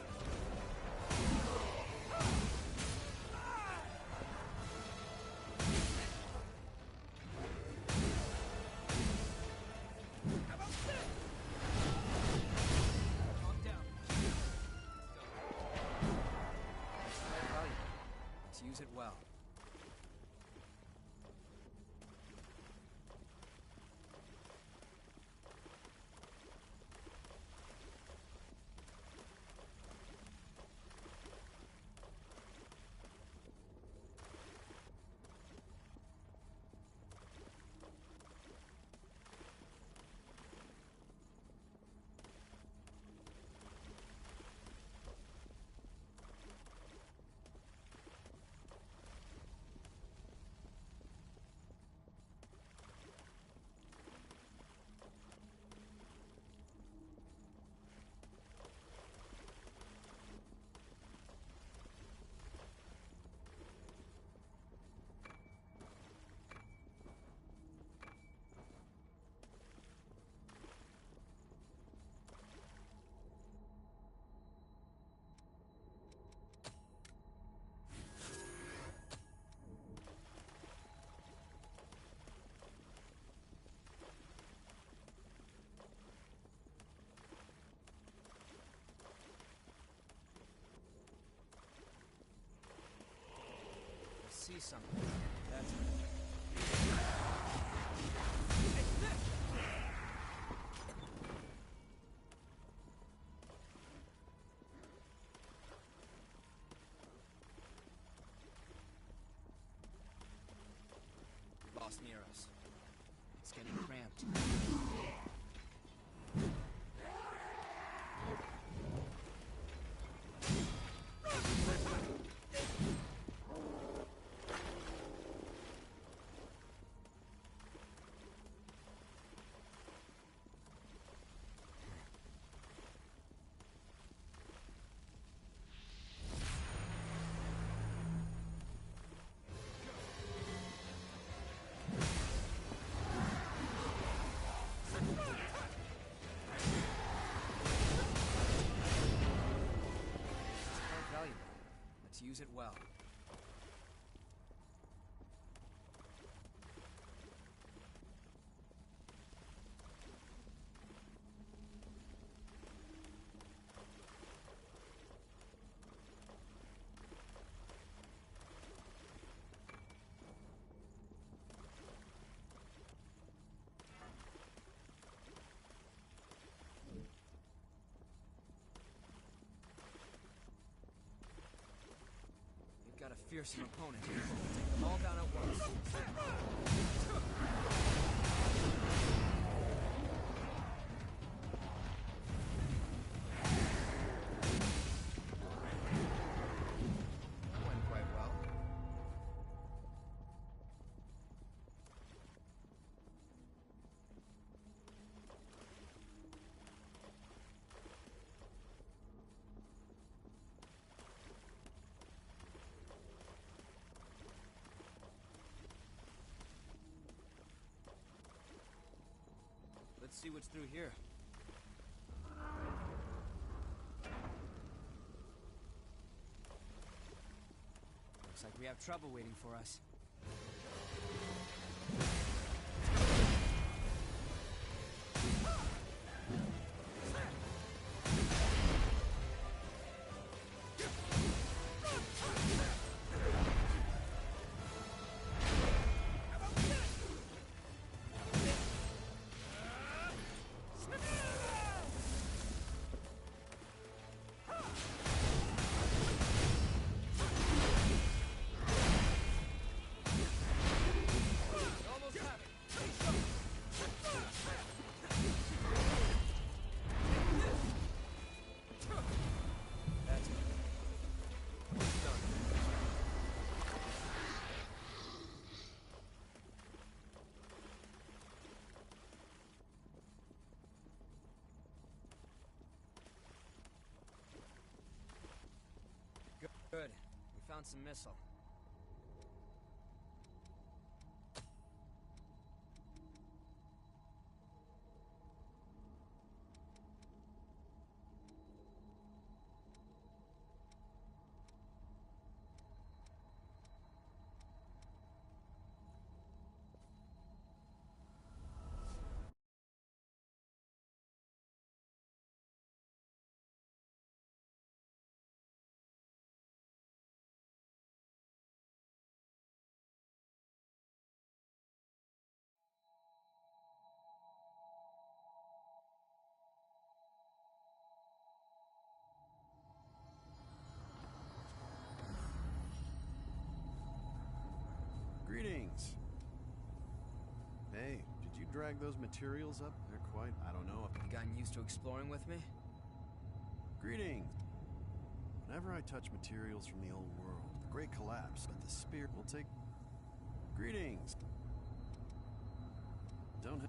Calm down. It's very valuable. Let's use it well. See something. That's lost near us. It's getting cramped. Use it well. Got a fearsome opponent here. Take them all down at once. That went quite well. Let's see what's through here. Looks like we have trouble waiting for us. Good. We found some missile.
Greetings. Hey, did you drag those materials up? They're quite, I don't know if...
You gotten used to exploring with me?
Greetings. Whenever I touch materials from the old world, the great collapse, but the spirit will take... Greetings. Don't...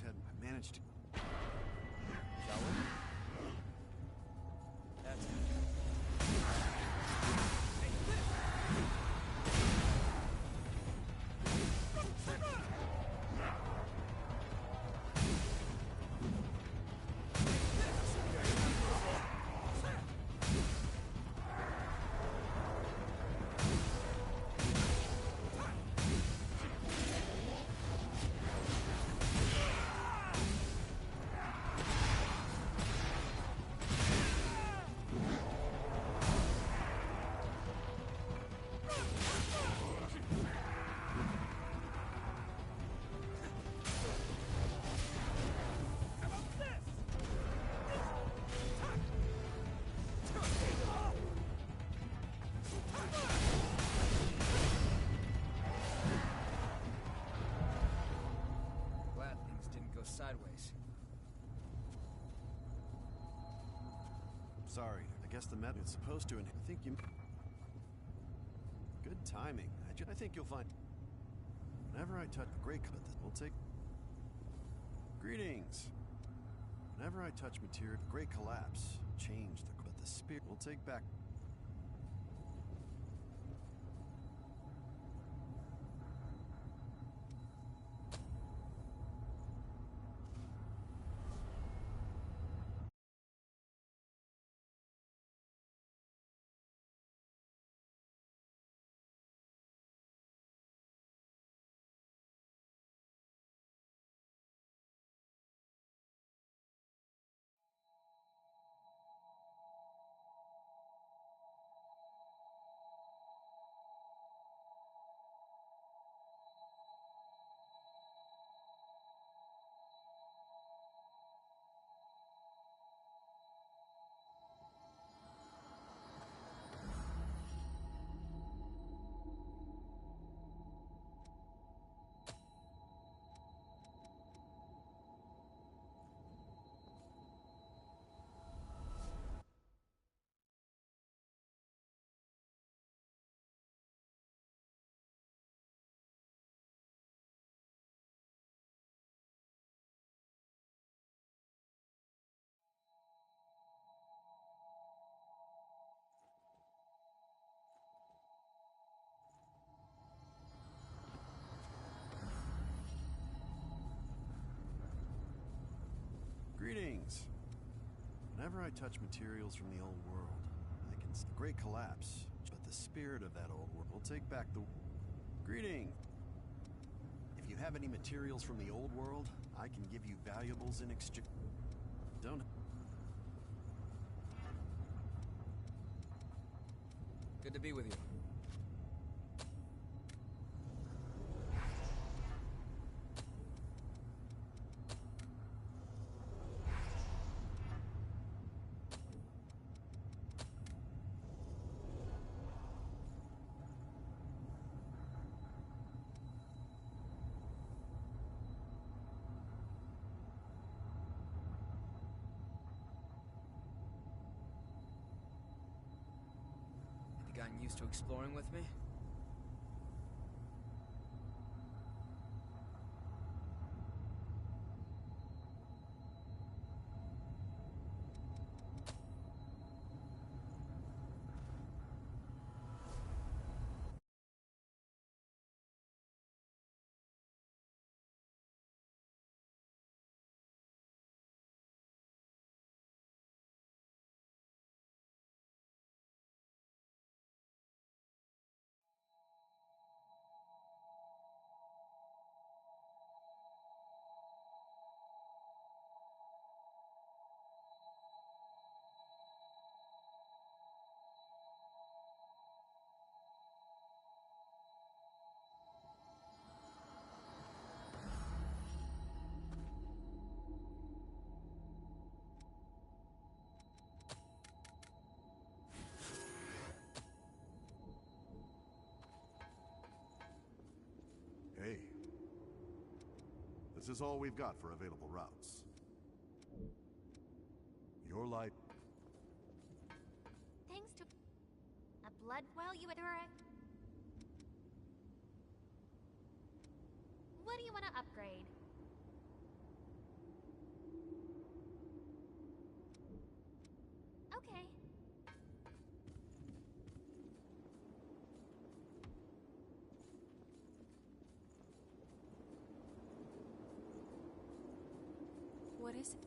I managed to...
Shall we? That's it. Sideways.
Sorry, I guess the method is supposed to, and I think you... Good timing. I think you'll find... Whenever I touch a great cut, we'll take... Greetings. Whenever I touch material, great collapse, change the... But the spirit will take back... Greetings! Whenever I touch materials from the old world, I can see the great collapse, but the spirit of that old world will take back the... Greeting! If you have any materials from the old world, I can give you valuables in exchange. Don't...
Good to be with you. Gotten used to exploring with me?
Hey. This is all we've got for available routes. Your life...
Thanks to a blood well you would... What do you want to upgrade? Okay.
What is it?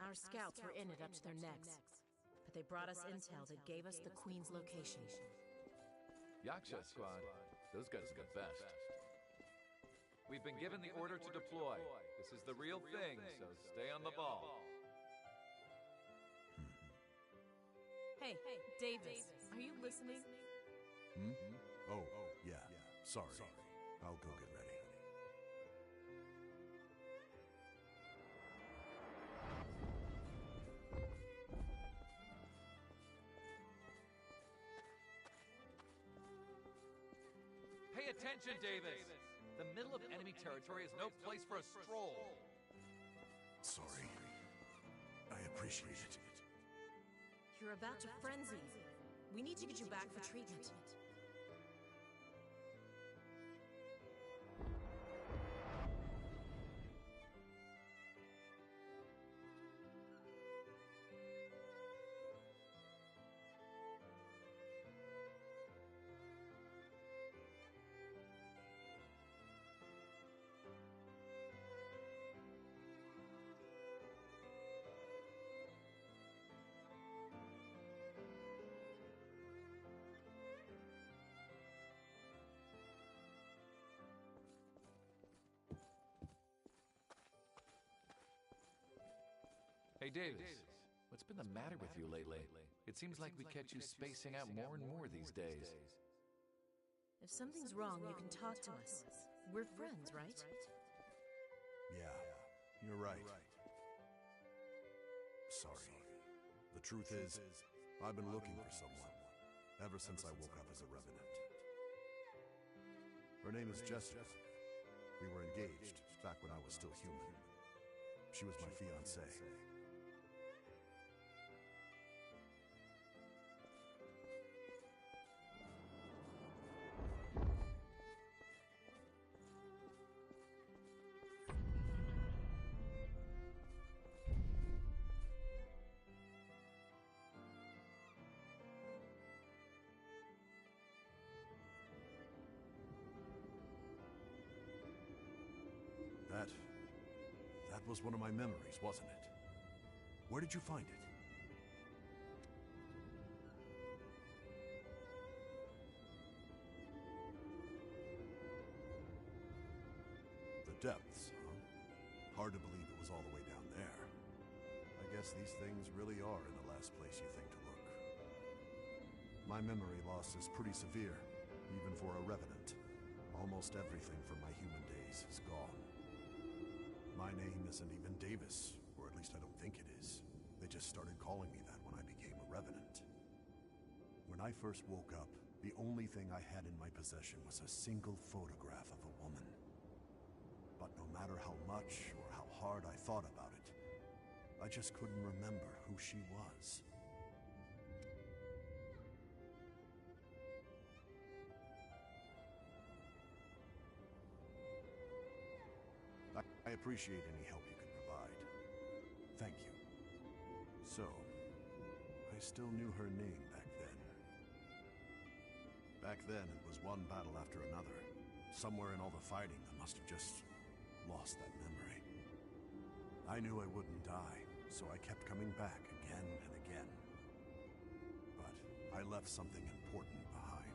Our scouts were in it up to their necks, but they brought us intel that gave us the Queen's location.
Yaksha Squad, those guys are the best. We've been given the order to deploy. This is the real thing, so stay on the ball.
Hey, Davis, are you listening?
Hmm? Oh, yeah. Sorry. I'll go get ready.
attention, Davis! The middle of enemy territory is no place for a stroll.
Sorry. I appreciate it.
You're about to frenzy. We need to get you back for treatment.
Hey, Davis. What's been the matter with you lately? It seems like we catch you spacing out more and more these days.
If something's wrong, you can talk to us. We're friends, right?
Yeah, you're right. Sorry. The truth is, I've been looking for someone ever since I woke up as a revenant. Her name is Jessica. We were engaged back when I was still human. She was my fiancée. That was one of my memories, wasn't it? Where did you find it? The depths, huh? Hard to believe it was all the way down there. I guess these things really are in the last place you think to look. My memory loss is pretty severe, even for a revenant. Almost everything from my human days is gone. My name isn't even Davis, or at least I don't think it is. They just started calling me that when I became a revenant. When I first woke up, the only thing I had in my possession was a single photograph of a woman. But no matter how much or how hard I thought about it, I just couldn't remember who she was. I appreciate any help you can provide. Thank you. So, I still knew her name back then. Back then, it was one battle after another. Somewhere in all the fighting, I must have just lost that memory. I knew I wouldn't die, so I kept coming back again and again. But I left something important behind.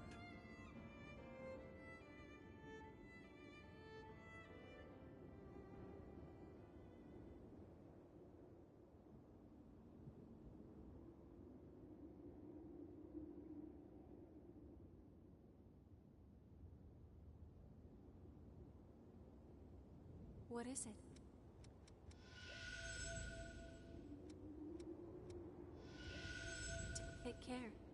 What is it? Take care.